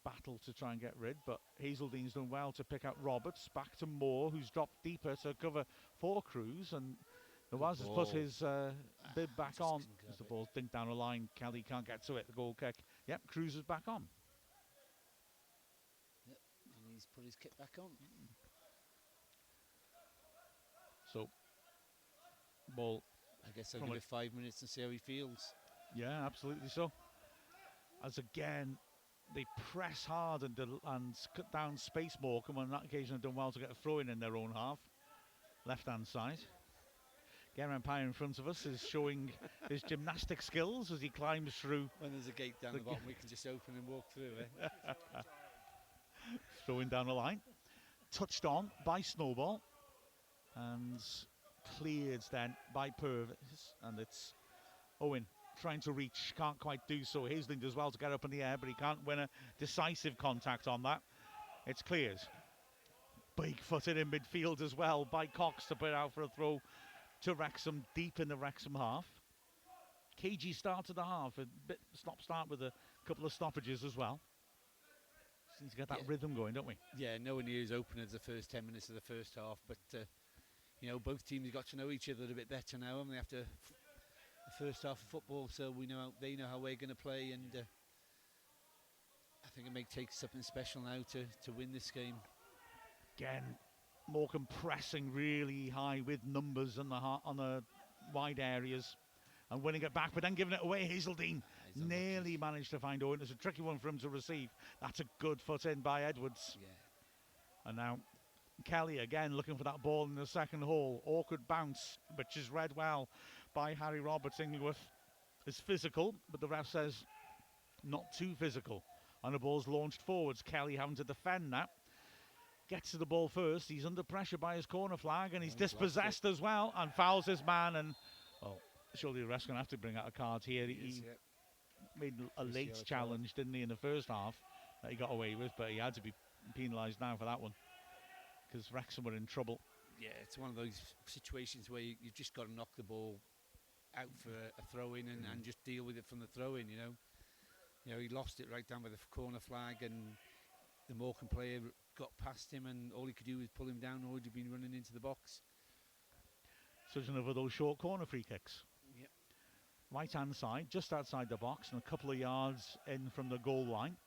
battle to try and get rid, but Hazeldene's done well to pick out Roberts. Back to Moore, who's dropped deeper to cover for Cruz, and Nawaz has put his bib back on as the ball's dinked down the line. Kelly can't get to it. The goal kick. Yep, Cruz is back on. Yep, and he's put his kit back on. So, ball I guess I'll give it 5 minutes and see how he feels. Yeah, absolutely so. As again, they press hard and cut down space Morecambe. On that occasion, have done well to get a throw in their own half, left-hand side. Again, umpire in front of us is showing his gymnastic skills as he climbs through. When there's a gate down the bottom, we can just open and walk through it. Throwing down the line. Touched on by Snowball. And cleared then by Purvis. And it's Owen trying to reach, can't quite do so. Hazeling does well to get up in the air, but he can't win a decisive contact on that. It's cleared. Big-footed in midfield as well by Cox to put it out for a throw to Wrexham, deep in the Wrexham half. KG started the half, a bit stop-start with a couple of stoppages as well. Seems to get that rhythm going, don't we? Yeah, nowhere near as open as the first 10 minutes of the first half, but you know, both teams have got to know each other a bit better now, and they have to the first half of football, so they know how we're going to play, and I think it may take something special now to win this game. Again, Morecambe pressing really high with numbers on the wide areas and winning it back, but then giving it away. Hazeldine nearly managed to find Owen. It's a tricky one for him to receive. That's a good foot in by Edwards. Yeah. And now Kelly again looking for that ball in the second hole. Awkward bounce, which is read well by Harry Roberts. Ingleworth is physical, but the ref says not too physical. And the ball's launched forwards. Kelly having to defend that. Gets to the ball first. He's under pressure by his corner flag, and he's dispossessed as well, and fouls his man. And surely the ref's going to have to bring out a card here. He made a late challenge, didn't he, in the first half that he got away with, but he had to be penalised now for that one because Wrexham were in trouble. Yeah, it's one of those situations where you've just got to knock the ball out for a throw-in and just deal with it from the throw-in. You know, he lost it right down by the corner flag, and the Morecambe player got past him, and all he could do was pull him down, or he'd have been running into the box. Such another of those short corner free kicks. Yep. Right-hand side, just outside the box, and a couple of yards in from the goal line.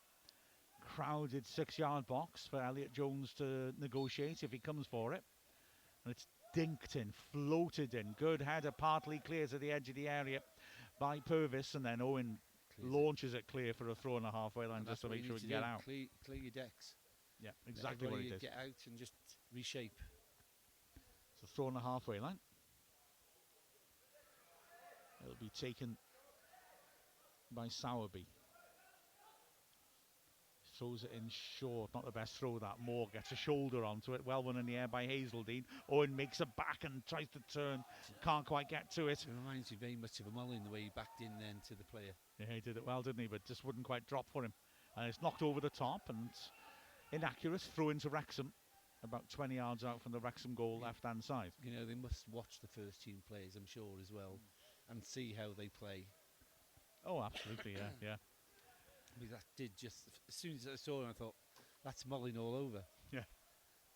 Crowded 6-yard box for Elliot Jones to negotiate if he comes for it. And it's dinked in, floated in. Good header, partly clear to the edge of the area by Purvis, and then Owen launches it clear for a throw on the halfway line just to make sure we can get out. Clear your decks. Yeah, exactly what it is. Get out and just reshape. So throw on the halfway line. It'll be taken by Sowerby. Throws it in short, not the best throw that. Moore gets a shoulder onto it, well won in the air by Hazeldine. Owen makes a back and tries to turn, can't quite get to it. It reminds me very much of a Mullin, the way he backed in then to the player. Yeah, he did it well, didn't he? But just wouldn't quite drop for him. And it's knocked over the top and inaccurate. Throw into Wrexham, about 20 yards out from the Wrexham goal, left-hand side. You know, they must watch the first team players, I'm sure, as well, and see how they play. Oh, absolutely, yeah. Because that did just, as soon as I saw him, I thought, that's Mullin all over. Yeah.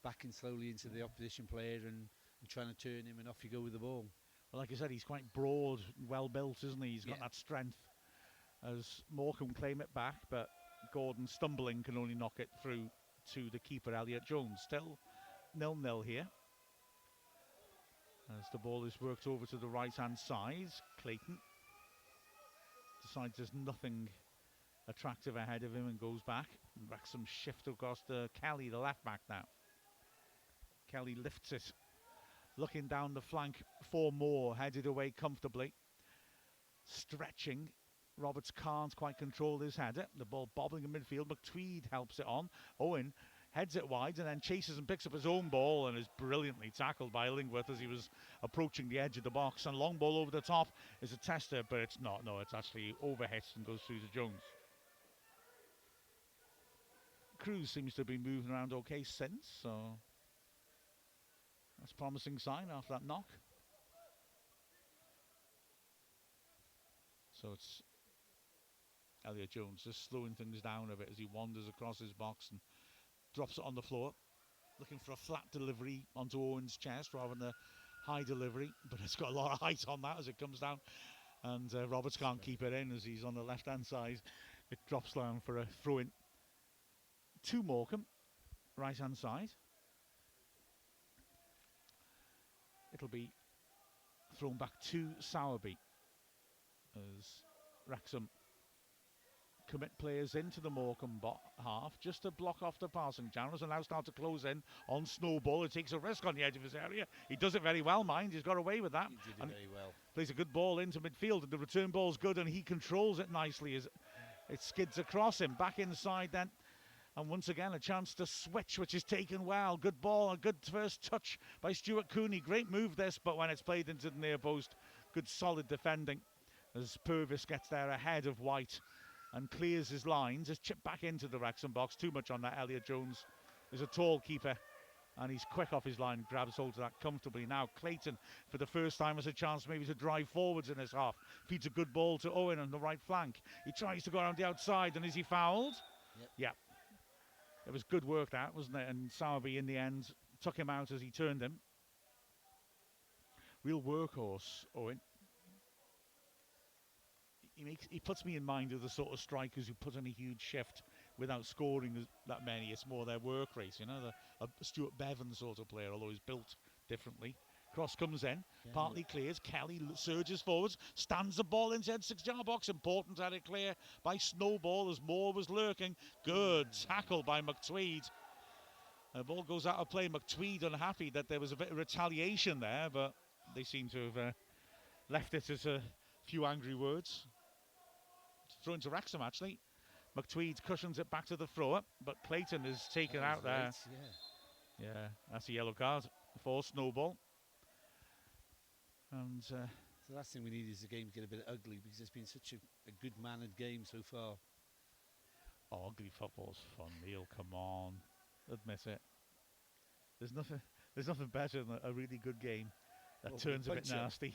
Backing slowly into the opposition player and trying to turn him, and off you go with the ball. Well, like I said, he's quite broad, well built, isn't he? He's got that strength. As Morecambe claim it back, but Gordon stumbling can only knock it through to the keeper, Elliot Jones. Still 0-0 here. As the ball is worked over to the right-hand side, Clayton decides there's nothing attractive ahead of him and goes back. Wrexham shift across to Kelly, the left back now. Kelly lifts it, looking down the flank for Moore, headed away comfortably. Stretching, Roberts can't quite control his header. The ball bobbling in midfield, McTweed helps it on. Owen heads it wide and then chases and picks up his own ball and is brilliantly tackled by Illingworth as he was approaching the edge of the box. And long ball over the top is a tester, but it's not. No, it's actually overhit and goes through to Jones. Cruz seems to have been moving around okay since, so that's a promising sign after that knock. So it's Elliot Jones just slowing things down a bit as he wanders across his box and drops it on the floor, looking for a flat delivery onto Owen's chest rather than a high delivery, but it's got a lot of height on that as it comes down, and Roberts can't keep it in as he's on the left-hand side. It drops down for a throw-in to Morecambe, right-hand side. It'll be Thrown back to Sowerby as Wrexham commit players into the Morecambe half just to block off the passing channels, and now start to close in on Snowball. He takes a risk on the edge of his area. He does it very well, mind. He's got away with that. He did it very well. Plays a good ball into midfield, and the return ball's good, and he controls it nicely as it skids across him. Back inside then. And once again, a chance to switch, which is taken well. Good ball, a good first touch by Stuart Cooney. Great move this, but when it's played into the near post, good solid defending as Purvis gets there ahead of White and clears his lines. Is chipped back into the Wrexham box. Too much on that. Elliot Jones is a tall keeper, and he's quick off his line, grabs hold of that comfortably. Now Clayton, for the first time, has a chance maybe to drive forwards in this half. Feeds a good ball to Owen on the right flank. He tries to go around the outside, and is he fouled? Yep. Yeah. It was good work, that, wasn't it? And Sowerby, in the end, took him out as he turned him. Real workhorse, Owen. He puts me in mind of the sort of strikers who put in a huge shift without scoring that many. It's more their work rate, you know, a Stuart Bevan sort of player, although he's built differently. Cross comes in, partly clears. Kelly surges forwards, stands the ball inside 6-yard box. Important that it clear by Snowball as Moore was lurking. Good tackle by McTweed. The ball goes out of play. McTweed unhappy that there was a bit of retaliation there, but they seem to have left it as a few angry words. Thrown to Wrexham, actually. McTweed cushions it back to the thrower, but Clayton is taken out there. Yeah, that's a yellow card for Snowball. And the last thing we need is the game to get a bit ugly, because it's been such a good-mannered game so far. Oh, ugly football's fun, Neil. Come on, admit it. There's nothing better than a really good game that turns a bit nasty.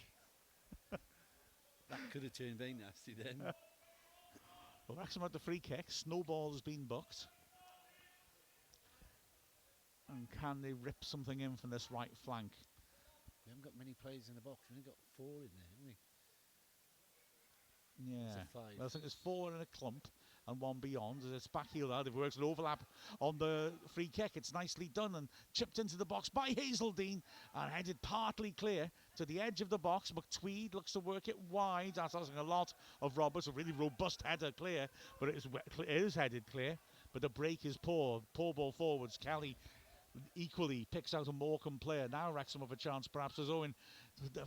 That could have turned very nasty then. Well, Wrexham had the free kick. Snowball has been booked. And can they rip something in from this right flank? We haven't got many players in the box. We've only got 4 in there, haven't we? Yeah. Well, I think there's 4 in a clump and 1 beyond. It's back heel out. It works an overlap on the free kick. It's nicely done and chipped into the box by Hazeldine and headed partly clear to the edge of the box. McTweed looks to work it wide. That's asking a lot of Roberts. A really robust header clear, but it is headed clear. But the break is poor. Poor ball forwards. Kelly equally picks out a Morecambe player. Now Wrexham have a chance perhaps as Owen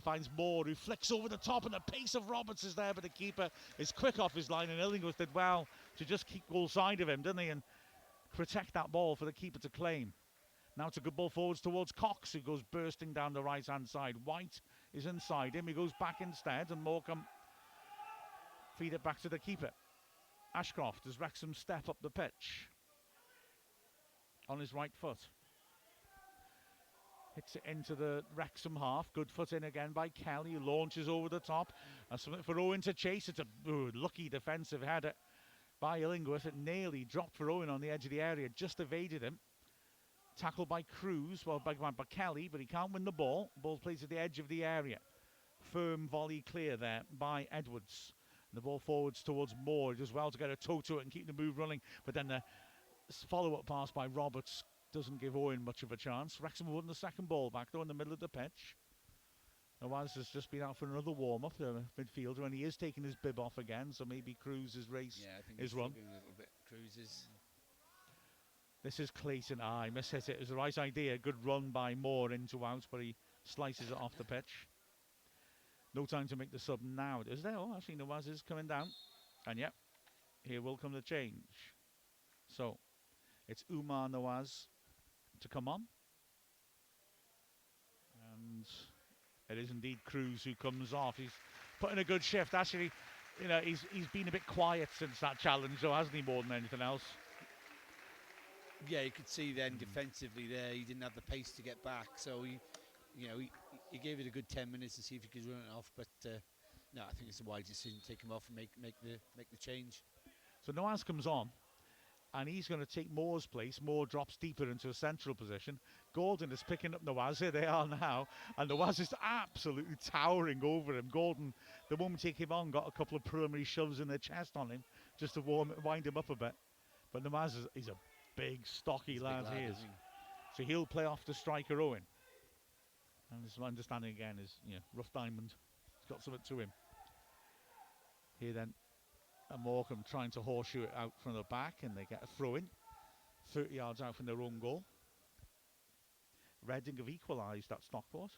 finds Moore, who flicks over the top, and the pace of Roberts is there, but the keeper is quick off his line, and Illingworth did well to just keep all side of him, didn't he, and protect that ball for the keeper to claim. Now it's a good ball forwards towards Cox, who goes bursting down the right hand side. White is inside him, he goes back instead, and Morecambe feed it back to the keeper. Ashcroft as Wrexham step up the pitch on his right foot. Hits it into the Wrexham half. Good foot in again by Kelly, who launches over the top. And something for Owen to chase. It's a lucky defensive header by Illingworth. It nearly dropped for Owen on the edge of the area. Just evaded him. Tackled by Cruz, well, by Kelly, but he can't win the ball. Ball plays at the edge of the area. Firm volley clear there by Edwards. And the ball forwards towards Moore. He does well to get a toe to it and keep the move running. But then the follow-up pass by Roberts doesn't give Owen much of a chance. Wrexham won the second ball back, though, in the middle of the pitch. Nawaz has just been out for another warm-up, the midfielder, and he is taking his bib off again, so maybe Cruz's race is run. A little bit. Cruz's. This is Clayton. He mishit it. It was the right idea. Good run by Moore into out, but he slices it off the pitch. No time to make the sub now, is there? Oh, actually, Nawaz is coming down. And yep, here will come the change. So, it's Umar Nawaz to come on, and it is indeed Cruz who comes off. He's putting a good shift. Actually, you know, he's been a bit quiet since that challenge, though, hasn't he, more than anything else? Yeah, you could see then defensively there, he didn't have the pace to get back, so he gave it a good 10 minutes to see if he could run it off. But no, I think it's a wise decision to take him off and make the change. So Nawaz comes on, and he's going to take Moore's place. Moore drops deeper into a central position. Gordon is picking up Nawaz. Here they are now. And Nawaz is absolutely towering over him. Gordon, the moment he came on, got a couple of preliminary shoves in the chest on him just to wind him up a bit. But Nawaz he's a big, stocky lad, he is. So he'll play off the striker Owen. And As my understanding again is, rough diamond. He's got something to him. Here then, Morecambe trying to horseshoe it out from the back, and they get a throw in, 30 yards out from their own goal. Reading have equalised at Stockport,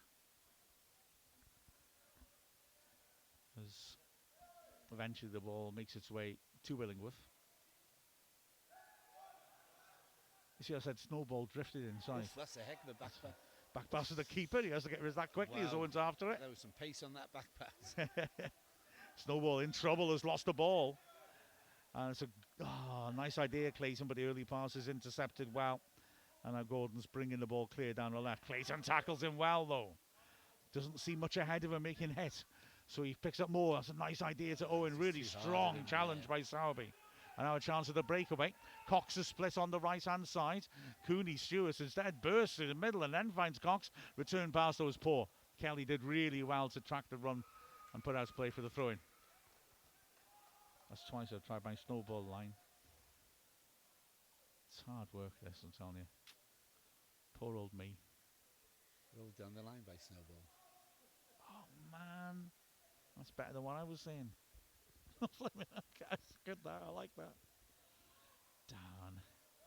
as eventually the ball makes its way to Willingworth. You see, I said snowball drifted inside. Oof, that's a heck of a back pass. Back pass to the keeper. He has to get rid of that quickly as Owens after it. There was some pace on that back pass. Snowball in trouble, has lost the ball. And it's a nice idea, Clayton, but the early pass is intercepted well. And now Gordon's bringing the ball clear down the left. Clayton tackles him well, though. Doesn't see much ahead of him making hit. So he picks up more. That's a nice idea to Owen. Really strong challenge by Sowerby. And now a chance of the breakaway. Cox is split on the right-hand side. Cooney Stewart instead bursts through the middle and then finds Cox. Return pass, though, was poor. Kelly did really well to track the run and put out play for the throw-in. That's twice I've tried my snowball line. It's hard work, this, I'm telling you. Poor old me. Rolled down the line by Snowball. Oh, man. That's better than what I was saying. That's good, that. I like that. Down.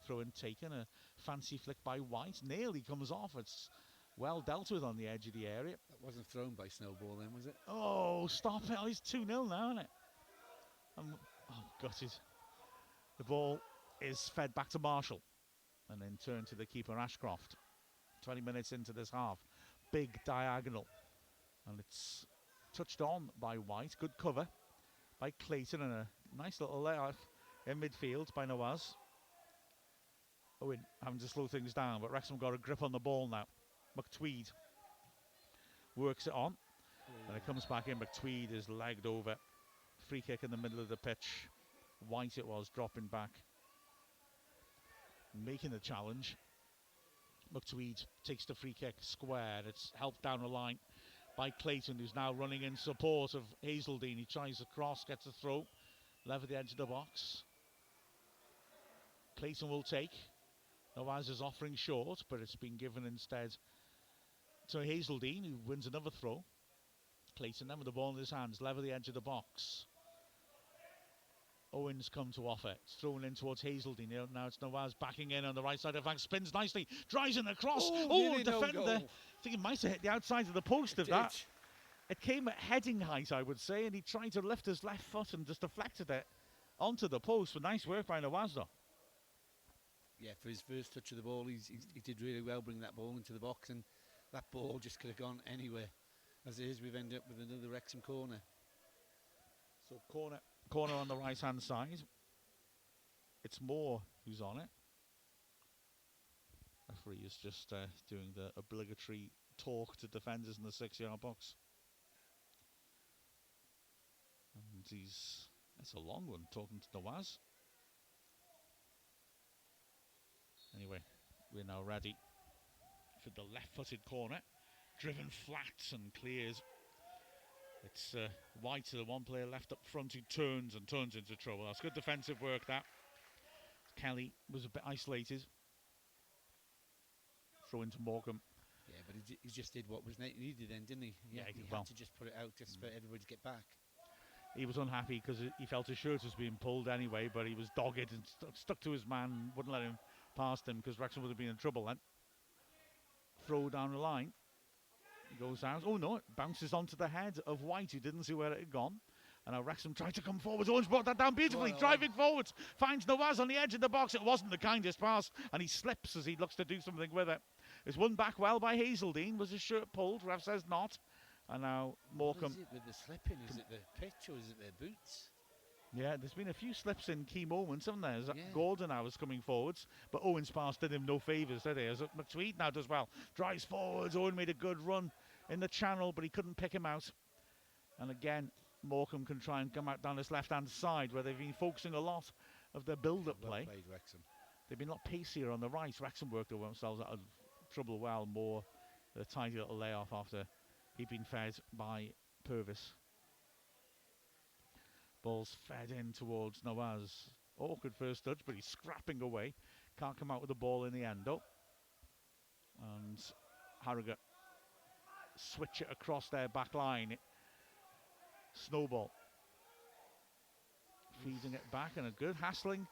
Throw in taken. A fancy flick by White. Nearly comes off. It's well dealt with on the edge of the area. That wasn't thrown by Snowball then, was it? Oh, stop it. Oh, he's 2-0 now, isn't it? Gutted. The ball is fed back to Marshall and then turned to the keeper, Ashcroft. 20 minutes into this half. Big diagonal. And it's touched on by White. Good cover by Clayton and a nice little layoff in midfield by Nawaz. Owen having to slow things down, but Wrexham got a grip on the ball now. McTweed works it on. And it comes back in. McTweed is legged over. Free kick in the middle of the pitch. White it was, dropping back. Making the challenge. McTweed takes the free kick square. It's helped down the line by Clayton, who's now running in support of Hazeldine. He tries to cross, gets a throw. Lever the edge of the box. Clayton will take. Nawaz is offering short, but it's been given instead to Hazeldine, who wins another throw. Clayton then with the ball in his hands, lever the edge of the box. Owens come to offer. It's thrown in towards Hazeldine. Now it's Nawaz backing in on the right side of the flank. Spins nicely. Drives in across. Defender. I think it might have hit the outside of the post of that. It came at heading height, I would say, and he tried to lift his left foot and just deflected it onto the post. But nice work by Nawaz, though. Yeah, for his first touch of the ball, he did really well bringing that ball into the box, and that ball just could have gone anywhere. As it is, we've ended up with another Wrexham corner. So corner on the right-hand side. It's Moore who's on it. Referee is just doing the obligatory talk to defenders in the 6-yard box. And it's a long one, talking to Nawaz. Anyway, we're now ready for the left-footed corner. Driven flat and clears. It's White to the one player left up front who turns into trouble. That's good defensive work, that. Kelly was a bit isolated. Throw into Morecambe. Yeah, but he just did what was needed then, didn't he? Yeah, he had to just put it out just for everybody to get back. He was unhappy because he felt his shirt was being pulled anyway, but he was dogged and stuck to his man, wouldn't let him past him because Wrexham would have been in trouble then. Throw down the line. Goes out. Oh no, it bounces onto the head of White, who didn't see where it had gone. And now Wrexham tried to come forward. Owens brought that down beautifully, driving forwards. Finds Nawaz on the edge of the box. It wasn't the kindest pass, and he slips as he looks to do something with it. It's won back well by Hazeldine. Was his shirt pulled? Ref says not. And now Morecambe. What is it with the slipping? Is it the pitch or is it their boots? Yeah, there's been a few slips in key moments, haven't there? Gordon now is coming forwards, but Owen's pass did him no favours, did he? As McTweed now does well. Drives forwards. Owen made a good run in the channel, but he couldn't pick him out. And again, Morecambe can try and come out down this left-hand side, where they've been focusing a lot of their build-up play. Well played, Wrexham. They've been a lot pacier on the right. Wrexham worked themselves out of trouble well. More a tidy little layoff after he'd been fed by Purvis. Ball's fed in towards Nawaz. Awkward first touch, but he's scrapping away. Can't come out with the ball in the end, though. And Harrogate switch it across their back line. Snowball. Feeding it back, and a good hassling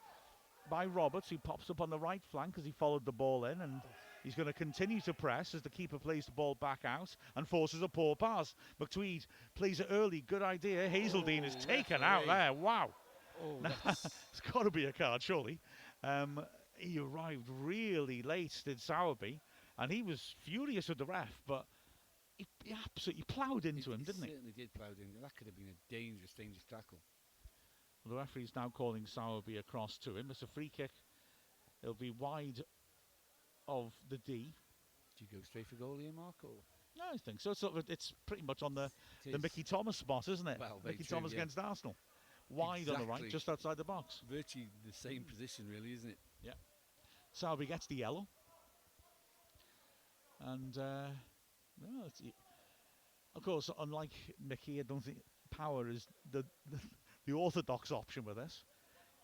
by Roberts, who pops up on the right flank because he followed the ball in, and he's going to continue to press as the keeper plays the ball back out and forces a poor pass. McTweed plays it early, good idea. Hazeldine is taken out there. Wow. Oh, It's got to be a card, surely. He arrived really late, did Sowerby, and he was furious with the ref, but he absolutely ploughed into him, didn't he? He certainly did plough into him. That could have been a dangerous tackle. The referee's now calling Sowerby across to him. It's a free kick. It'll be wide of the D. Do you go straight for goal here, Mark? Or? No, I think so. It's pretty much on the Mickey Thomas spot, isn't it? Well, Mickey Thomas against Arsenal. Wide on the right, just outside the box. Virtually the same position, really, isn't it? Yeah. Sowerby gets the yellow. And, of course, unlike Mickey, I don't think Power is the orthodox option with this.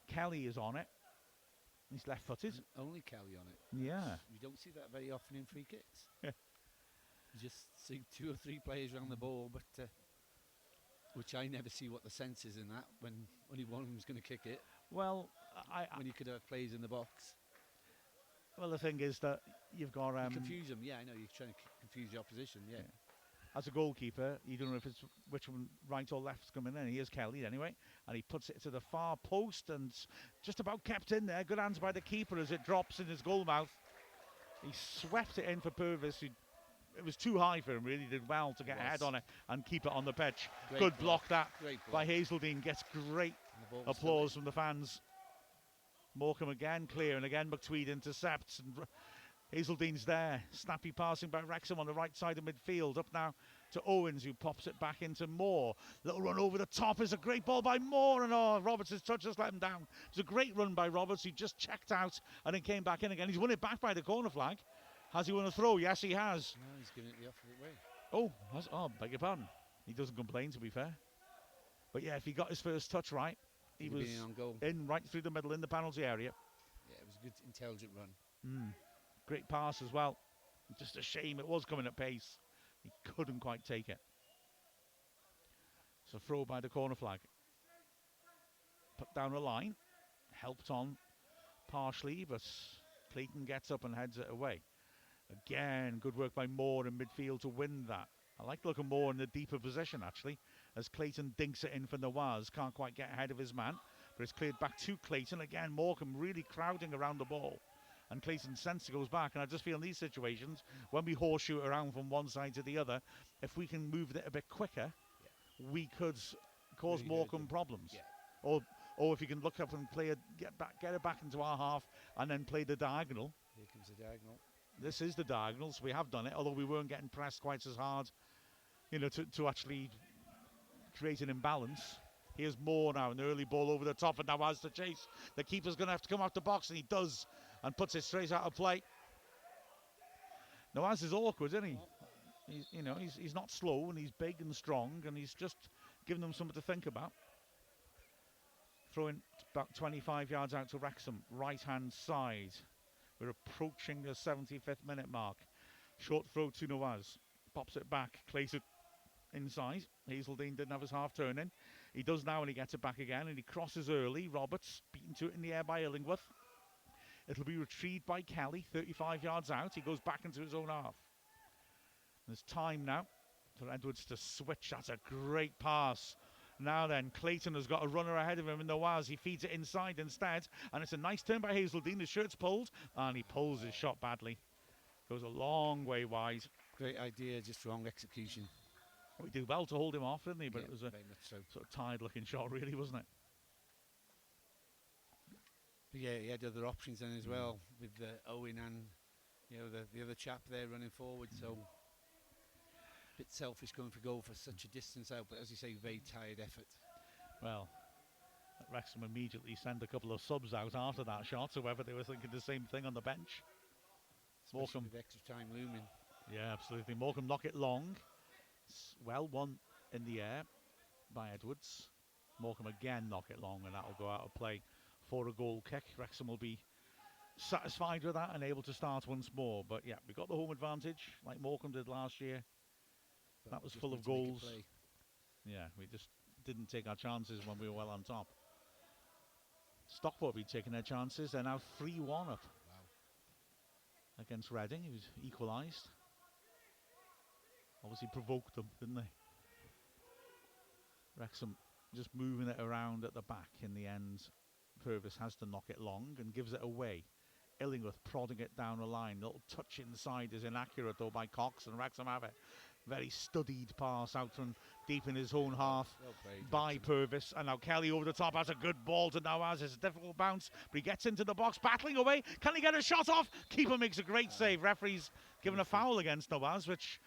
Kelly is on it. He's left-footed. Only Kelly on it. Yeah. You don't see that very often in free kicks. Yeah. You just see 2 or 3 players around the ball, but which I never see what the sense is in that when only one of them's going to kick it. Well, when you could have players in the box. Well, the thing is that you've got you confuse them. Yeah, I know you're trying to confuse the opposition. Yeah. As a goalkeeper, you don't know if it's which one, right or left's coming in. Here's Kelly anyway, and he puts it to the far post and just about kept in there. Good hands by the keeper as it drops in his goal mouth. He swept it in for Purvis. It was too high for him, really. Did well to get ahead on it and keep it on the pitch. Good block that by Hazeldine. Gets great applause from the fans. Morecambe again clear, and again McTweed intercepts, and Hazeldine's there. Snappy passing by Wrexham on the right side of midfield. Up now to Owens, who pops it back into Moore. Little run over the top is a great ball by Moore, and Roberts' touch just let him down. It's a great run by Roberts, who just checked out and then came back in again. He's won it back by the corner flag. Has he won a throw? Yes, he has. No, he's giving it the opposite way. Oh, beg your pardon. He doesn't complain, to be fair. But yeah, if he got his first touch right, he was in right through the middle in the penalty area. Yeah, it was a good, intelligent run. Great pass as well. Just a shame it was coming at pace. He couldn't quite take it. So throw by the corner flag. Put down a line. Helped on partially, but Clayton gets up and heads it away. Again, good work by Moore in midfield to win that. I like looking more in the deeper position, actually, as Clayton dinks it in for Nawaz. Can't quite get ahead of his man, but it's cleared back to Clayton. Again, Morecambe really crowding around the ball. And Clayton sense goes back. And I just feel in these situations, when we horseshoe around from one side to the other, if we can move it a bit quicker, we could cause really Morecambe problems. Yeah. Or if you can look up and play it, get it back into our half, and then play the diagonal. Here comes the diagonal. This is the diagonal, so we have done it, although we weren't getting pressed quite as hard, to actually create an imbalance. Here's Moore now, an early ball over the top, and now has the chase. The keeper's going to have to come out the box, and he does, and puts it straight out of play. Nawaz is awkward, isn't he? He's not slow, and he's big and strong, and he's just giving them something to think about. Throwing about 25 yards out to Wrexham, right-hand side. We're approaching the 75th minute mark. Short throw to Nawaz. Pops it back. Clayton inside. Hazeldine didn't have his half turn in. He does now, and he gets it back again, and he crosses early. Roberts beaten to it in the air by Illingworth. It'll be retrieved by Kelly, 35 yards out. He goes back into his own half. There's time now for Edwards to switch. That's a great pass. Now then, Clayton has got a runner ahead of him in Nawaz. He feeds it inside instead, and it's a nice turn by Hazeldine. His shirt's pulled, and he pulls his shot badly. Goes a long way wide. Great idea, just wrong execution. We did well to hold him off, didn't he? But yeah, it was a sort of tired-looking shot, really, wasn't it? But yeah, he had other options then as well, with Owen and the other chap there running forward. So a bit selfish going for goal for such a distance out, but as you say, very tired effort. Well, Wrexham immediately send a couple of subs out after that shot, so whether they were thinking the same thing on the bench. Especially with extra time looming. Yeah, absolutely. Morecambe knock it long. It's well won in the air by Edwards. Morecambe again knock it long, and that'll go out of play for a goal kick. Wrexham will be satisfied with that and able to start once more. But yeah, we got the home advantage like Morecambe did last year. but that was just full need of to make a goals. play. Yeah, we just didn't take our chances when we were well on top. Stockport be taking their chances. They're now 3-1 up Wow. against Reading. He was equalised. Obviously provoked them, didn't they? Wrexham just moving it around at the back. In the end, Purvis has to knock it long and gives it away. Illingworth prodding it down the line. Little touch inside is inaccurate though by Cox, and Wrexham have it. Very studied pass out from deep in his own half Well played, by Wrexham. Purvis. And now Kelly over the top has a good ball to Nawaz. It's a difficult bounce, but he gets into the box, battling away. Can he get a shot off? Keeper makes a great save. Referee's given a foul against Nawaz, which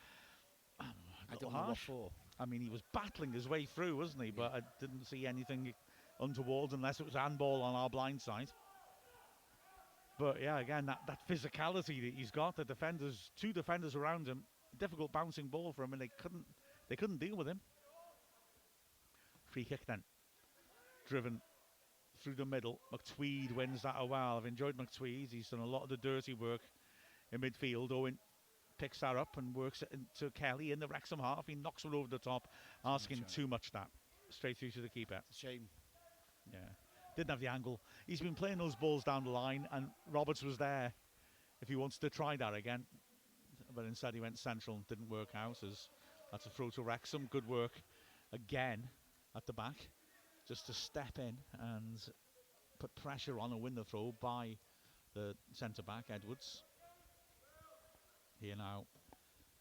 I don't know what for. I mean, he was battling his way through, wasn't he? But I didn't see anything untoward unless it was handball on our blind side. But yeah, again, that physicality that he's got, the defenders, 2 defenders around him, difficult bouncing ball for him, and they couldn't deal with him. Free kick then, driven through the middle. McTweed wins that a while. I've enjoyed McTweed. He's done a lot of the dirty work in midfield. Owen picks that up and works it into Kelly in the Wrexham half. He knocks one over the top, asking too much that. Straight through to the keeper. It's a shame. Yeah. Didn't have the angle. He's been playing those balls down the line, and Roberts was there if he wants to try that again. But instead he went central and didn't work out. As that's a throw to Wrexham. Good work again at the back. Just to step in and put pressure on and win the throw by the centre-back, Edwards. Here now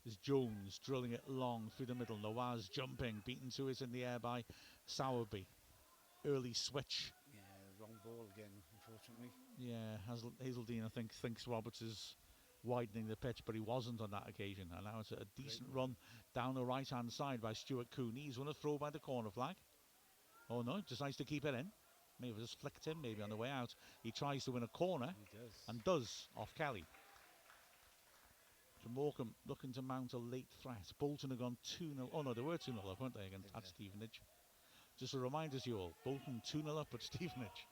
is Jones drilling it long through the middle. Nawaz jumping, beaten to it in the air by Sowerby. Early switch. Yeah, wrong ball again, unfortunately. Yeah, Hazeldine, I think, thinks Roberts is widening the pitch, but he wasn't on that occasion. And now it's a decent run down the right-hand side by Stuart Cooney. He's won a throw by the corner flag. Oh no, decides to keep it in. Maybe just flicked him, maybe on the way out. He tries to win a corner. He does. And does, off Kelly. So Morecambe looking to mount a late threat. Bolton have gone 2-0. Oh no, they were 2-0 up, weren't they, at Stevenage? Just a reminder to you all, Bolton 2-0 up at Stevenage.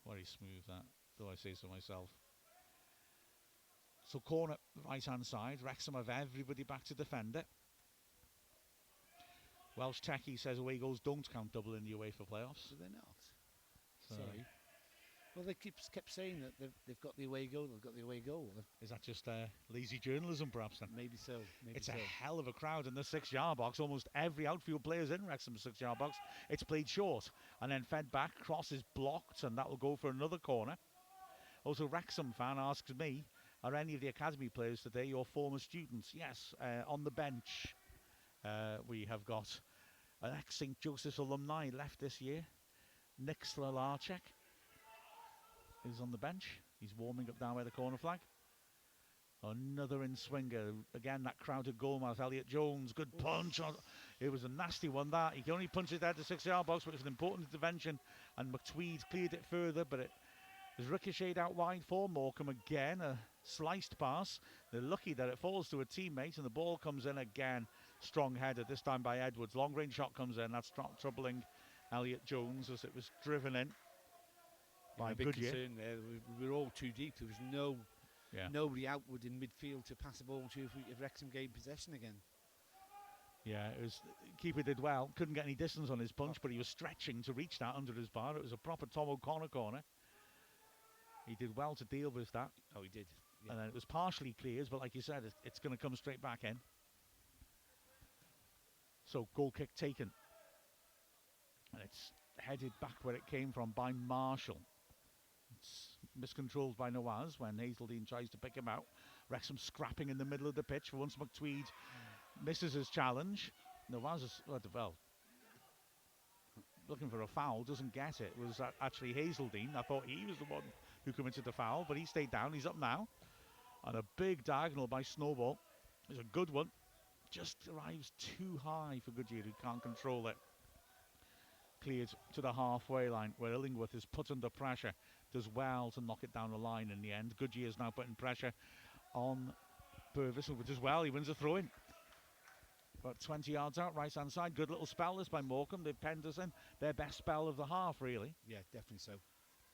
Very smooth that, though I say so myself. So corner, right-hand side. Wrexham have everybody back to defend it. Welsh Techie says away goals don't count double in the UEFA playoffs. Do they not? So Sorry. Well, they kept saying that they've got the away goal. They've got the away goal. Is that just lazy journalism, perhaps? Then Maybe so. Maybe it's so. a hell of a crowd in the 6-yard box. Almost every outfield player's in Wrexham's 6-yard box. It's played short and then fed back. Cross is blocked, and that will go for another corner. Also, Wrexham fan asks me, are any of the academy players today your former students? Yes, on the bench. We have got an ex-St. Joseph's alumni left this year. Nick Slalarchek is on the bench. He's warming up down by the corner flag. Another in-swinger. Again, that crowded goalmouth, Elliot Jones. Good punch. It was a nasty one, that. He can only punch it out the 6-yard box, but it was an important intervention. And McTweed cleared it further, but it was ricocheted out wide for Morecambe again. A sliced pass. They're lucky that it falls to a teammate, and the ball comes in again. Strong header, this time by Edwards. Long-range shot comes in. That's troubling Elliot Jones as it was driven in by a big Goodyear. concern there. We were all too deep. There was nobody outward in midfield to pass the ball to if Wrexham gained possession again. Yeah, it was, keeper did well. Couldn't get any distance on his punch, but he was stretching to reach that under his bar. It was a proper Tom O'Connor corner. He did well to deal with that. Oh, he did. Yeah. And then it was partially cleared, but like you said, it's going to come straight back in. So goal kick taken. And it's headed back where it came from by Marshall. It's miscontrolled by Nawaz when Hazeldine tries to pick him out. Wrexham scrapping in the middle of the pitch. For once McTweed misses his challenge. Nawaz is, well, looking for a foul, doesn't get it. It was actually Hazeldine. I thought he was the one who committed the foul, but he stayed down. He's up now. And a big diagonal by Snowball. It's a good one. Just arrives too high for Goodyear, who can't control it. Cleared to the halfway line, where Illingworth is put under pressure. Does well to knock it down the line in the end. Goodyear is now putting pressure on Purvis, who does well. He wins a throw-in. About 20 yards out, right-hand side. Good little spell this by Morecambe. They've penned us in. Their best spell of the half, really. Yeah, definitely so.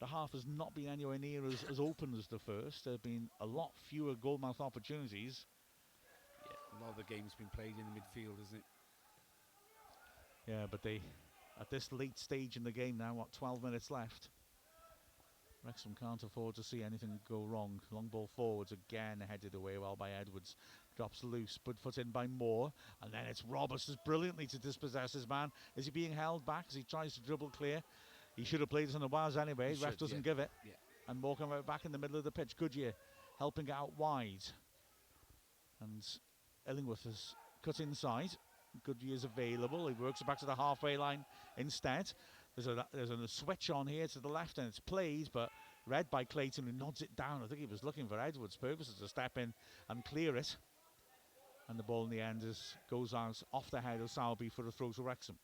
The half has not been anywhere near as open as the first. There have been a lot fewer goalmouth opportunities. A lot of the game's been played in the midfield, isn't it? Yeah, but they, at this late stage in the game now, what, 12 minutes left, Wrexham can't afford to see anything go wrong. Long ball forwards again, headed away well by Edwards. Drops loose, but put in by Moore. And then it's Roberts brilliantly to dispossess his man. Is he being held back as he tries to dribble clear? He should have played this on the wires anyway. Ref doesn't give it. Yeah. And Morecambe out back in the middle of the pitch. Goodyear helping it out wide. And Illingworth has cut inside. Goodyear's available. He works it back to the halfway line instead. There's a switch on here to the left, and it's played, but read by Clayton, who nods it down. I think he was looking for Edwards' purposes to step in and clear it. And the ball in the end goes out off the head of Sowerby for a throw to Wrexham.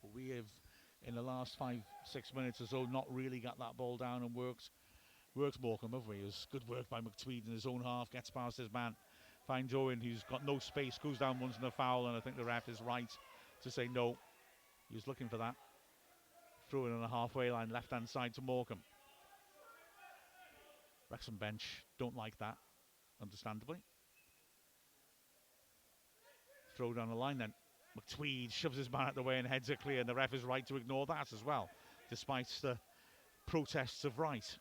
But we have, in the last 5-6 minutes or so, not really got that ball down and worked Morecambe, have we? It was good work by McTweed in his own half, gets past his man, finds Owen, who's got no space, goes down once in a foul, and I think the ref is right to say no. He was looking for that. Throw in on the halfway line, left-hand side to Morecambe. Wrexham bench don't like that, understandably. Throw down the line then. McTweed shoves his man out the way and heads it clear, and the ref is right to ignore that as well, despite the protests of right.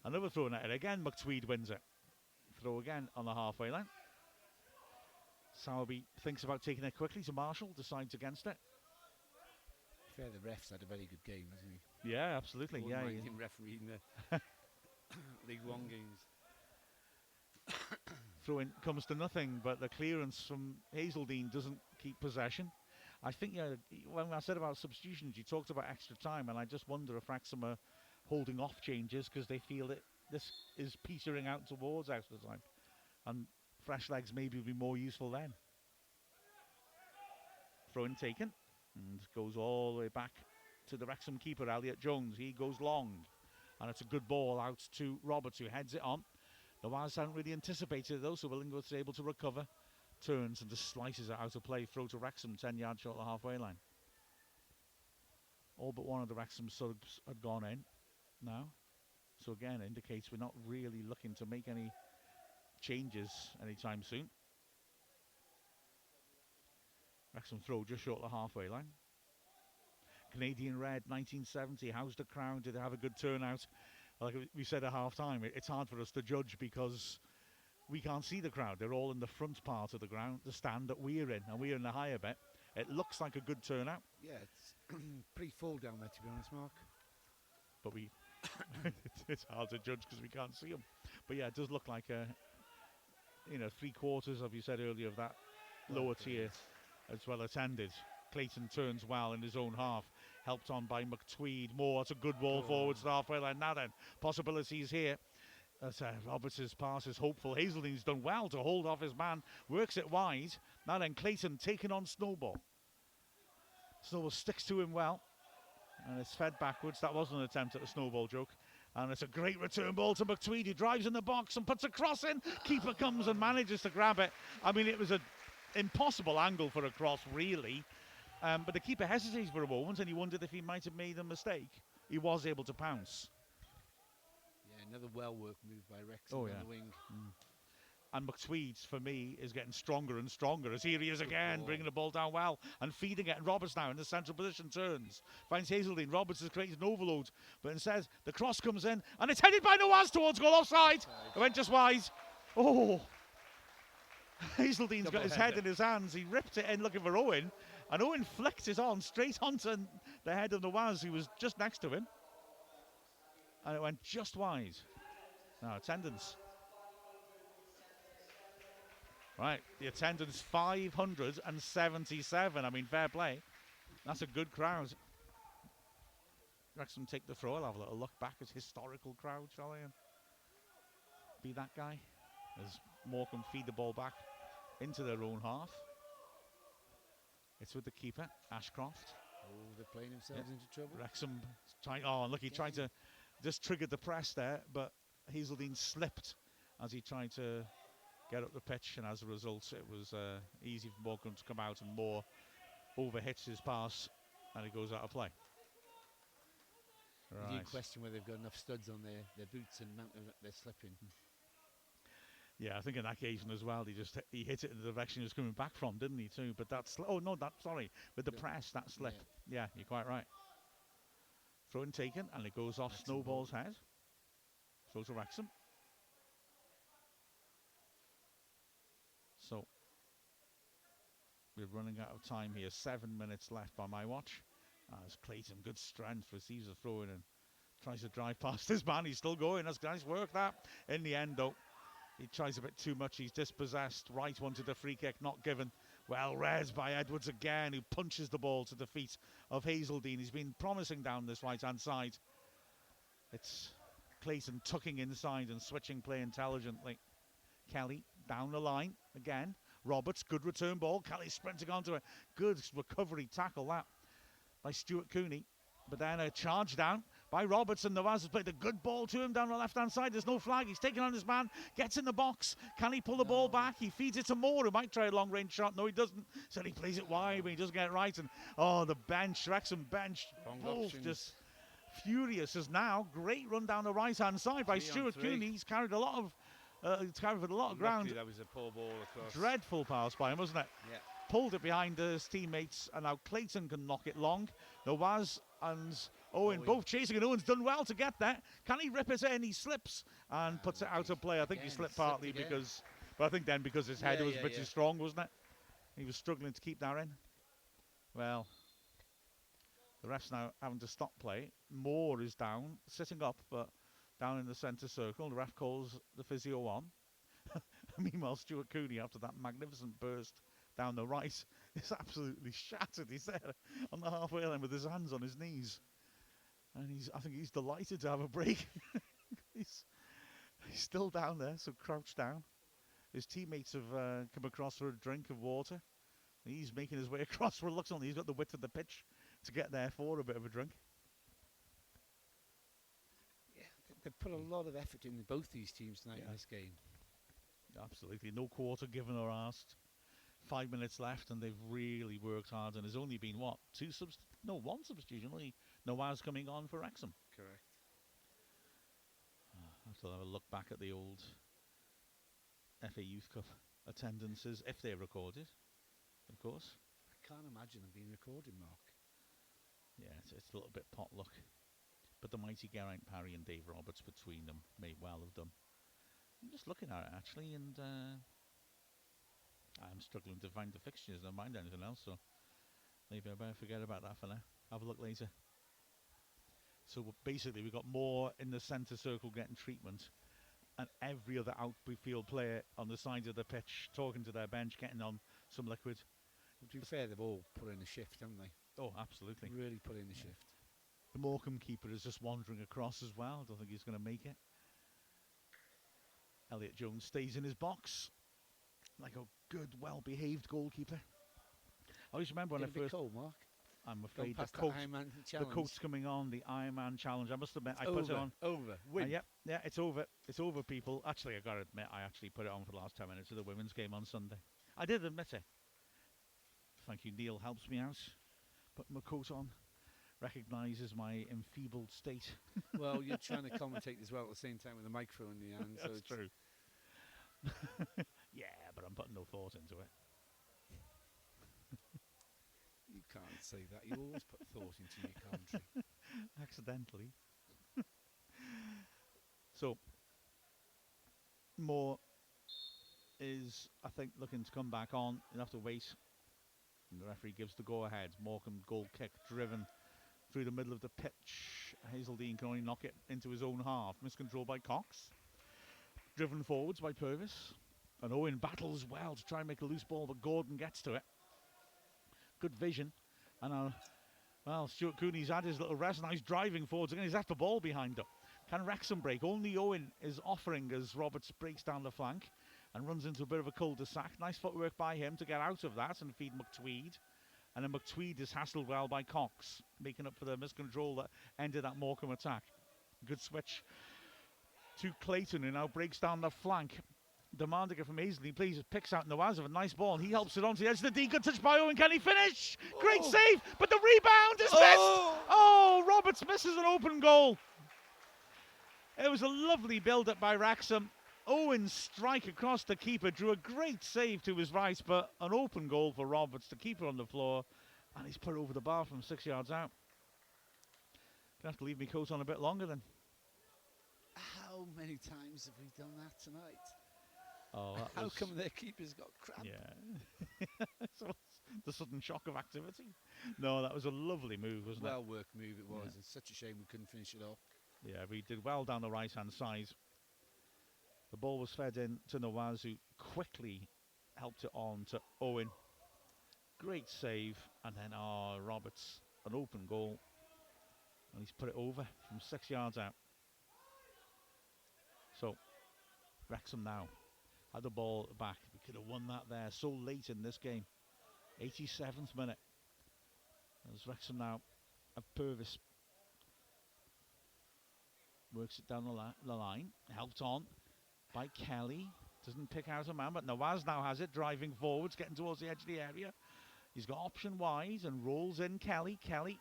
Another throw in it again, McTweed wins it. Throw again on the halfway line. Sowerby thinks about taking it quickly to Marshall, decides against it. Fair, the ref's had a very good game, hasn't he? Yeah, absolutely. Wouldn't Yeah, mind him refereeing the League One games. Throw in comes to nothing, but the clearance from Hazeldine doesn't keep possession. I think when I said about substitutions, you talked about extra time, and I just wonder if Wrexham are holding off changes because they feel that this is petering out towards extra time, and fresh legs maybe would be more useful then. Throw in taken, and goes all the way back to the Wrexham keeper, Elliot Jones. He goes long, and it's a good ball out to Roberts, who heads it on. The Waz hadn't really anticipated it though, so Illingworth's able to recover, turns and just slices it out of play. Throw to Wrexham, 10 yards short of the halfway line. All but one of the Wrexham subs had gone in now. So again, it indicates we're not really looking to make any changes anytime soon. Wrexham throw just short of the halfway line. Canadian Red, 1970. How's the crowd? Did they have a good turnout? Like we said at half-time, it's hard for us to judge because we can't see the crowd. They're all in the front part of the ground, the stand that we're in, and we're in the higher bit. It looks like a good turnout. Yeah, it's pretty full down there, to be honest, Mark. But it's hard to judge because we can't see them. But yeah, it does look like three-quarters, as you said earlier, of that lower tier as well attended. Clayton turns well in his own half, helped on by McTweed. Moore, it's a good ball forwards to the halfway line. Now then, possibilities here. Roberts' pass is hopeful. Hazeldene's done well to hold off his man, works it wide. Now then, Clayton taking on Snowball. Snowball sticks to him well, and it's fed backwards. That wasn't an attempt at a snowball joke. And it's a great return ball to McTweed. He drives in the box and puts a cross in. Keeper comes and manages to grab it. I mean, it was an impossible angle for a cross, really. But the keeper hesitated for a moment, and he wondered if he might have made a mistake. He was able to pounce. Yeah, another well-worked move by Wrexham on the wing. And McTweed, for me, is getting stronger and stronger as here he is again, bringing the ball down well and feeding it. And Roberts now in the central position turns, finds Hazeldine. Roberts has created an overload, but instead the cross comes in, and it's headed by Nawaz towards goal, offside. It went just wide. Oh, Hazeldene's got his head in his hands. He ripped it in looking for Owen, and Owen flicked it on straight onto the head of Nawaz, who was just next to him, and it went just wide. Now attendance. Right, the attendance 577. I mean, fair play. That's a good crowd. Wrexham take the throw. I'll have a little look back at historical crowd, shall I? And be that guy as Morecambe feed the ball back into their own half. It's with the keeper, Ashcroft. Oh, they're playing themselves into trouble. Wrexham trying. Oh, look, he tried to just trigger the press there, but Hazeldine slipped as he tried to get up the pitch, and as a result, it was easy for Morecambe to come out, and Moore overhits his pass, and it goes out of play. Right. You question whether they've got enough studs on their boots and they're slipping. Yeah, I think in that occasion as well, he hit it in the direction he was coming back from, didn't he, too? But that's... Oh, no, sorry. With the press, that slip. Yeah, you're quite right. Throw in taken, and it goes off Snowball's head. Throw to Wrexham. So, we're running out of time here. 7 minutes left by my watch. As Clayton, good strength, receives a throw in and tries to drive past his man. He's still going. That's nice work, that. In the end, though, he tries a bit too much. He's dispossessed. Wright wanted a free kick, not given. Well read by Edwards again, who punches the ball to the feet of Hazeldine. He's been promising down this right-hand side. It's Clayton tucking inside and switching play intelligently. Kelly down the line again. Roberts, good return ball. Kelly sprinting onto a good recovery tackle, that, by Stuart Cooney. But then a charge down by Roberts, and Nawaz has played a good ball to him down the left-hand side. There's no flag. He's taking on his man, gets in the box. Can he pull the ball back? He feeds it to Moore, who might try a long-range shot. No, he doesn't. Said he plays it wide, but he doesn't get it right. And, the bench, Wrexham bench, both just furious as now. Great run down the right-hand side by Stuart Cooney. He's carried a lot of ground. That was a poor ball across. Dreadful pass by him, wasn't it? Yeah. Pulled it behind his teammates, and now Clayton can knock it long. Nawaz and Owen both chasing, and Owen's done well to get there. Can he rip it in? He slips and puts it out of play. I think he slipped partly because his head was a bit too strong, wasn't it? He was struggling to keep that in. Well, the ref's now having to stop play. Moore is down, sitting up, but down in the centre circle. The ref calls the physio on. Meanwhile, Stuart Cooney, after that magnificent burst down the right, is absolutely shattered. He's there on the halfway line with his hands on his knees. And I think he's delighted to have a break. he's still down there, so crouched down. His teammates have come across for a drink of water. He's making his way across reluctantly. He's got the width of the pitch to get there for a bit of a drink. Yeah, they've put a lot of effort in both these teams tonight in this game. Absolutely. No quarter given or asked. 5 minutes left, and they've really worked hard. And there's only been, what, one substitution. Only Nawaz coming on for Wrexham. Correct. I have to have a look back at the old FA Youth Cup attendances, if they're recorded, of course. I can't imagine them being recorded, Mark. Yeah, it's a little bit potluck. But the mighty Geraint Parry and Dave Roberts between them may well have done. I'm just looking at it, actually, and I'm struggling to find the fixtures. Don't mind anything else, so maybe I better forget about that for now. Have a look later. So basically, we've got Moore in the centre circle getting treatment, and every other outfield player on the sides of the pitch talking to their bench, getting on some liquid. To be fair, they've all put in a shift, haven't they? Oh, absolutely. Really put in a shift. The Morecambe keeper is just wandering across as well. I don't think he's going to make it. Elliot Jones stays in his box like a good, well-behaved goalkeeper. I always remember when I first... cold, Mark. I'm afraid the coat's coming on, the Ironman challenge. I must admit, I put it on. Win. Yeah, it's over. It's over, people. Actually, I got to admit, I actually put it on for the last 10 minutes of the women's game on Sunday. I did admit it. Thank you, Neil helps me out. Putting my coat on recognises my enfeebled state. Well, you're trying to commentate as well at the same time with a microphone in your hand. That's so true. Yeah, but I'm putting no thought into it. You can't say that. You always put thought into your commentary. Accidentally. So, Moore is, I think, looking to come back on. You'll have to wait. And the referee gives the go-ahead. Morecambe goal kick driven through the middle of the pitch. Hazeldine can only knock it into his own half. Miscontrol by Cox. Driven forwards by Purvis. And Owen battles well to try and make a loose ball, but Gordon gets to it. Good vision. And Stuart Cooney's had his little rest. Now he's driving forwards again. He's left the ball behind him. Can Wrexham break? Only Owen is offering as Roberts breaks down the flank and runs into a bit of a cul-de-sac. Nice footwork by him to get out of that and feed McTweed. And then McTweed is hassled well by Cox, making up for the miscontrol that ended that Morecambe attack. Good switch to Clayton, who now breaks down the flank. Demanding it from Hazeley, please, picks out Nawaz of a nice ball, and he helps it onto the edge of the D. Good touch by Owen. Can he finish? Great save, but the rebound is missed. Oh, Roberts misses an open goal. It was a lovely build-up by Wrexham. Owen's strike across the keeper drew a great save to his right, but an open goal for Roberts, the keeper on the floor, and he's put over the bar from 6 yards out. Gonna have to leave me coat on a bit longer then. How many times have we done that tonight? Oh, that How was, come their keeper's got cramp? yeah. So the sudden shock of activity. No, that was a lovely move, wasn't it? Well worked move it was. Yeah. It's such a shame we couldn't finish it off. Yeah, we did well down the right-hand side. The ball was fed in to Nawaz, who quickly helped it on to Owen. Great save, and then Roberts, an open goal, and he's put it over from 6 yards out. So Wrexham now had the ball back. We could have won that there so late in this game. 87th minute. As Wrexham now have Purvis. Works it down the line. Helped on by Kelly. Doesn't pick out a man, but Nawaz now has it, driving forwards, getting towards the edge of the area. He's got option wide and rolls in Kelly. Kelly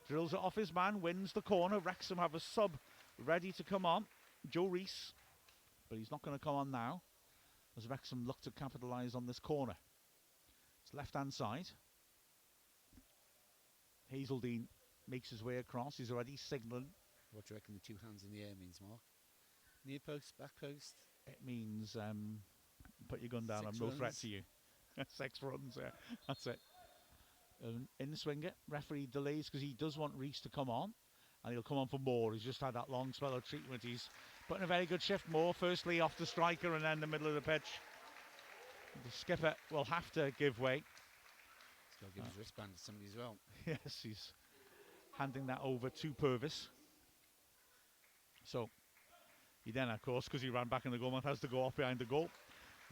drills it off his man, wins the corner. Wrexham have a sub ready to come on. Joe Rees, but he's not going to come on now as Wrexham look to capitalise on this corner. It's left-hand side. Hazeldine makes his way across. He's already signalling. What do you reckon the two hands in the air means, Mark? Near post, back post? It means put your gun down. 6 I'm no threat runs. to you. 6 runs, yeah. That's it. In the swinger, referee delays because he does want Reese to come on, and he'll come on for more. He's just had that long spell of treatment. He's putting a very good shift. More, firstly off the striker and then the middle of the pitch. The skipper will have to give way. He's got to give his wristband to somebody as well. Yes, he's handing that over to Purvis. So he then, of course, because he ran back in the goal, has to go off behind the goal.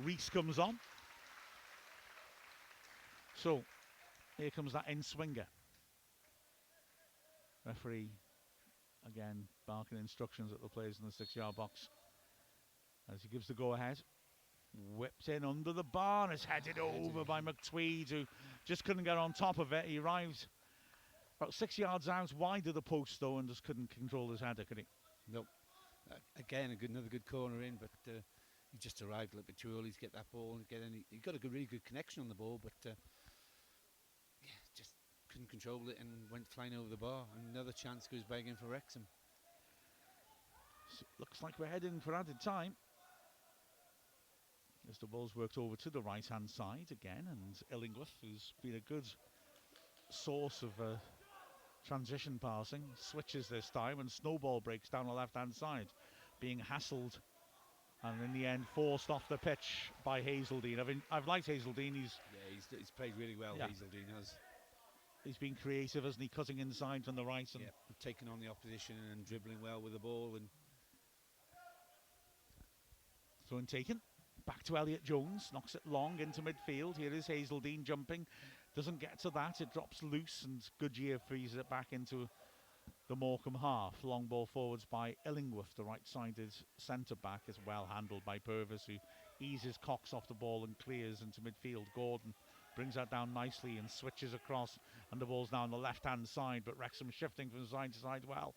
Reese comes on. So here comes that in-swinger. Referee, again, barking instructions at the players in the 6-yard box. As he gives the go-ahead. Whipped in under the bar and is headed over by McTweed, who just couldn't get on top of it. He arrived about 6 yards out, wide of the post, though, and just couldn't control his header, could he? Nope. Again, another good corner in, but he just arrived a little bit too early to get that ball and get any. He got a really good connection on the ball, but yeah, just couldn't control it and went flying over the bar. Another chance goes back in for Wrexham. So looks like we're heading for added time. As the ball's worked over to the right-hand side again, and Illingworth, who's been a good source of transition passing, switches this time, and Snowball breaks down the left-hand side, being hassled and in the end forced off the pitch by Hazeldine. I've liked Hazeldine. He's played really well. Yeah. Hazeldine has. He's been creative, hasn't he? Cutting inside from the right and taking on the opposition and dribbling well with the ball. And throw and taken. Back to Elliot Jones, knocks it long into midfield. Here is Hazeldine jumping. Doesn't get to that. It drops loose and Goodyear frees it back into the Morecambe half. Long ball forwards by Illingworth, the right-sided centre-back, is well handled by Purvis, who eases Cox off the ball and clears into midfield. Gordon brings that down nicely and switches across, and the ball's now on the left-hand side, but Wrexham shifting from side to side well.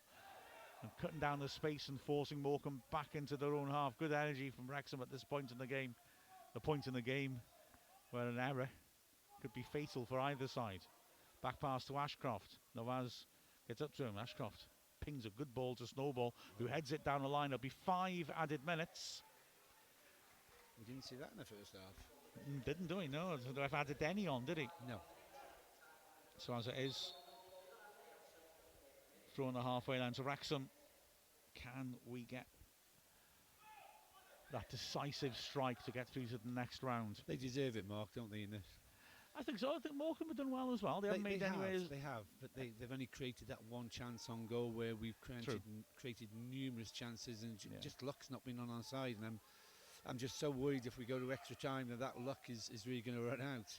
And cutting down the space and forcing Morecambe back into their own half. Good energy from Wrexham at this point in the game. The point in the game where an error could be fatal for either side. Back pass to Ashcroft. Nawaz gets up to him. Ashcroft pings a good ball to Snowball, who heads it down the line. There'll be 5 added minutes. we didn't see that in the first half. Didn't, do he? No, I've added any on, did he? No. So as it is, throwing the halfway line to Wrexham. Can we get that decisive strike to get through to the next round? They deserve it, Mark, don't they? In this, I think so. I think Morecambe have done well as well. They haven't made any ways. They have, but they've only created that one chance on goal where we've created numerous chances, and just luck's not been on our side. And I'm just so worried if we go to extra time that luck is really going to run out.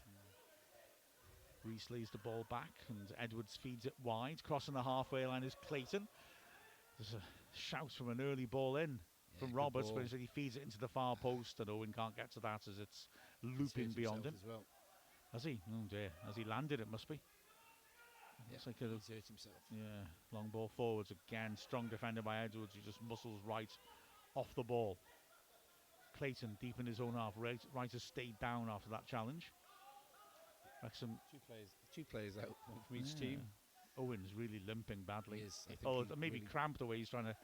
Reese lays the ball back and Edwards feeds it wide. Crossing the halfway line is Clayton. There's a shout from an early ball in from Roberts, but he feeds it into the far post and Owen can't get to that as it's looping beyond him. As well. Has he? Oh dear. Has he landed? It must be. Yeah, like he's hurt himself. Yeah, long ball forwards again. Strong defender by Edwards, who just muscles right off the ball. Clayton deep in his own half. Wright has stayed down after that challenge. Wrexham. Two players out, one from each team. Owen's really limping badly. He is. I think Maybe really cramped the way he's trying to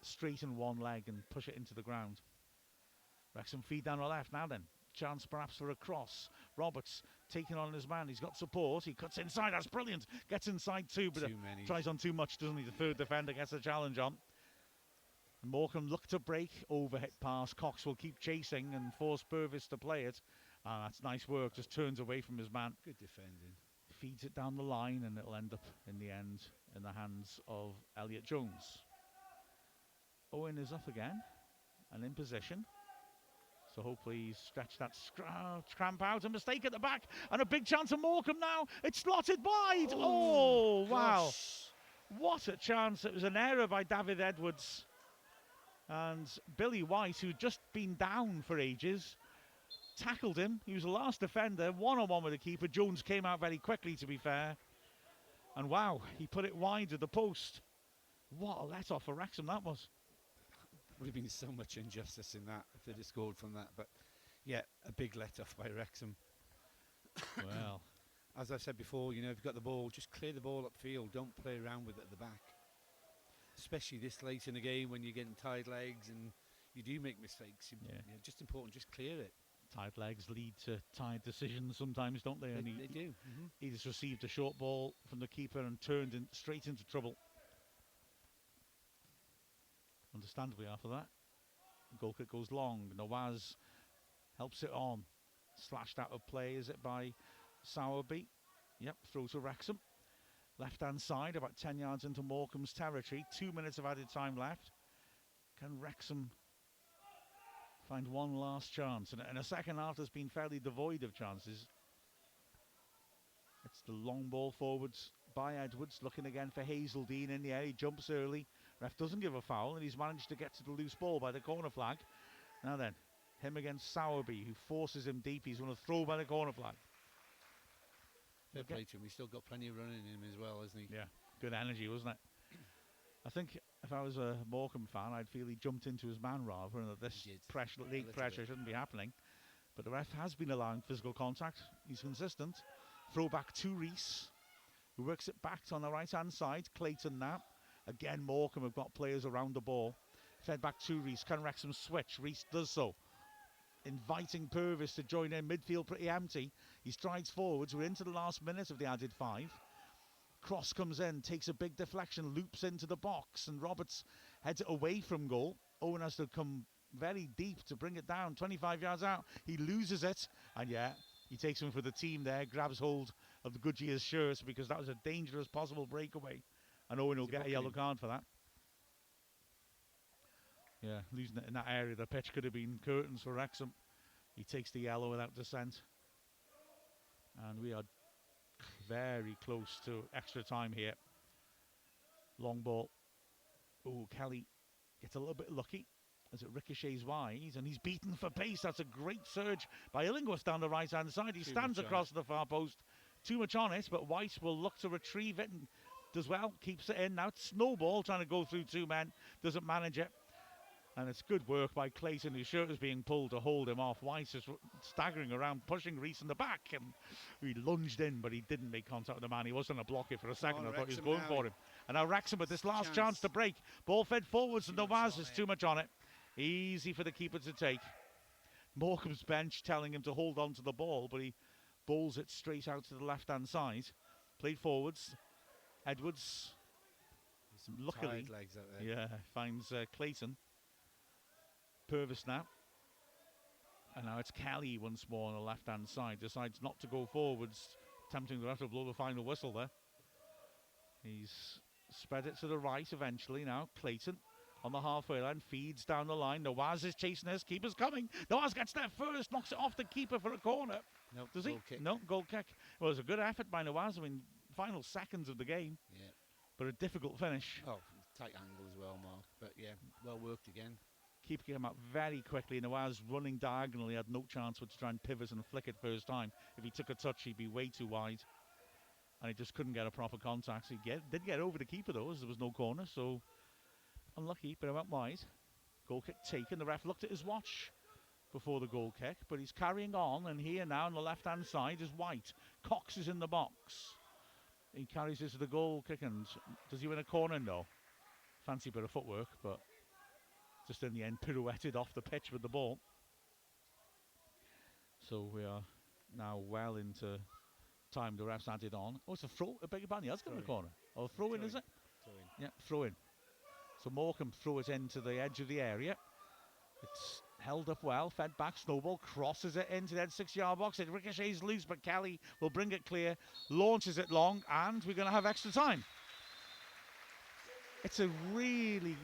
straighten one leg and push it into the ground. Wrexham feed down the left now then. Chance perhaps for a cross. Roberts taking on his man. He's got support. He cuts inside. That's brilliant. Gets inside too, but tries on too much, doesn't he? The third defender gets the challenge on. Morecambe look to break. Overhit pass. Cox will keep chasing and force Purvis to play it. That's nice work. Just turns away from his man. Good defending. Feeds it down the line, and it'll end up in the end in the hands of Elliot Jones. Owen is up again and in position. So hopefully he's stretched that cramp out. A mistake at the back and a big chance of Morecambe now. It's slotted wide. Oh, wow. Gosh. What a chance. It was an error by David Edwards. And Billy White, who'd just been down for ages, tackled him. He was the last defender, one-on-one with the keeper. Jones came out very quickly, to be fair. And wow, he put it wide of the post. What a let-off for Wrexham that was. Would have been so much injustice in that if they'd have scored from that. But yeah, a big let-off by Wrexham. Well, as I've said before, if you've got the ball, just clear the ball upfield. Don't play around with it at the back. Especially this late in the game when you're getting tired legs and you do make mistakes. Just important, just clear it. Tired legs lead to tired decisions sometimes, don't they? They do. Mm-hmm. He just received a short ball from the keeper and turned straight into trouble. Understandably after that. Goal kick goes long. Nawaz helps it on. Slashed out of play, is it by Sowerby? Yep, throw to Wrexham. Left-hand side, about 10 yards into Morecambe's territory. 2 minutes of added time left. Can Wrexham find one last chance? And a second half that's been fairly devoid of chances. It's the long ball forwards by Edwards. Looking again for Hazeldine in the air. He jumps early. Ref doesn't give a foul, and he's managed to get to the loose ball by the corner flag. Now then, him against Sowerby, who forces him deep. He's going to throw by the corner flag. Fair play to him. He's still got plenty of running in him as well, hasn't he? Yeah, good energy, wasn't it? I think if I was a Morecambe fan, I'd feel he jumped into his man rather, and that this league pressure shouldn't be happening. But the ref has been allowing physical contact. He's consistent. Throw back to Reese, who works it back on the right-hand side. Clayton now. Again, Morecambe have got players around the ball. Fed back to Reese. Can Wrexham switch? Reese does so. Inviting Purvis to join in. Midfield pretty empty. He strides forwards. We're into the last minute of the added 5. Cross comes in, takes a big deflection, loops into the box, and Roberts heads it away from goal. Owen has to come very deep to bring it down. 25 yards out. He loses it. And yeah, he takes him for the team there. Grabs hold of the Goodyear's shirt because that was a dangerous possible breakaway. And Owen will get a yellow card for that. Yeah, losing it in that area of the pitch could have been curtains for Wrexham. He takes the yellow without dissent. And we are very close to extra time here. Long ball. Oh, Kelly gets a little bit lucky as it ricochets wide, and he's beaten for pace. That's a great surge by Illingworth down the right-hand side. He stands across the far post. Too much on it, but Weiss will look to retrieve it and does well, keeps it in. Now it's Snowball trying to go through 2 men, doesn't manage it. And it's good work by Clayton, whose shirt is being pulled to hold him off. Weiss is staggering around, pushing Reese in the back, and he lunged in, but he didn't make contact with the man. He was going to block it for a second. I thought he was going for him. And now Wrexham with this last chance to break. Ball fed forwards, and Novaz has too much on it. Easy for the keeper to take. Morecambe's bench telling him to hold on to the ball, but he bowls it straight out to the left-hand side. Played forwards. Edwards, luckily, legs out there. finds Clayton. Purvis now. And now it's Kelly once more on the left-hand side. Decides not to go forwards, tempting the ref to blow the final whistle there. He's spread it to the right eventually now. Clayton on the halfway line, feeds down the line. Nawaz is chasing his. Keeper's coming. Nawaz gets there first, knocks it off the keeper for a corner. Nope, does he? Kick. No, goal kick. Well, it was a good effort by Nawaz. I mean, final seconds of the game. Yeah. But a difficult finish. Oh, tight angle as well, Mark. But yeah, well worked again. Keeper came out very quickly. Nawaz running diagonally, had no chance but to try and pivot and flick it first time. If he took a touch, he'd be way too wide. And he just couldn't get a proper contact. He did get over the keeper though, as there was no corner, so unlucky, but it went wide. Goal kick taken. The ref looked at his watch. before the goal kick, but he's carrying on, and here now on the left-hand side is White. Cox is in the box. He carries this to the goal kick, and does he win a corner? No. Fancy bit of footwork, but just in the end pirouetted off the pitch with the ball. So we are now well into time. The ref's added on. Oh, it's a throw. I beg your pardon. He has given a corner. Oh, throw in, is it? Throw in. Yeah, throw in. So Morecambe throw it into the edge of the area. It's held up well, fed back. Snowball crosses it into that 6-yard box. It ricochets loose, but Kelly will bring it clear, launches it long, and we're going to have extra time. It's a really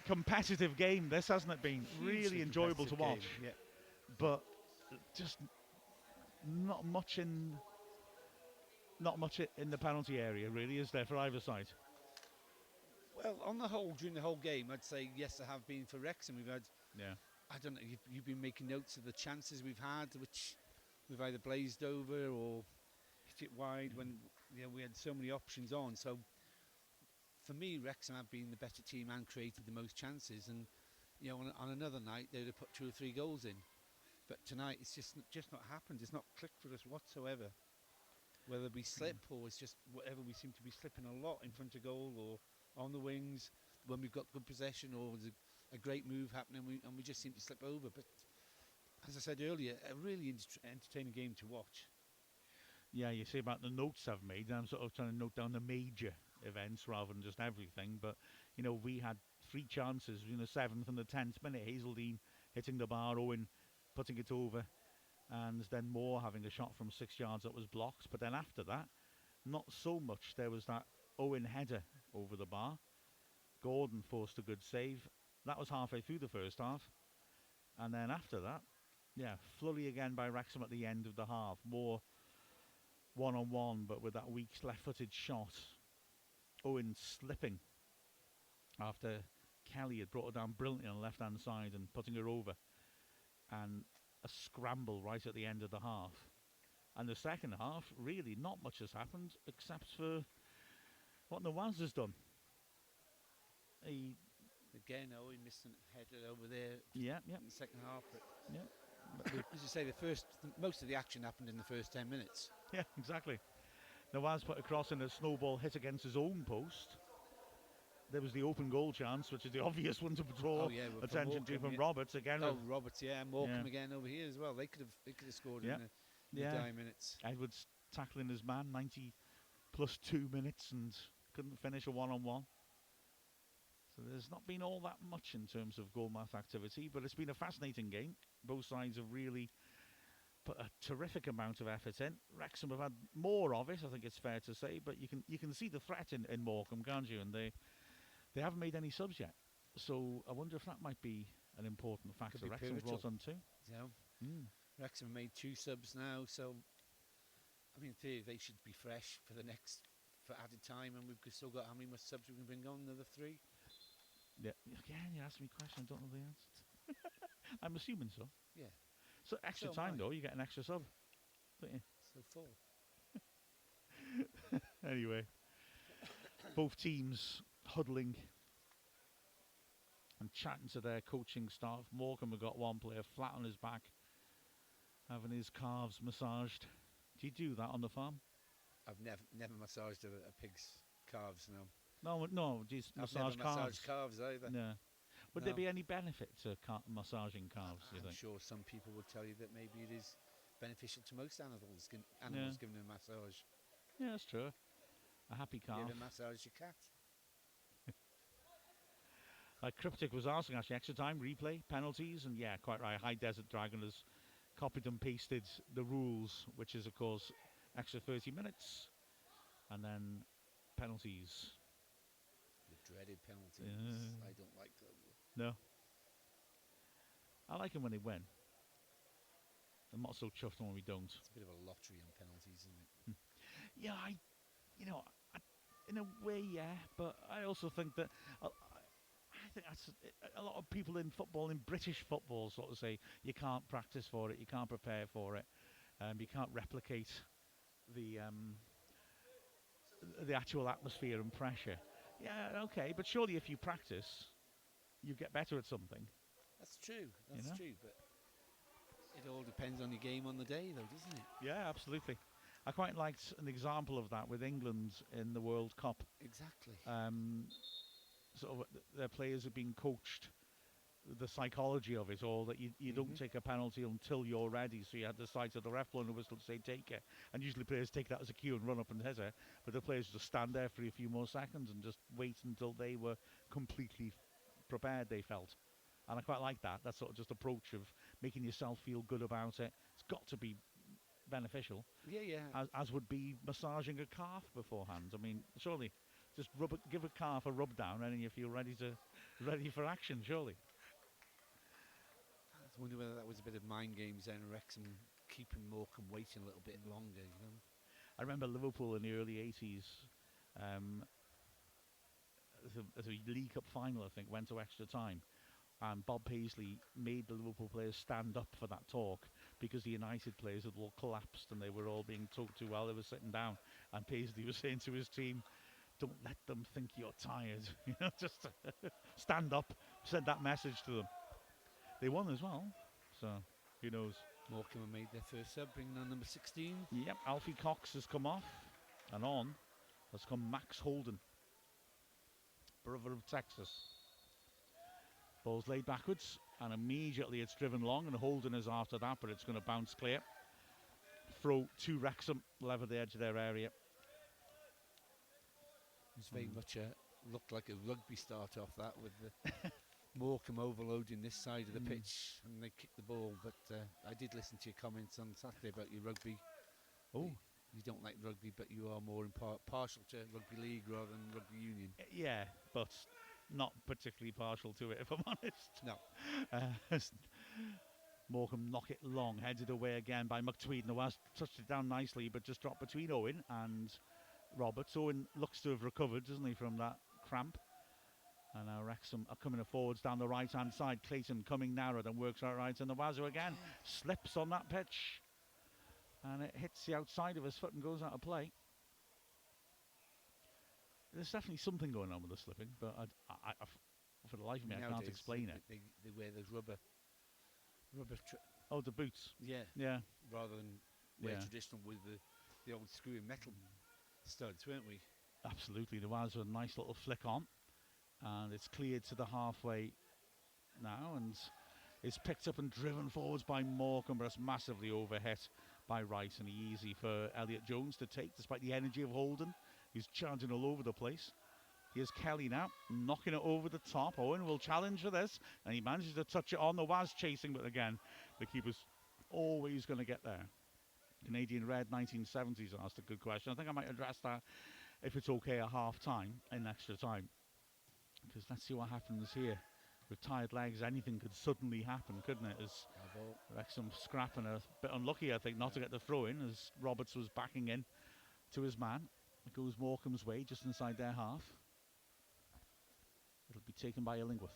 competitive game, this, hasn't it been? Really enjoyable to watch. Yeah. But just not much in the penalty area, really, is there, for either side? Well, on the whole, during the whole game, I'd say yes, there have been for Wrexham. We've had, I don't know, you've been making notes of the chances we've had, which we've either blazed over or hit it wide when we had so many options on. So for me, Wrexham have been the better team and created the most chances. And on another night, they'd have put 2 or 3 goals in. But tonight, it's just not happened. It's not clicked for us whatsoever. Whether we slip or it's just whatever, we seem to be slipping a lot in front of goal or on the wings when we've got good possession, or there's a great move happening, and we just seem to slip over. But as I said earlier, a really entertaining game to watch. Yeah, you say about the notes I've made. I'm sort of trying to note down the major events rather than just everything. But we had 3 chances in the 7th and the 10th minute. Hazeldine hitting the bar, Owen putting it over, and then Moore having a shot from 6 yards that was blocked. But then after that, not so much. There was that Owen header over the bar. Gordon forced a good save. That was halfway through the first half. And then after that, flurry again by Wrexham at the end of the half. More one-on-one, but with that weak left-footed shot. Owen slipping after Kelly had brought her down brilliantly on the left-hand side and putting her over. And a scramble right at the end of the half. And the second half, really not much has happened except for what Nawaz has done. Again, Owen missed a header over there in the second half. But as you say, most of the action happened in the first 10 minutes. Yeah, exactly. Nawaz put a cross and a snowball hit against his own post. There was the open goal chance, which is the obvious one to draw attention to from Roberts again. Roberts, Morecambe again over here as well. They could have scored in the dying minutes. Edwards tackling his man 90 plus 2 minutes and couldn't finish a one-on-one. So there's not been all that much in terms of goal-mouth activity, but it's been a fascinating game. Both sides have really put a terrific amount of effort in. Wrexham have had more of it, I think it's fair to say, but you can see the threat in Morecambe, can't you? And they haven't made any subs yet. So I wonder if that might be an important factor. Wrexham brought on 2. Wrexham made 2 subs now, so I mean, in theory, they should be fresh for added time, and we've still got how many more subs we can bring on? Another 3? Yeah, again, you asked me a question, I don't know the answer. I'm assuming so. Yeah. So extra time, though, you get an extra sub, don't you? So 4. Anyway, both teams huddling and chatting to their coaching staff. Morecambe have got one player flat on his back, having his calves massaged. Do you do that on the farm? I've never massaged a pig's calves, no. No, just massage calves. I've never massaged calves either. No. Would there be any benefit to massaging calves, do you think? I'm sure some people would tell you that maybe it is beneficial to most animals giving them a massage. Yeah, that's true. A happy calf. You ever massage your cat? Like Cryptic was asking, actually, extra time, replay, penalties, and yeah, quite right. High Desert Dragon has copied and pasted the rules, which is, of course, extra 30 minutes, and then penalties. The dreaded penalties. I don't like them. No. I like them when they win. I'm not so chuffed when we don't. It's a bit of a lottery on penalties, isn't it? Yeah, in a way, yeah, but I also think that I think that's a lot of people in football, in British football, sort of say you can't practice for it, you can't prepare for it, you can't replicate the actual atmosphere and pressure. Yeah, okay, but surely if you practice, you get better at something. That's true. That's true, but It all depends on your game on the day, though, doesn't it? Yeah, absolutely. I quite liked an example of that with England in the World Cup. Exactly. Sort of their players have been coached the psychology of it all, that you don't take a penalty until you're ready. So you had the sight of the ref blowing the whistle to say take it, and usually players take that as a cue and run up and hit it, but the players just stand there for a few more seconds and just wait until they were completely prepared, they felt. And I quite like that sort of just approach of making yourself feel good about it. It's got to be beneficial. Yeah. As would be massaging a calf beforehand. I mean, surely just give a calf a rub down and then you feel ready for action, surely. I wonder whether that was a bit of mind games then, Wrexham keeping Morecambe waiting a little bit longer, you know. I remember Liverpool in the early 80s, as a League Cup final, I think, went to extra time. And Bob Paisley made the Liverpool players stand up for that talk because the United players had all collapsed and they were all being talked to while they were sitting down. And Paisley was saying to his team, don't let them think you're tired. You know, just stand up, send that message to them. They won as well, so who knows. Morecambe made their first sub, bringing on number 16. Yep, Alfie Cox has come off, and on has come Max Holden, brother of Texas. Ball's laid backwards, and immediately it's driven long, and Holden is after that, but it's going to bounce clear. Throw to Wrexham, level the edge of their area. It's very much looked like a rugby start off that, with the Morecambe overloading this side of the pitch, and they kicked the ball. But I did listen to your comments on Saturday about your rugby. Oh, you don't like rugby, but you are more partial to rugby league rather than rugby union. Yeah, but not particularly partial to it, if I'm honest. No. Morecambe knock it long, headed away again by McTweed. Nawaz touched it down nicely, but just dropped between Owen and Roberts. Owen looks to have recovered, doesn't he, from that cramp. And now Wrexham are coming forwards down the right-hand side. Clayton coming narrow, then works out right, and Nawazu again slips on that pitch. And it hits the outside of his foot and goes out of play. There's definitely something going on with the slipping, but I for the life of me, I can't explain it. They wear those rubber the boots. Yeah. Rather than wear traditional with the old screwy metal studs, weren't we? Absolutely. There was a nice little flick on, and it's cleared to the halfway now, and it's picked up and driven forwards by Morecambe, but it's massively overhit by Rice, and easy for Elliot Jones to take, despite the energy of Holden. He's charging all over the place. Here's Kelly now, knocking it over the top. Owen will challenge for this, and he manages to touch it on. The was chasing, but again, the keeper's always going to get there. Canadian Red 1970s asked a good question. I think I might address that, if it's okay, at half-time, in extra time. Because let's see what happens here. With tired legs, anything could suddenly happen, couldn't it? As Wrexham scrapping, a bit unlucky, I think, not to get the throw in, as Roberts was backing in to his man. It goes Morecambe's way, just inside their half. It'll be taken by Illingworth.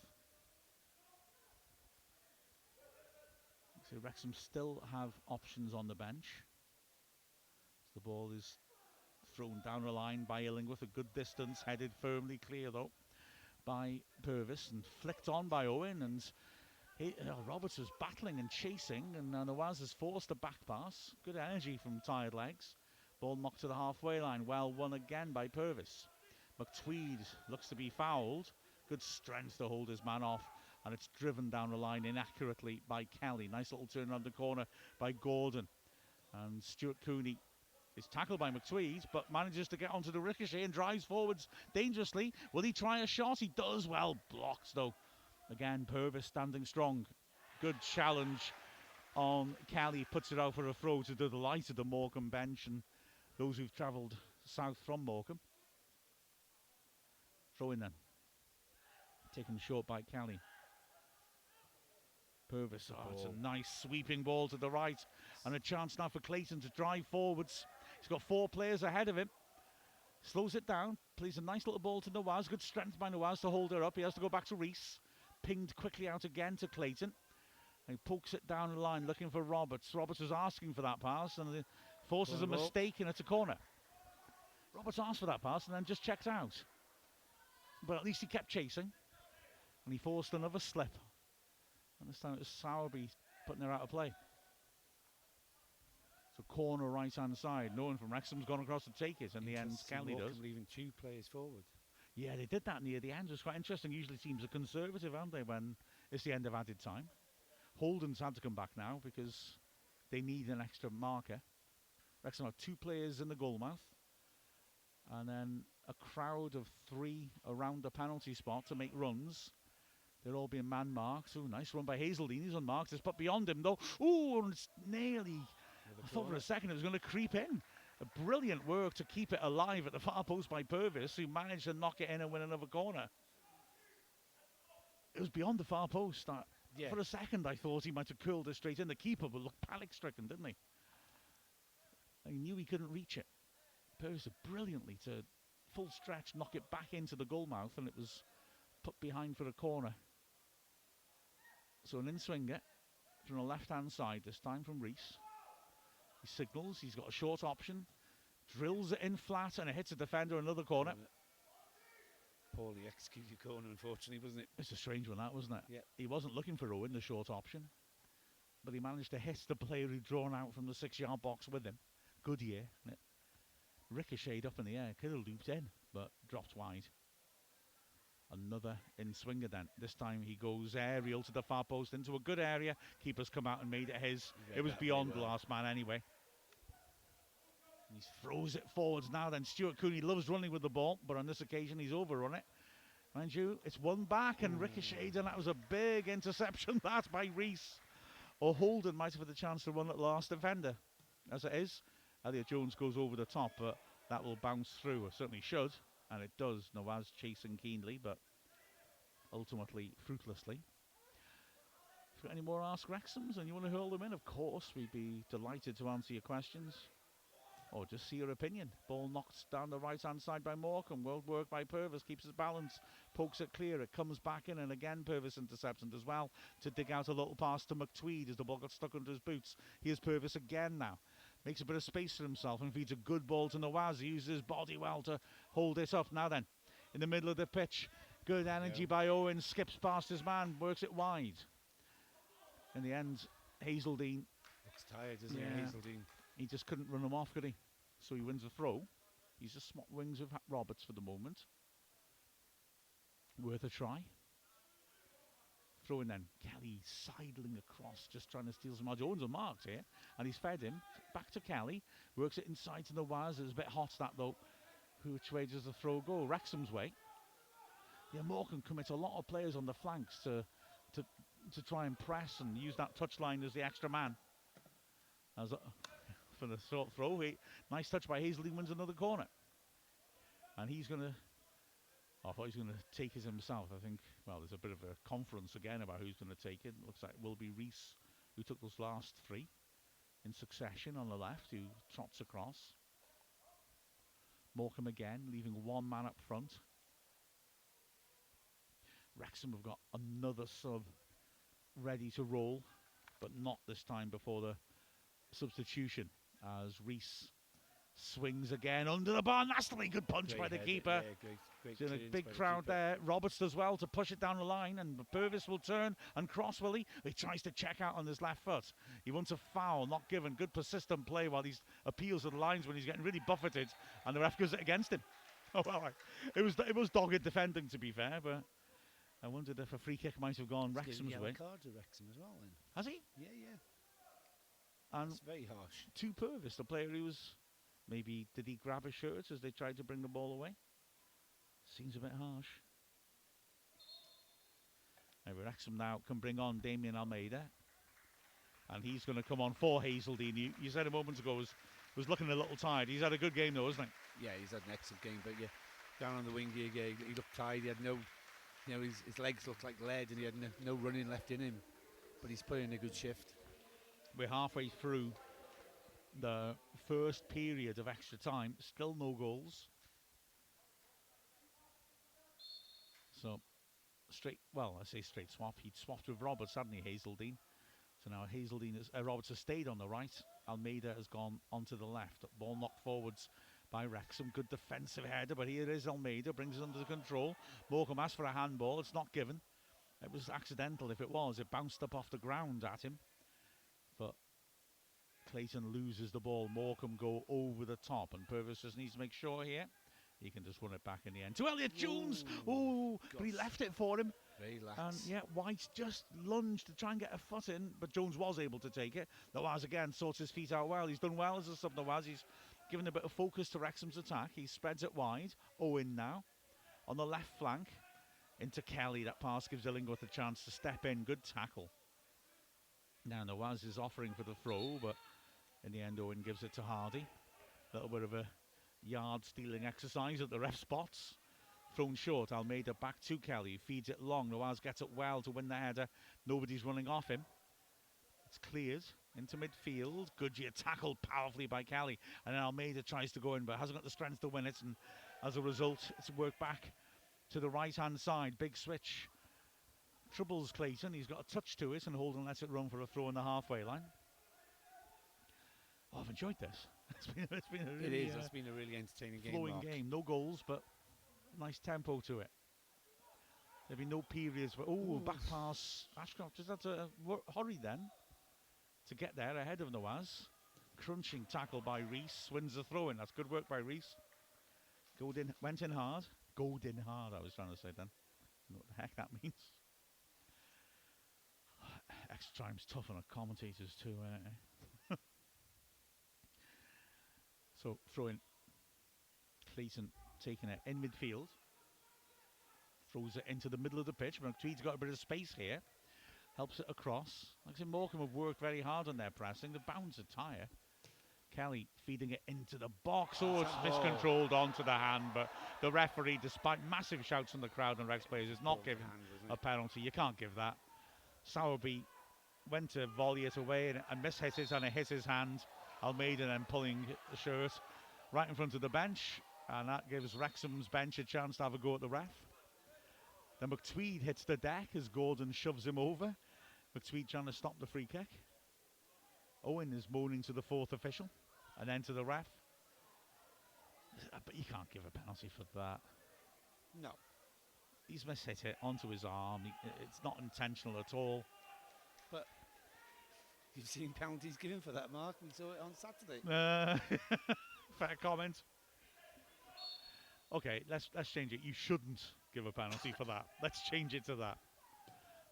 So Wrexham still have options on the bench. The ball is thrown down the line by Illingworth, a good distance, headed firmly clear though by Purvis, and flicked on by Owen, and Roberts was battling and chasing, and Nawaz has forced a back pass. Good energy from tired legs. Ball knocked to the halfway line, well won again by Purvis. McTweed looks to be fouled. Good strength to hold his man off, and it's driven down the line inaccurately by Kelly. Nice little turn around the corner by Gordon, and Stuart Cooney is tackled by McTweed, but manages to get onto the ricochet and drives forwards dangerously. Will he try a shot? He does well. Blocks, though. Again, Purvis standing strong. Good challenge on Kelly. Puts it out for a throw to the delight of the Morecambe bench and those who've travelled south from Morecambe. Throw in then. Taken short by Kelly. Purvis. It's a nice sweeping ball to the right. And a chance now for Clayton to drive forwards. He's got 4 players ahead of him. Slows it down. Plays a nice little ball to Nawaz. Good strength by Nawaz to hold her up. He has to go back to Reese. Pinged quickly out again to Clayton. And he pokes it down the line looking for Roberts. Roberts was asking for that pass and it forces a mistake and it's a corner. Roberts asked for that pass and then just checked out. But at least he kept chasing. And he forced another slip. And this time it was Sowerby putting her out of play. So corner right-hand side. No one from Wrexham's gone across to take it. In the end, Kelly does. Leaving 2 players forward. Yeah, they did that near the end. It was quite interesting. Usually teams are conservative, aren't they, when it's the end of added time. Holden's had to come back now because they need an extra marker. Wrexham have 2 players in the goal mouth. And then a crowd of 3 around the penalty spot to make runs. They're all being man-marked. Ooh, nice run by Hazeldine. He's unmarked. It's put beyond him, though. Ooh, and it's nearly... I thought for a second it was going to creep in. A brilliant work to keep it alive at the far post by Purvis, who managed to knock it in and win another corner. It was beyond the far post. Yeah. For a second, I thought he might have curled it straight in. The keeper would look panic-stricken, didn't he? He knew he couldn't reach it. Purvis did brilliantly to full stretch, knock it back into the goal mouth, and it was put behind for a corner. So an in-swinger from the left-hand side, this time from Rees. He signals, he's got a short option, drills it in flat, and it hits a defender, another corner. Poorly executed corner, unfortunately, wasn't it? It's a strange one, that, wasn't it? Yeah. He wasn't looking for Owen, the short option, but he managed to hit the player who'd drawn out from the 6-yard box with him. Good year, isn't it? Ricocheted up in the air, could have looped in, but dropped wide. Another in-swinger then. This time he goes aerial to the far post into a good area. Keeper's come out and made it his. It was beyond the last man anyway. He throws it forwards now then. Stuart Cooney loves running with the ball, but on this occasion he's overrun it. Mind you, it's one back and ricocheted, and that was a big interception. That's by Rees. Or Holden might have had the chance to run at last defender. As it is, Elliot Jones goes over the top, but that will bounce through. It certainly should. And it does. Nawaz chasing keenly, but ultimately fruitlessly. If you've got any more Ask Wrexhams and you want to hurl them in, of course, we'd be delighted to answer your questions. Or just see your opinion. Ball knocked down the right-hand side by Morecambe. Well work by Purvis, keeps his balance, pokes it clear. It comes back in, and again Purvis intercepts it as well to dig out a little pass to McTweed as the ball got stuck under his boots. Here's Purvis again now. Makes a bit of space for himself and feeds a good ball to Nawaz. He uses his body well to hold it up. Now then, in the middle of the pitch, good energy by Owen. Skips past his man, works it wide. In the end, Hazeldine. Looks tired, doesn't he, Hazeldine? He just couldn't run him off, could he? So he wins the throw. He's just swap wings with Roberts for the moment. Worth a try. Throw in then. Kelly sidling across, just trying to steal some. Jones unmarked here, and he's fed him back to Kelly. Works it inside to Nawaz. It's a bit hot that though. Which way does the throw go? Wrexham's way. Yeah, Morecambe commit a lot of players on the flanks to try and press and use that touchline as the extra man. As for the short throw, nice touch by Hazeldine, wins another corner. And he's going to... I thought he was going to take it himself. I think, well, there's a bit of a conference again about who's going to take it. Looks like it will be Rees, who took those last 3 in succession on the left, who trots across. Morecambe again, leaving 1 man up front. Wrexham have got another sub ready to roll, but not this time before the substitution, as Rees swings again under the bar. Nastily good punch Great by the head, keeper. Yeah, great In a clearance big by the crowd keeper. there. Roberts does well to push it down the line, and Purvis will turn and cross, will he? He tries to check out on his left foot. He wants a foul, not given. Good persistent play while he appeals to the lines when he's getting really buffeted, and the ref gives it against him. Oh well, it was dogged defending, to be fair, but I wondered if a free kick might have gone Wrexham's way. Card to Wrexham as well, then. Has he? Yeah, yeah. And It's very harsh. to Purvis, the player who was, maybe, did he grab his shirt as they tried to bring the ball away? Seems a bit harsh. Anyway, Wrexham now can bring on Damien Almeida. And he's going to come on for Hazeldine. You said a moment ago was looking a little tired. He's had a good game though, hasn't he? Yeah, he's had an excellent game, but yeah, down on the wing here, he looked tired. He had no, his legs looked like lead, and he had no running left in him. But he's put in a good shift. We're halfway through the first period of extra time. Still no goals. So, I say straight swap. He'd swapped with Roberts, hadn't he, Hazeldine? So now Roberts has stayed on the right. Almeida has gone onto the left. Ball knocked forwards by Wrexham. Good defensive header, but here is Almeida. Brings it under control. Morecambe asks for a handball. It's not given. It was accidental if it was. It bounced up off the ground at him. But Clayton loses the ball. Morecambe go over the top, and Purvis just needs to make sure here he can just run it back in the end to Elliot Jones. Oh, but he left it for him. Very lax. And yeah, White just lunged to try and get a foot in, but Jones was able to take it. Nawaz again sorts his feet out well. He's done well as a sub. Nawaz, he's given a bit of focus to Wrexham's attack. He spreads it wide. Owen now on the left flank into Kelly. That pass gives Illingworth a chance to step in. Good tackle. Now Nawaz is offering for the throw, but in the end Owen gives it to Hardy. A little bit of a yard stealing exercise at the ref spots. Thrown short, Almeida back to Kelly, feeds it long. Nawaz gets it well to win the header. Nobody's running off him. It's cleared into midfield. Goodyear tackled powerfully by Kelly, and then Almeida tries to go in but hasn't got the strength to win it, and as a result it's worked back to the right hand side. Big switch troubles Clayton. He's got a touch to it, and Holden lets it run for a throw in the halfway line. I've enjoyed this. It's been a really, It's been a really entertaining game. flowing game. No goals, but nice tempo to it. There'll be no periods where, back pass. Ashcroft just had to hurry then to get there ahead of Nawaz. Crunching tackle by Reese. Wins the throw in. That's good work by Reese. Went in hard. Goed in hard, I was trying to say then. I don't know what the heck that means. Extra time's tough on our commentators too. So throwing Clayton taking it in midfield. Throws it into the middle of the pitch. McTweed's got a bit of space here. Helps it across. Like I said, Morecambe have worked very hard on their pressing. The bounce a tire. Kelly feeding it into the box. Oh, it's miscontrolled onto the hand, but the referee, despite massive shouts from the crowd and Rex players, is not giving a penalty. You can't give that. Sowerby went to volley it away and mishit it, and it hit his hand. Almeida then pulling the shirt right in front of the bench, and that gives Wrexham's bench a chance to have a go at the ref. Then McTweed hits the deck as Gordon shoves him over. McTweed trying to stop the free kick. Owen is moaning to the fourth official and then to the ref. But you can't give a penalty for that. No. He's mishit it onto his arm. It's not intentional at all. But you've seen penalties given for that, Mark. We saw it on Saturday. Fair comment. Okay, let's change it. You shouldn't give a penalty for that. Let's change it to that.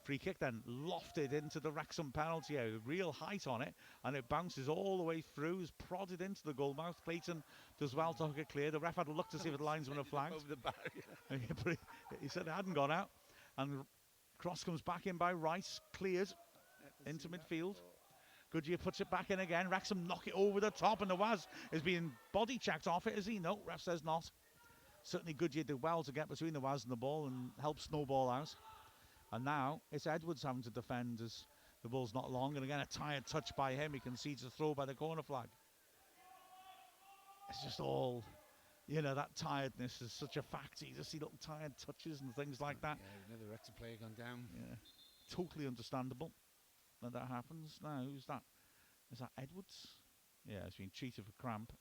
Free kick then lofted into the Wrexham penalty area. Real height on it, and it bounces all the way through. Is prodded into the goal mouth. Clayton does well to hook it clear. The ref had a look to see if the linesman had flagged. Over the barrier. But he said it hadn't gone out. And cross comes back in by Rice. Cleared into midfield. Goodyear puts it back in again. Wrexham knock it over the top, and Nawaz is being body checked off it. Is he? No, ref says not. Certainly Goodyear did well to get between Nawaz and the ball and help snowball out. And now it's Edwards having to defend as the ball's not long. And again, a tired touch by him. He concedes a throw by the corner flag. It's just all, that tiredness is such a fact. You just see little tired touches and things like that. Yeah, another Wrexham player gone down. Yeah, totally understandable that happens. Now, who's that? Is that Edwards? Yeah, he's been treated for cramp.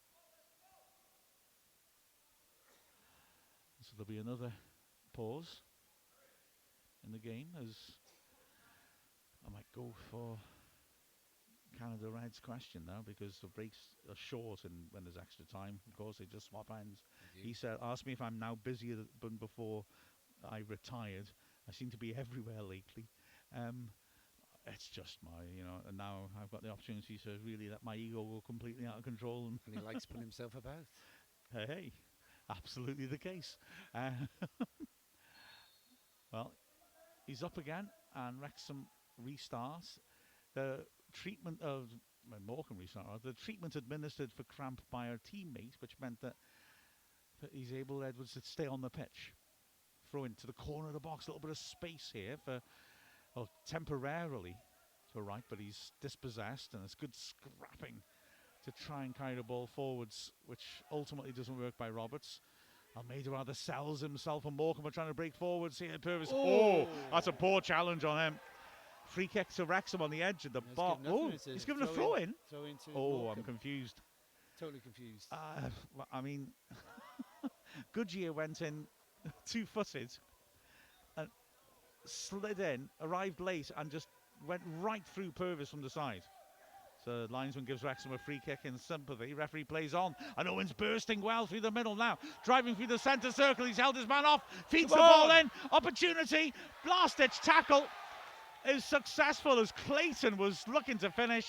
So there'll be another pause in the game as I might go for Canada Red's question now, because the breaks are short and when there's extra time, of course, they just swap ends. He said, asked me if I'm now busier than before I retired. I seem to be everywhere lately. It's just my, and now I've got the opportunity to really let my ego go completely out of control. And he likes putting himself about. Hey, absolutely the case. Well, he's up again, and Wrexham restarts. The treatment of Morecambe restart. The treatment administered for cramp by our teammate, which meant that he's able, Edwards, to stay on the pitch. Throw into the corner of the box. A little bit of space here for, temporarily to right, but he's dispossessed, and it's good scrapping to try and carry the ball forwards, which ultimately doesn't work by Roberts. Almeida rather sells himself, and Morecambe are trying to break forwards here. Purvis. Oh, that's a poor challenge on him. Free kick to Wrexham on the edge of the box. Oh, he's given a throw in. Oh, Morecambe. I'm confused. Totally confused. I mean, Goodyear went in 2-footed and slid in, arrived late, and just went right through Purvis from the side. So the linesman gives Wrexham a free kick in sympathy. Referee plays on, and Owen's bursting well through the middle now. Driving through the centre circle, he's held his man off, feeds the ball in. Opportunity, last-ditch tackle is successful as Clayton was looking to finish.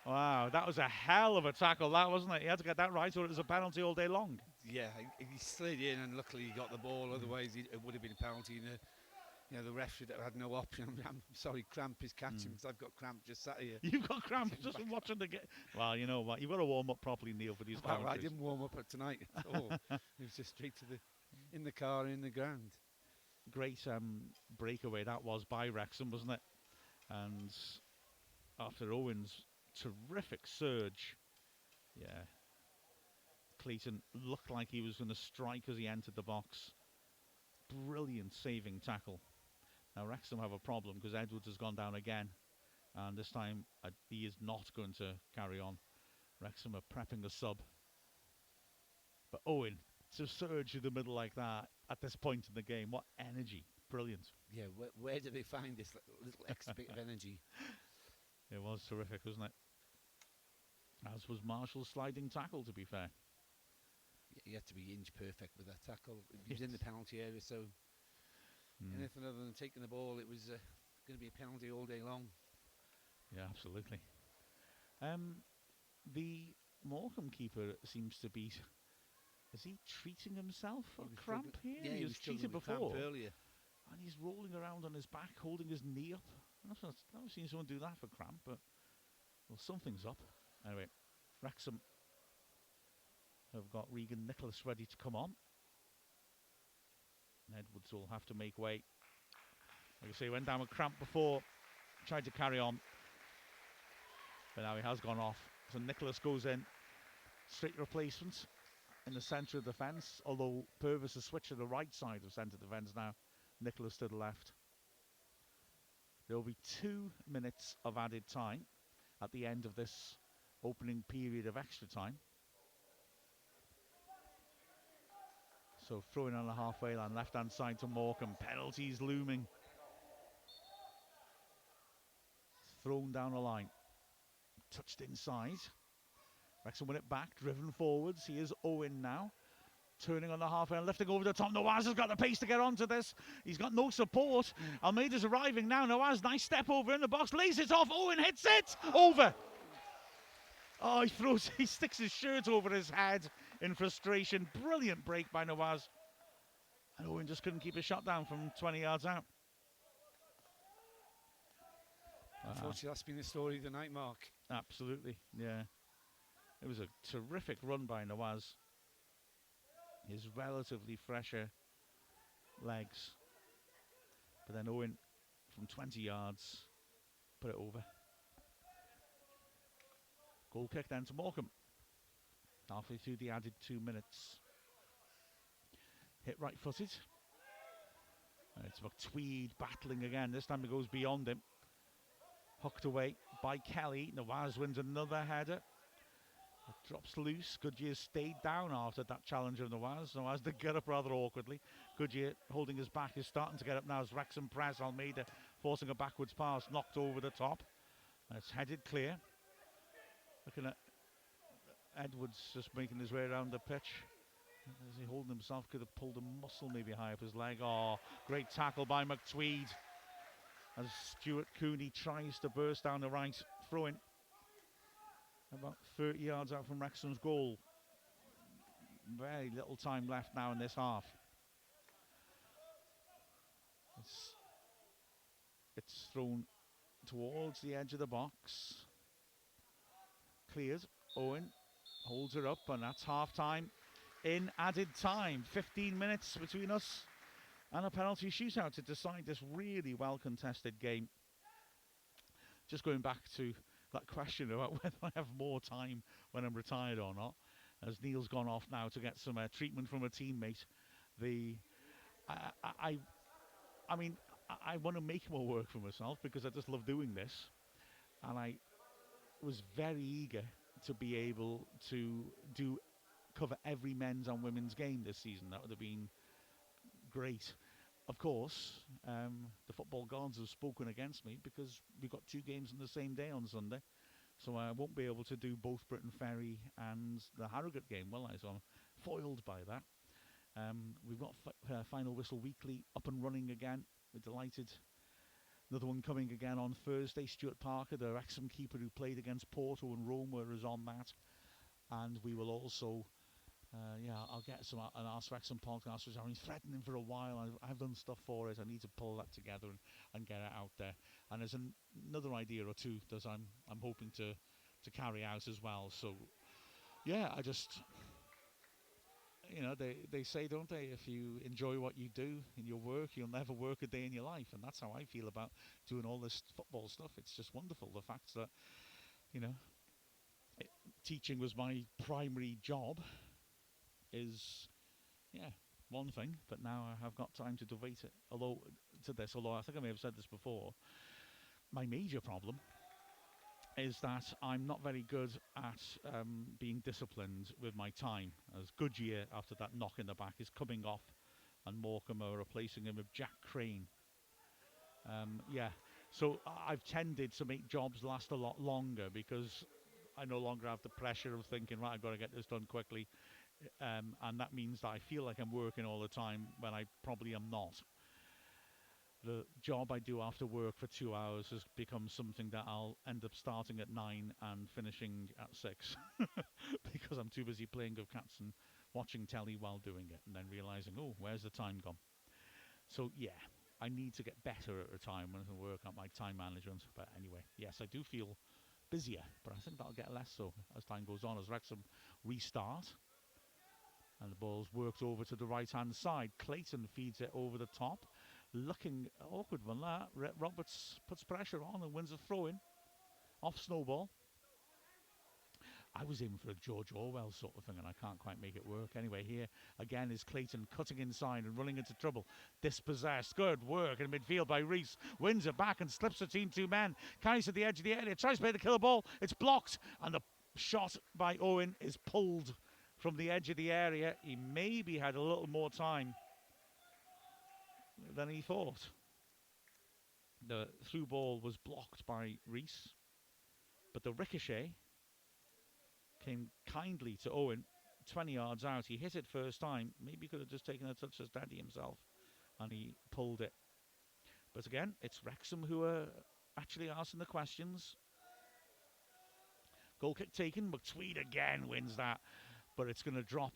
Wow, that was a hell of a tackle, that, wasn't it? He had to get that right, or it was a penalty all day long. Yeah, he slid in, and luckily he got the ball. Otherwise, it would have been a penalty. The ref should have had no option. I'm sorry, cramp is catching because I've got cramp just sat here. You've got cramp just from watching the game. Well, you know what? You've got to warm up properly, Neil, for these commentaries. I didn't warm up tonight at all. It was just straight to in the car, in the ground. Great breakaway that was by Wrexham, wasn't it? And after Owen's terrific surge, yeah, Clayton looked like he was going to strike as he entered the box. Brilliant saving tackle. Now Wrexham have a problem because Edwards has gone down again, and this time he is not going to carry on. Wrexham are prepping a sub, but Owen to surge through the middle like that at this point in the game, what energy! Brilliant. Yeah, where do they find this little extra bit of energy? It was terrific, wasn't it? As was Marshall's sliding tackle, to be fair. You had to be inch perfect with that tackle. He was in the penalty area, so anything other than taking the ball, it was going to be a penalty all day long. Yeah, absolutely. The Morecambe keeper seems to be... Is he treating himself for cramp here? Yeah, he was treated before. Earlier. And he's rolling around on his back, holding his knee up. I've never seen someone do that for cramp, but well, something's up. Anyway, Wrexham have got Regan Nicholas ready to come on. And Edwards will have to make way. Like I say, he went down with cramp before, tried to carry on, but now he has gone off. So Nicholas goes in, straight replacement in the centre of defence, although Purvis has switched to the right side of centre defence now. Nicholas to the left. There will be 2 minutes of added time at the end of this opening period of extra time. So throwing on the halfway line, left-hand side to Morecambe. Penalties looming. Thrown down the line. Touched inside. Wrexham win it back, driven forwards. He is Owen now. Turning on the halfway and lifting over the top. Nawaz has got the pace to get onto this. He's got no support. Almeida's arriving now. Nawaz, nice step over in the box. Lays it off. Owen hits it. Over. Oh, he sticks his shirt over his head in frustration. Brilliant break by Nawaz. And Owen just couldn't keep his shot down from 20 yards out. Unfortunately, that's been the story of the night, Mark. Absolutely, yeah. It was a terrific run by Nawaz. His relatively fresher legs. But then Owen, from 20 yards, put it over. Goal kick then to Morecambe. Halfway through the added 2 minutes. Hit right-footed. And it's McTweed battling again. This time it goes beyond him. Hooked away by Kelly. Nawaz wins another header. It drops loose. Goodyear stayed down after that challenge of Nawaz. Nawaz did get up rather awkwardly. Goodyear holding his back is starting to get up now as Wrexham press. Almeida forcing a backwards pass, knocked over the top. And it's headed clear. Looking at Edwards just making his way around the pitch. Is he holding himself? Could have pulled a muscle maybe high up his leg. Oh, great tackle by McTweed. As Stuart Cooney tries to burst down the right, throwing about 30 yards out from Wrexham's goal. Very little time left now in this half. It's thrown towards the edge of the box. Cleared. Owen holds her up, and that's half time in added time. 15 minutes between us and a penalty shootout to decide this really well contested game. Just going back to that question about whether I have more time when I'm retired or not, as Neil's gone off now to get some treatment from a teammate. I want to make more work for myself because I just love doing this, and I was very eager to be able to cover every men's and women's game this season. That would have been great. of course, the football gods have spoken against me because we've got 2 games on the same day on Sunday. So I won't be able to do both Britain Ferry and the Harrogate game, will I? So I'm foiled by that. We've got Final Whistle Weekly up and running again. We're delighted. Another one coming again on Thursday. Stuart Parker, the Wrexham keeper who played against Porto and Roma, is on that. And we will also, I'll get an Ask Wrexham podcast, which I've been threatening for a while. I've done stuff for it. I need to pull that together and get it out there. And there's another idea or two that I'm hoping to carry out as well. So, yeah, I just... they say, don't they, if you enjoy what you do in your work, you'll never work a day in your life. And that's how I feel about doing all this football stuff. It's just wonderful. The fact that, teaching was my primary job is, one thing. But now I have got time to devote it. Although I think I may have said this before, my major problem is that I'm not very good at being disciplined with my time. As Goodyear, after that knock in the back, is coming off, and Morecambe are replacing him with Jack Crane. So I've tended to make jobs last a lot longer because I no longer have the pressure of thinking, right, I've got to get this done quickly. And that means that I feel like I'm working all the time when I probably am not. The job I do after work for 2 hours has become something that I'll end up starting at 9 and finishing at 6 because I'm too busy playing with cats and watching telly while doing it, and then realising, oh, where's the time gone? So, yeah, I need to get better at retirement and work on my time management. But anyway, yes, I do feel busier, but I think that'll get less so as time goes on, as Wrexham restart. And the ball's worked over to the right-hand side. Clayton feeds it over the top. Looking awkward one, that. Roberts puts pressure on and wins a throw-in. Off Snowball. I was in for a George Orwell sort of thing, and I can't quite make it work. Anyway, here again is Clayton cutting inside and running into trouble. Dispossessed. Good work in midfield by Reese. Wins it back and slips between 2 men. Carries to the edge of the area. Tries to play the killer ball. It's blocked. And the shot by Owen is pulled from the edge of the area. He maybe had a little more time than he thought. The through ball was blocked by Reese, but the ricochet came kindly to Owen 20 yards out. He hit it first time. Maybe could have just taken a touch as Daddy himself, and he pulled it. But again, it's Wrexham who are actually asking the questions. Goal kick taken. McTweed again wins that, but it's going to drop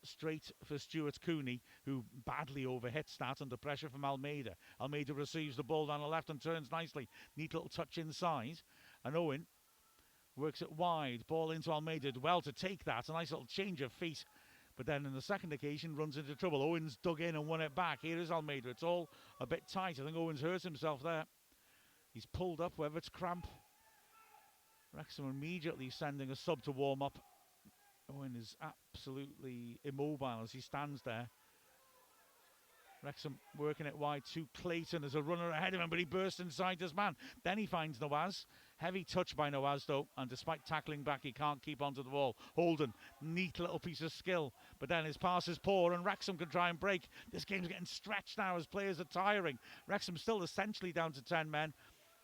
straight for Stuart Cooney, who badly overhits that under pressure from Almeida. Almeida receives the ball down the left and turns nicely. Neat little touch inside. And Owen works it wide. Ball into Almeida. Well to take that. A nice little change of feet. But then in the second occasion runs into trouble. Owen's dug in and won it back. Here is Almeida. It's all a bit tight. I think Owen's hurt himself there. He's pulled up, whether it's cramp. Wrexham immediately sending a sub to warm up. Owen is absolutely immobile as he stands there. Wrexham working it wide to Clayton as a runner ahead of him, but he bursts inside his man. Then he finds Nawaz. Heavy touch by Nawaz though, and despite tackling back, he can't keep onto the ball. Holden, neat little piece of skill, but then his pass is poor and Wrexham can try and break. This game's getting stretched now as players are tiring. Wrexham still essentially down to 10 men,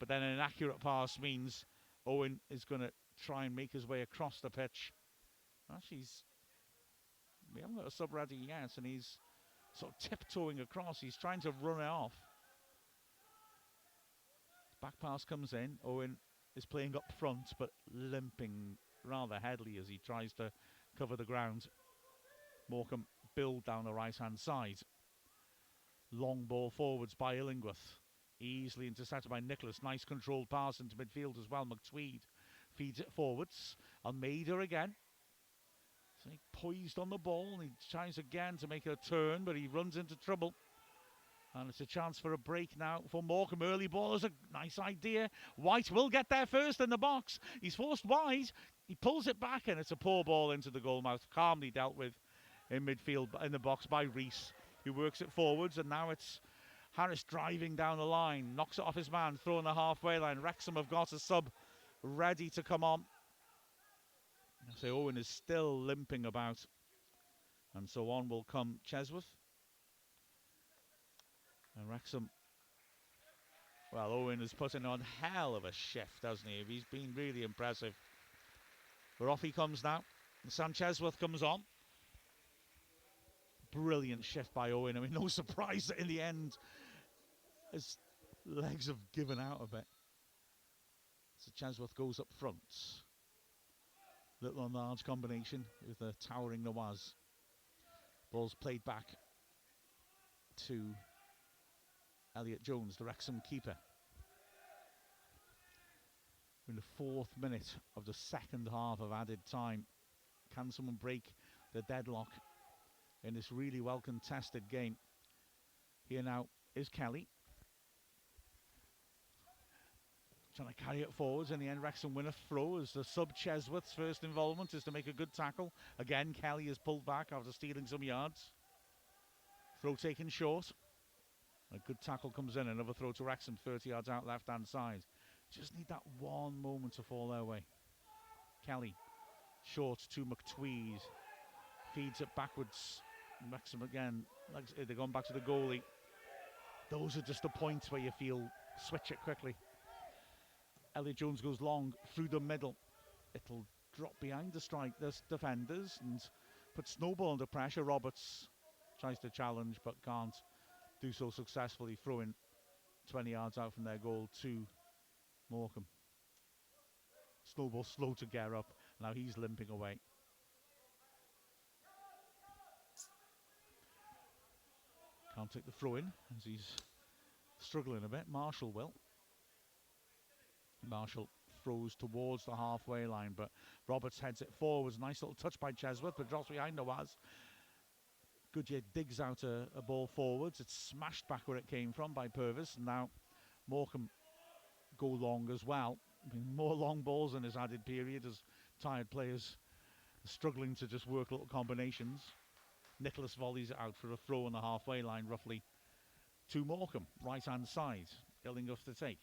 but then an inaccurate pass means Owen is going to try and make his way across the pitch. Actually, we haven't got a sub ready yet, and he's sort of tiptoeing across. He's trying to run it off. Back pass comes in. Owen is playing up front, but limping rather heavily as he tries to cover the ground. Morecambe build down the right-hand side. Long ball forwards by Illingworth. Easily intercepted by Nicholas. Nice controlled pass into midfield as well. McTweed feeds it forwards. Almeida again. He poised on the ball, and he tries again to make a turn, but he runs into trouble. And it's a chance for a break now for Morecambe. Early ball is a nice idea. White will get there first in the box. He's forced wide. He pulls it back, and it's a poor ball into the goal mouth. Calmly dealt with in midfield in the box by Reese, who works it forwards, and now it's Harris driving down the line. Knocks it off his man, throwing the halfway line. Wrexham have got a sub ready to come on. So Owen is still limping about. And so on will come Chesworth. And Wrexham, well, Owen is putting on hell of a shift, hasn't he? He's been really impressive. But off he comes now. And Sam Chesworth comes on. Brilliant shift by Owen. I mean, no surprise that in the end his legs have given out a bit. So Chesworth goes up front. Little and large combination with the towering Nawaz. Ball's played back to Elliot Jones, the Wrexham keeper. We're in the 4th minute of the second half of added time. Can someone break the deadlock in this really well contested game? Here now is Kelly. Trying to carry it forwards. In the end, Wrexham win a throw as the sub Chesworth's first involvement is to make a good tackle. Again, Kelly is pulled back after stealing some yards. Throw taken short. A good tackle comes in. Another throw to Wrexham, 30 yards out left-hand side. Just need that one moment to fall their way. Kelly, short to McTweed. Feeds it backwards. Wrexham again. Like they're going back to the goalie. Those are just the points where you feel switch it quickly. Elliot Jones goes long through the middle. It'll drop behind the strike. There's defenders and put Snowball under pressure. Roberts tries to challenge but can't do so successfully, throwing 20 yards out from their goal to Morecambe. Snowball slow to get up. Now he's limping away. Can't take the throw in as he's struggling a bit. Marshall will. Marshall throws towards the halfway line, but Roberts heads it forwards. Nice little touch by Chesworth, but drops behind Nawaz. Goodyear digs out a ball forwards. It's smashed back where it came from by Purvis. And now Morecambe go long as well. I mean, more long balls in this added period as tired players are struggling to just work little combinations. Nicholas volleys it out for a throw on the halfway line, roughly to Morecambe, right-hand side. Illinguff to take.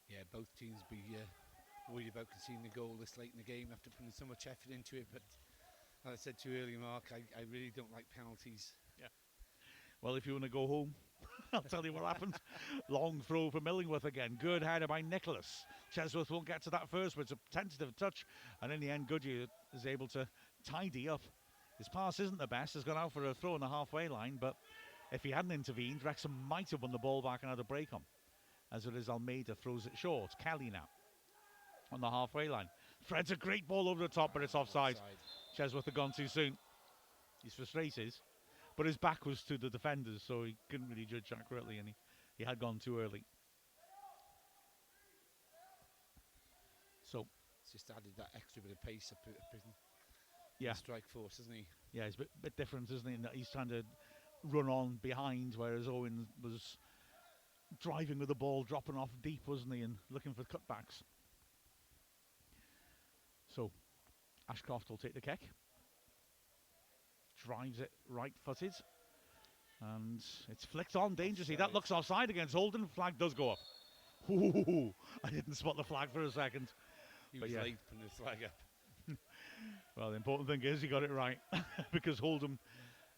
Yeah, both teams be worried about conceding the goal this late in the game after putting so much effort into it. But as I said to you earlier, Mark, I really don't like penalties. Yeah. Well, if you want to go home, I'll tell you what happened. Long throw for Millingworth again. Good header by Nicholas. Chesworth won't get to that first, but it's a tentative touch. And in the end, Goodyear is able to tidy up. His pass isn't the best. Has gone out for a throw on the halfway line, but if he hadn't intervened, Wrexham might have won the ball back and had a break on. As it is, Almeida throws it short. Kelly now on the halfway line. Threads a great ball over the top, but it's offside. Chesworth had gone too soon. He's frustrated, but his back was to the defenders, so he couldn't really judge accurately, and he had gone too early. So it's just added that extra bit of pace up in yeah, the strike force, isn't he? Yeah, it's a bit different, isn't he? In that he's trying to run on behind, whereas Owen was driving with the ball, dropping off deep, wasn't he, and looking for cutbacks. So Ashcroft will take the kick. Drives it right-footed. And it's flicked on dangerously. That looks offside against Holden. Flag does go up. Ooh, I didn't spot the flag for a second. He was late putting the flag up. Well, the important thing is he got it right. Because Holden,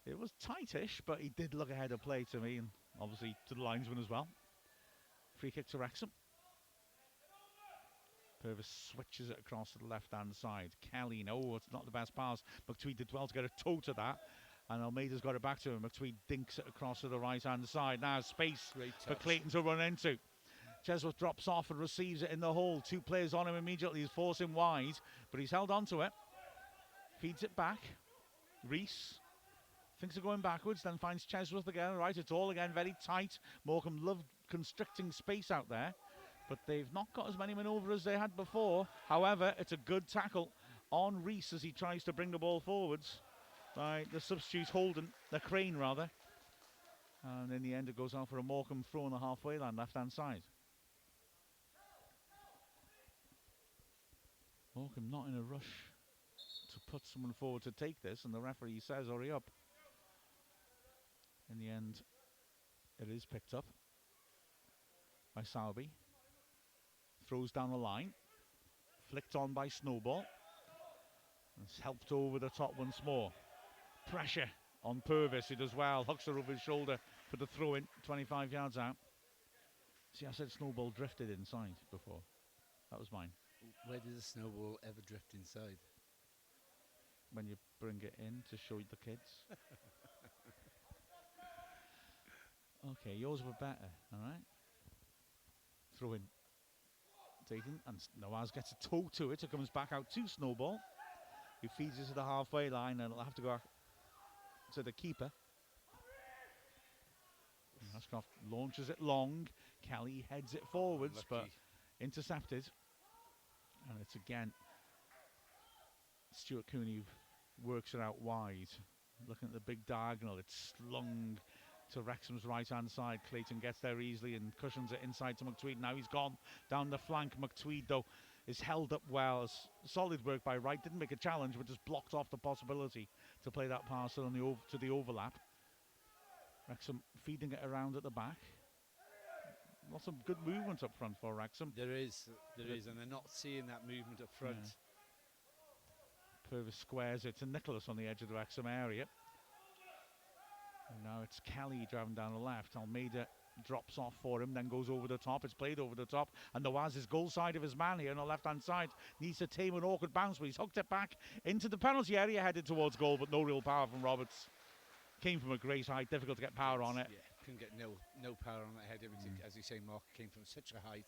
it was tightish, but he did look ahead of play to me, and obviously to the linesman as well. Free kick to Wrexham. Purvis switches it across to the left-hand side. Kelly, no, it's not the best pass. McTweed did well to get a toe to that. And Almeida's got it back to him. McTweed dinks it across to the right-hand side. Now space for Clayton to run into. Chesworth drops off and receives it in the hole. Two players on him immediately. He's forced him wide, but he's held on to it. Feeds it back. Reese thinks of going backwards, then finds Chesworth again. Right, it's all again very tight. Morecambe loved constricting space out there, but they've not got as many manoeuvres as they had before. However, it's a good tackle on Reese as he tries to bring the ball forwards by the substitute Holden, the Crane rather. And in the end, it goes out for a Morecambe throw on the halfway line, left-hand side. Morecambe not in a rush to put someone forward to take this, and the referee says, hurry up. In the end, it is picked up by Salby. Throws down the line. Flicked on by Snowball. It's helped over the top once more. Pressure on Purvis, who does well, hooks her over his shoulder for the throw in, 25 yards out. See, I said snowball drifted inside before. That was mine. Where does a snowball ever drift inside? When you bring it in to show the kids. Okay, yours were better, all right? Throw in. Taken, and Nawaz gets a toe to it. It comes back out to Snowball. He feeds it to the halfway line, and it'll have to go to the keeper. Ashcroft launches it long. Kelly heads it forwards, but intercepted. And it's again Stuart Cooney works it out wide. Looking at the big diagonal, it's slung to Wrexham's right-hand side. Clayton gets there easily and cushions it inside to McTweed. Now he's gone down the flank. McTweed, though, is held up well. Solid work by Wright. Didn't make a challenge, but just blocked off the possibility to play that pass on to the overlap. Wrexham feeding it around at the back. Lots of good movement up front for Wrexham. There is, and they're not seeing that movement up front. Yeah. Purvis squares it to Nicholas on the edge of the Wrexham area. And now it's Kelly driving down the left. Almeida drops off for him, then goes over the top. It's played over the top, and Nawaz is goal side of his man here on the left-hand side. Needs to tame an awkward bounce, but he's hooked it back into the penalty area, headed towards goal, but no real power from Roberts. Came from a great height, difficult to get power on it. Yeah, couldn't get no power on that header. As you say, Mark, came from such a height.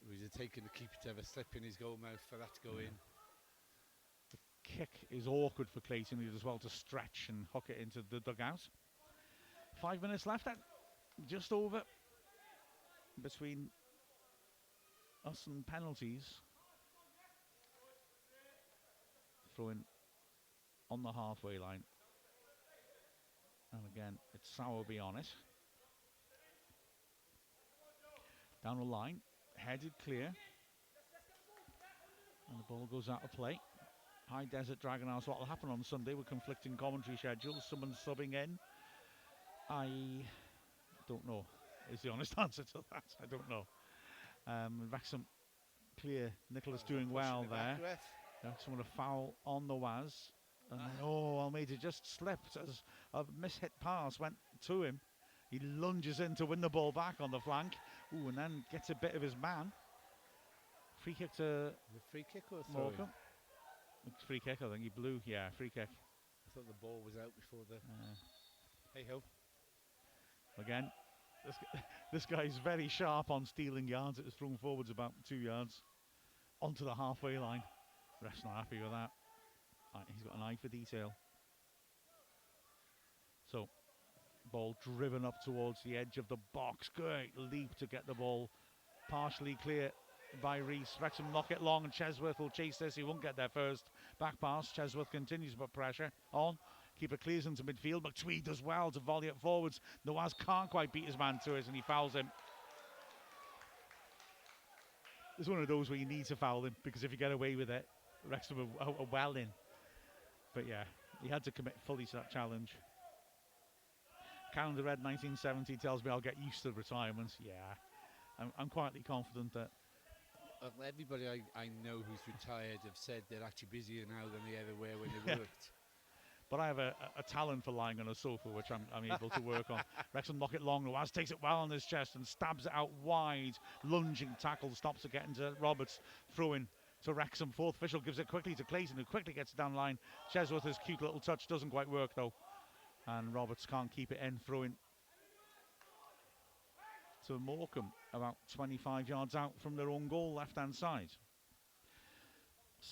It was taking the keeper to have a slip in his goal mouth for that to go in. Kick is awkward for Clayton. He does well to stretch and hook it into the dugout. 5 minutes left, just over between us and penalties. Throwing on the halfway line. And again, it's Sowerby on it. Down the line, headed clear. And the ball goes out of play. High Desert Dragon House. What will happen on Sunday with conflicting commentary schedules? Someone's subbing in. I don't know, is the honest answer to that. I don't know. Wrexham clear. Nicholas doing well there. Wrexham with a foul on the Waz. And Almeida just slipped as a mishit pass went to him. He lunges in to win the ball back on the flank. Ooh, and then gets a bit of his man. Free kick to the free kick or Morecambe. Free kick, I think he blew. Yeah, free kick. I thought the ball was out before the. Hey ho. Again, this guy's very sharp on stealing yards. It was thrown forwards about 2 yards onto the halfway line. Ref's not happy with that. He's got an eye for detail. So, ball driven up towards the edge of the box. Great leap to get the ball partially clear by Reese. Wrexham knock it long, and Chesworth will chase this. He won't get there first. Back pass. Chesworth continues to put pressure on. Keeper clears into midfield. McTweed does well to volley it forwards. Nawaz can't quite beat his man to it, and he fouls him. It's one of those where you need to foul him, because if you get away with it, Wrexham are well in. But yeah, he had to commit fully to that challenge. Calendar Red 1970 tells me I'll get used to retirement. Yeah, I'm quietly confident that everybody I know who's retired have said they're actually busier now than they ever were when they worked. But I have a talent for lying on a sofa, which I'm able to work on. Wrexham knock it long. Nawaz takes it well on his chest and stabs it out wide. Lunging tackle, stops it getting to Roberts. Throw in to Wrexham. Fourth official gives it quickly to Clayton, who quickly gets it down the line. Chesworth's cute little touch doesn't quite work, though. And Roberts can't keep it in. Throw in to Morecambe, about 25 yards out from their own goal, left-hand side.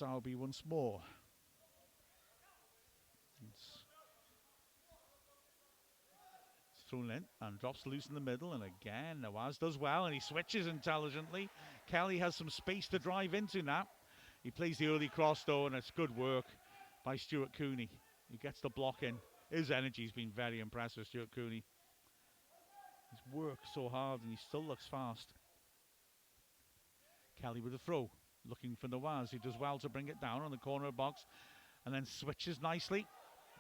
Sowerby once more. It's thrown in and drops loose in the middle, and again Nawaz does well, and he switches intelligently. Kelly has some space to drive into now. He plays the early cross though, and it's good work by Stuart Cooney. He gets the block in. His energy's been very impressive, Stuart Cooney. He's worked so hard and he still looks fast. Kelly with a throw, looking for Nawaz. He does well to bring it down on the corner of the box and then switches nicely.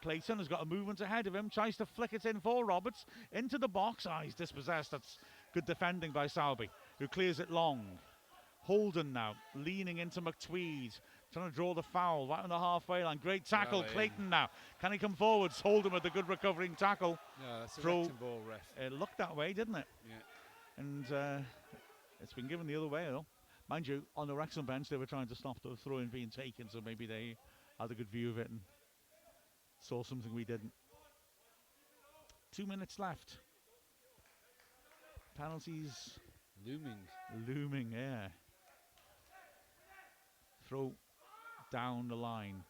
Clayton has got a movement ahead of him, tries to flick it in for Roberts, into the box. He's dispossessed. That's good defending by Sowerby, who clears it long. Holden now, leaning into McTweed. trying to draw the foul right on the halfway line. Great tackle, Well, Clayton now. Can he come forwards? Hold him with a good recovering tackle. No, that's a Throw. Wrexham ball, ref. It looked that way, didn't it? Yeah. And it's been given the other way, though. Mind you, on the Wrexham bench, they were trying to stop the throw-in being taken, so maybe they had a good view of it and saw something we didn't. 2 minutes left. Penalties looming, yeah. Throw down the line.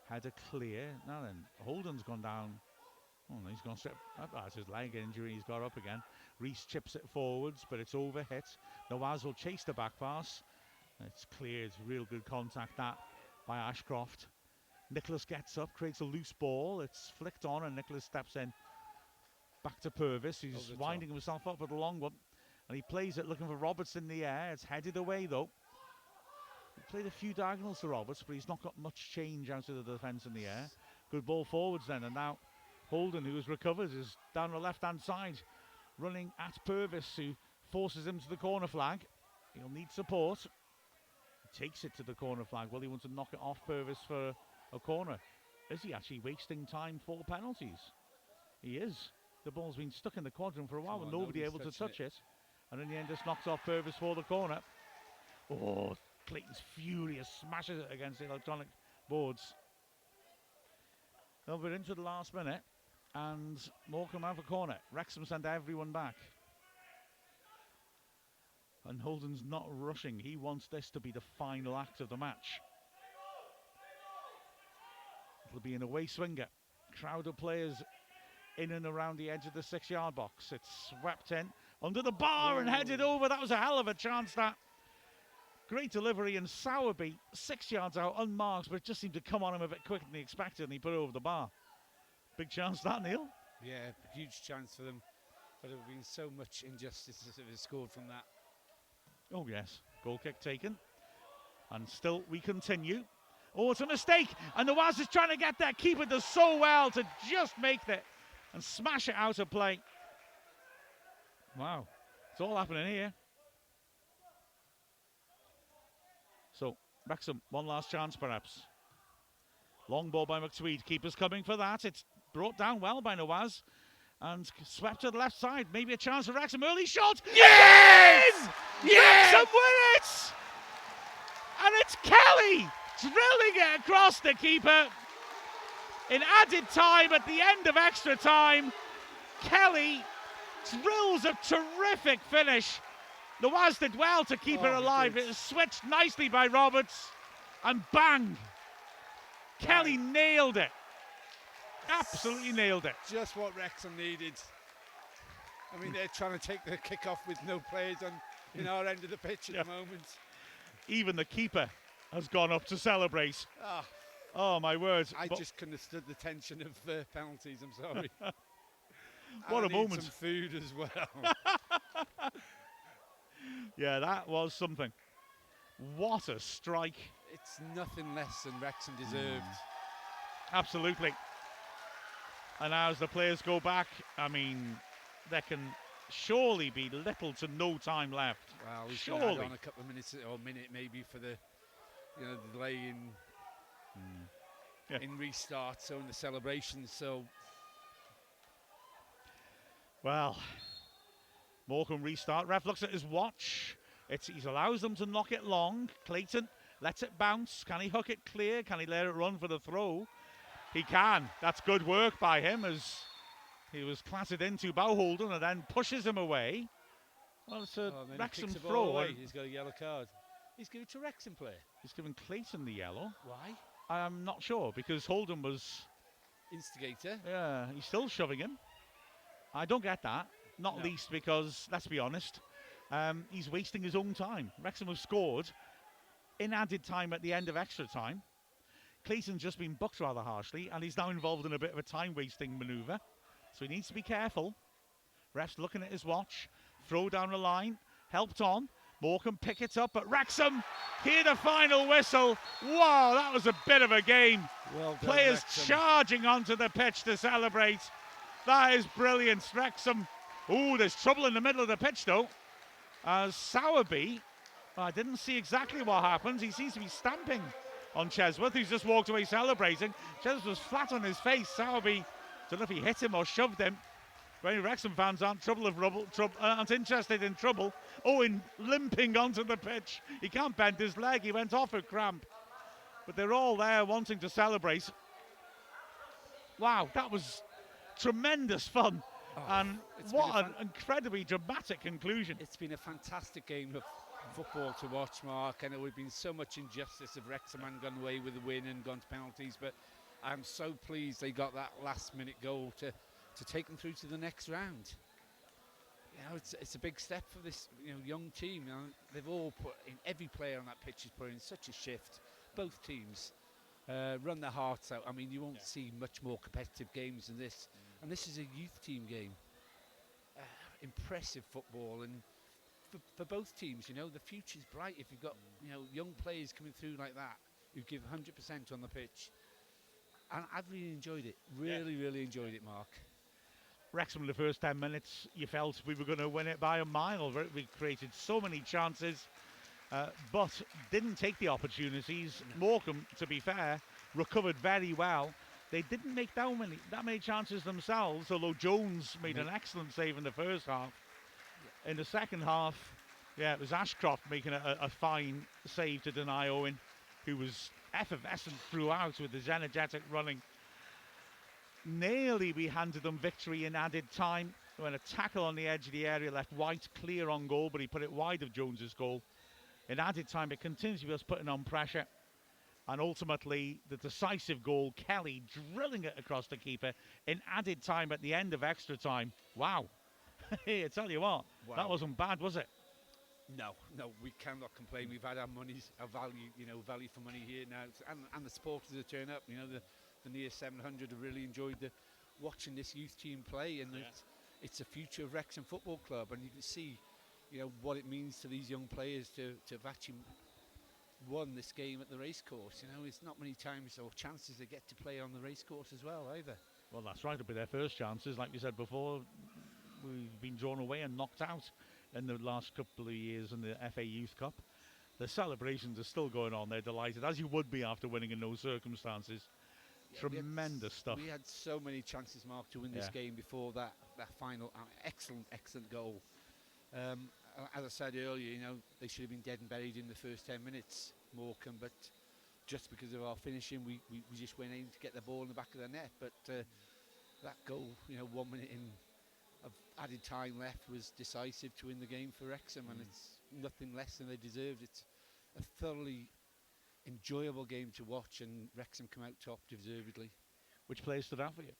Header clear. Now then, Holden's gone down. Oh, he's gone straight up. That's his leg injury. He's got up again. Reese chips it forwards, but it's overhit. Nawaz will chase the back pass. It's cleared. Real good contact that by Ashcroft. Nicholas gets up, creates a loose ball. It's flicked on, and Nicholas steps in. Back to Purvis, who's winding himself up with a long one. And he plays it looking for Roberts in the air. It's headed away, though. He played a few diagonals to Roberts, but he's not got much change out of the defence in the air. Good ball forwards then, and now Holden, who has recovered, is down the left-hand side, running at Purvis, who forces him to the corner flag. He'll need support. He takes it to the corner flag. Well, he wants to knock it off Purvis for a corner. Is he actually wasting time for penalties? He is. The ball's been stuck in the quadrant for a while, and nobody able to touch it. And in the end, just knocks off Purvis for the corner. Oh, Clayton's furious, smashes it against the electronic boards. Well, we're into the last minute, and Morecambe have a corner. Wrexham sent everyone back. And Holden's not rushing. He wants this to be the final act of the match. It'll be an away swinger. Crowd of players in and around the edge of the 6-yard box. It's swept in under the bar and headed over. That was a hell of a chance, that. Great delivery, and Sowerby 6 yards out unmarked, but it just seemed to come on him a bit quicker than he expected, and he put it over the bar. Big chance that, Neil. Yeah, huge chance for them. But there would have been so much injustice if they scored from that. Oh yes, goal kick taken. And still we continue. Oh, it's a mistake, and the Nawaz is trying to get that. Keeper does so well to just make it and smash it out of play. Wow, it's all happening here. So, Wrexham, one last chance perhaps. Long ball by McTweed. Keeper's coming for that. It's brought down well by Nawaz. And swept to the left side. Maybe a chance for Wrexham. Early shot. Yes! Yes! Wrexham win it! And it's Kelly drilling it across the keeper. In added time, at the end of extra time, Kelly drills a terrific finish. Nawaz did well to keep it alive. It was switched nicely by Roberts, and bang! Kelly nailed it. Absolutely nailed it. Just what Wrexham needed. I mean, they're trying to take the kick off with no players on in our end of the pitch at the moment. Even the keeper has gone up to celebrate. Oh my word. I just couldn't have stood the tension of penalties, I'm sorry. What I a moment. some food as well. Yeah, that was something. What a strike. It's nothing less than Wrexham deserved. Absolutely. And as the players go back, I mean, there can surely be little to no time left. Well, we should surely add on a couple of minutes or a minute maybe for the, the delay in restart, so in the celebrations. So, well, Morecambe restart. Ref looks at his watch. He allows them to knock it long. Clayton lets it bounce. Can he hook it clear? Can he let it run for the throw? He can. That's good work by him, as he was clattered into by Holden and then pushes him away. Well, it's a Wrexham throw. He's got a yellow card. He's giving it to a Wrexham player. He's giving Clayton the yellow. Why? I'm not sure, because Holden was... Instigator. Yeah, he's still shoving him. I don't get that. Not least because, let's be honest, he's wasting his own time. Wrexham have scored in added time at the end of extra time. Clayton's just been booked rather harshly, and he's now involved in a bit of a time-wasting manoeuvre. So he needs to be careful. Ref's looking at his watch. Throw down the line. Helped on. Morecambe pick it up, but Wrexham hear the final whistle. Wow, that was a bit of a game. Well done, Players Wrexham. charging onto the pitch to celebrate. That is brilliant. Wrexham. Ooh, there's trouble in the middle of the pitch, though. As Sowerby, I didn't see exactly what happens. He seems to be stamping on Chesworth, who's just walked away celebrating. Chesworth was flat on his face. Sowerby, don't know if he hit him or shoved him. Very Wrexham fans aren't aren't interested in trouble. Owen limping onto the pitch. He can't bend his leg. He went off a cramp. But they're all there wanting to celebrate. Wow, that was tremendous fun. And what an incredibly dramatic conclusion. It's been a fantastic game of football to watch, Mark. I know we've been so much injustice of Wrexham and gone away with the win and gone to penalties, but I'm so pleased they got that last-minute goal to take them through to the next round. You know, it's a big step for this young team. You know, they've all put in, every player on that pitch has put in such a shift. Both teams run their hearts out. I mean, you won't see much more competitive games than this. And this is a youth team game. Impressive football, and for both teams, the future's bright if you've got young players coming through like that who give 100% on the pitch. And I've really enjoyed it. Really enjoyed it, Mark. Wrexham in the first 10 minutes, you felt we were going to win it by a mile. We created so many chances, but didn't take the opportunities. Morecambe, to be fair, recovered very well. They didn't make that many chances themselves, although Jones made an excellent save in the first half. In the second half, it was Ashcroft making a fine save to deny Owen, who was effervescent throughout with his energetic running. Nearly we handed them victory in added time when a tackle on the edge of the area left White clear on goal, but he put it wide of Jones's goal. In added time, it continues to be us putting on pressure. And ultimately, the decisive goal, Kelly drilling it across the keeper in added time at the end of extra time. Wow. Hey, I tell you what, that wasn't bad, was it? No, we cannot complain. We've had our value for money here now, and the supporters that turn up. The near 700 have really enjoyed watching this youth team play, and it's the future of Wrexham Football Club, and you can see, what it means to these young players to have actually won this game at the racecourse. It's not many times or chances they get to play on the racecourse as well either. Well, that's right. It'll be their first chances, like you said before. We've been drawn away and knocked out in the last couple of years in the FA Youth Cup. The celebrations are still going on. They're delighted, as you would be after winning in those circumstances. Tremendous stuff. We had so many chances, Mark, to win this game before that final excellent goal. As I said earlier, they should have been dead and buried in the first 10 minutes, Morecambe, but just because of our finishing, we just went in to get the ball in the back of the net. But that goal, 1 minute in of added time left, was decisive to win the game for Wrexham, and it's nothing less than they deserved. It's a thoroughly enjoyable game to watch, and Wrexham come out top deservedly. Which players stood out for you?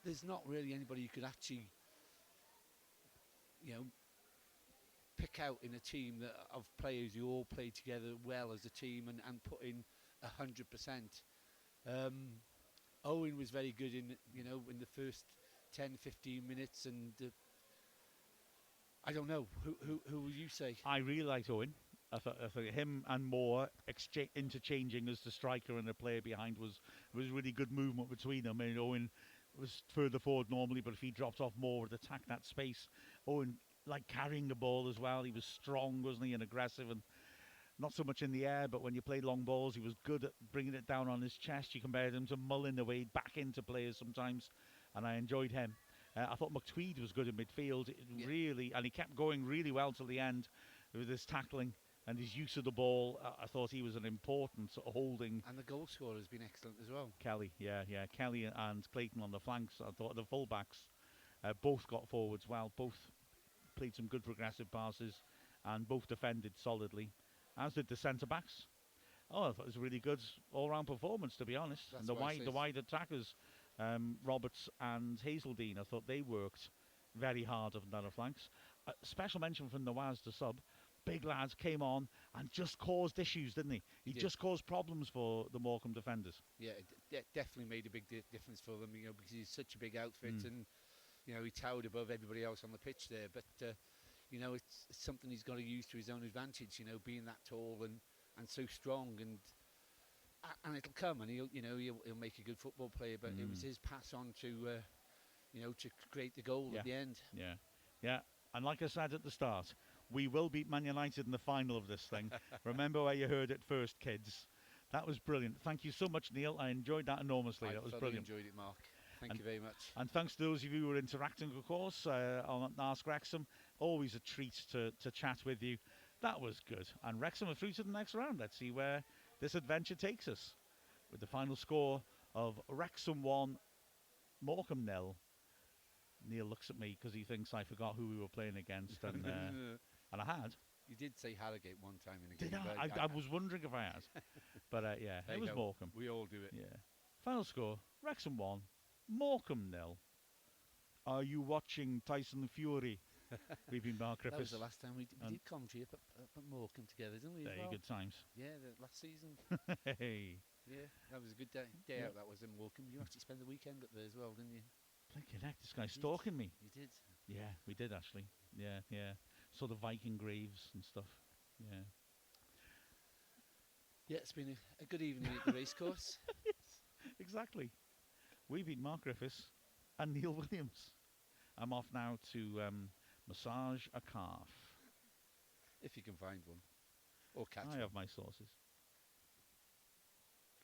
There's not really anybody you could actually, pick out in a team of players who all play together well as a team and put in 100%. Owen was very good in the first 10-15 minutes, and I don't know who will you say? I really liked Owen. I thought him and Moore interchanging as the striker and the player behind was really good movement between them. And Owen was further forward normally, but if he dropped off more, would attack that space. Owen like carrying the ball as well. He was strong, wasn't he, and aggressive, and not so much in the air, but when you played long balls, he was good at bringing it down on his chest. You compared him to Mullin, the way he'd back into players sometimes, and I enjoyed him. I thought McTweed was good in midfield, really, and he kept going really well till the end with his tackling and his use of the ball. I thought he was an important sort of holding. And the goal scorer has been excellent as well. Kelly, Kelly and Clayton on the flanks. I thought the full-backs both got forwards well, both played some good progressive passes, and both defended solidly, as did the centre-backs. I thought it was a really good all-round performance, to be honest. That's and the wide attackers, Roberts and Hazeldine, I thought they worked very hard on the flanks. Special mention from Nawaz, the sub. Big lads came on and just caused issues, didn't he? He just caused problems for the Morecambe defenders. Yeah, it definitely made a big difference for them, because he's such a big outfit, and he towered above everybody else on the pitch there. But it's something he's got to use to his own advantage. Being that tall and so strong, and it'll come, and he'll make a good football player. But it was his pass on to create the goal at the end. Yeah. And like I said at the start, we will beat Man United in the final of this thing. Remember where you heard it first, kids. That was brilliant. Thank you so much, Neil. I enjoyed that enormously. I That was thoroughly brilliant. enjoyed it, Mark. Thank And you very much. And thanks to those of you who are interacting, of course, on Ask Wrexham. Always a treat to chat with you. That was good. And Wrexham are through to the next round. Let's see where this adventure takes us. With the final score of Wrexham 1, Morecambe 0. Neil looks at me because he thinks I forgot who we were playing against. And I had. You did say Harrogate one time in a Did game. I? I was wondering if I had. But yeah, it was Morecambe. We all do it. Yeah. Final score, Wrexham 1, Morecambe 0. Are you watching Tyson Fury? We've been Mark That was Griffiths. the last time we did commentary up at Morecambe together, didn't we? Very good times. Yeah, the last season. Hey. Yeah, that was a good day out. That was in Morecambe. You actually spent the weekend up there as well, didn't you? Blinking heck, this guy's stalking me. You did. Yeah, we did actually. Yeah, yeah. Saw the Viking graves and stuff. Yeah. Yeah, it's been a good evening at the racecourse. Yes, exactly. We've been Mark Griffiths and Neil Williams. I'm off now to massage a calf. If you can find one. Or catch I one. have my sources.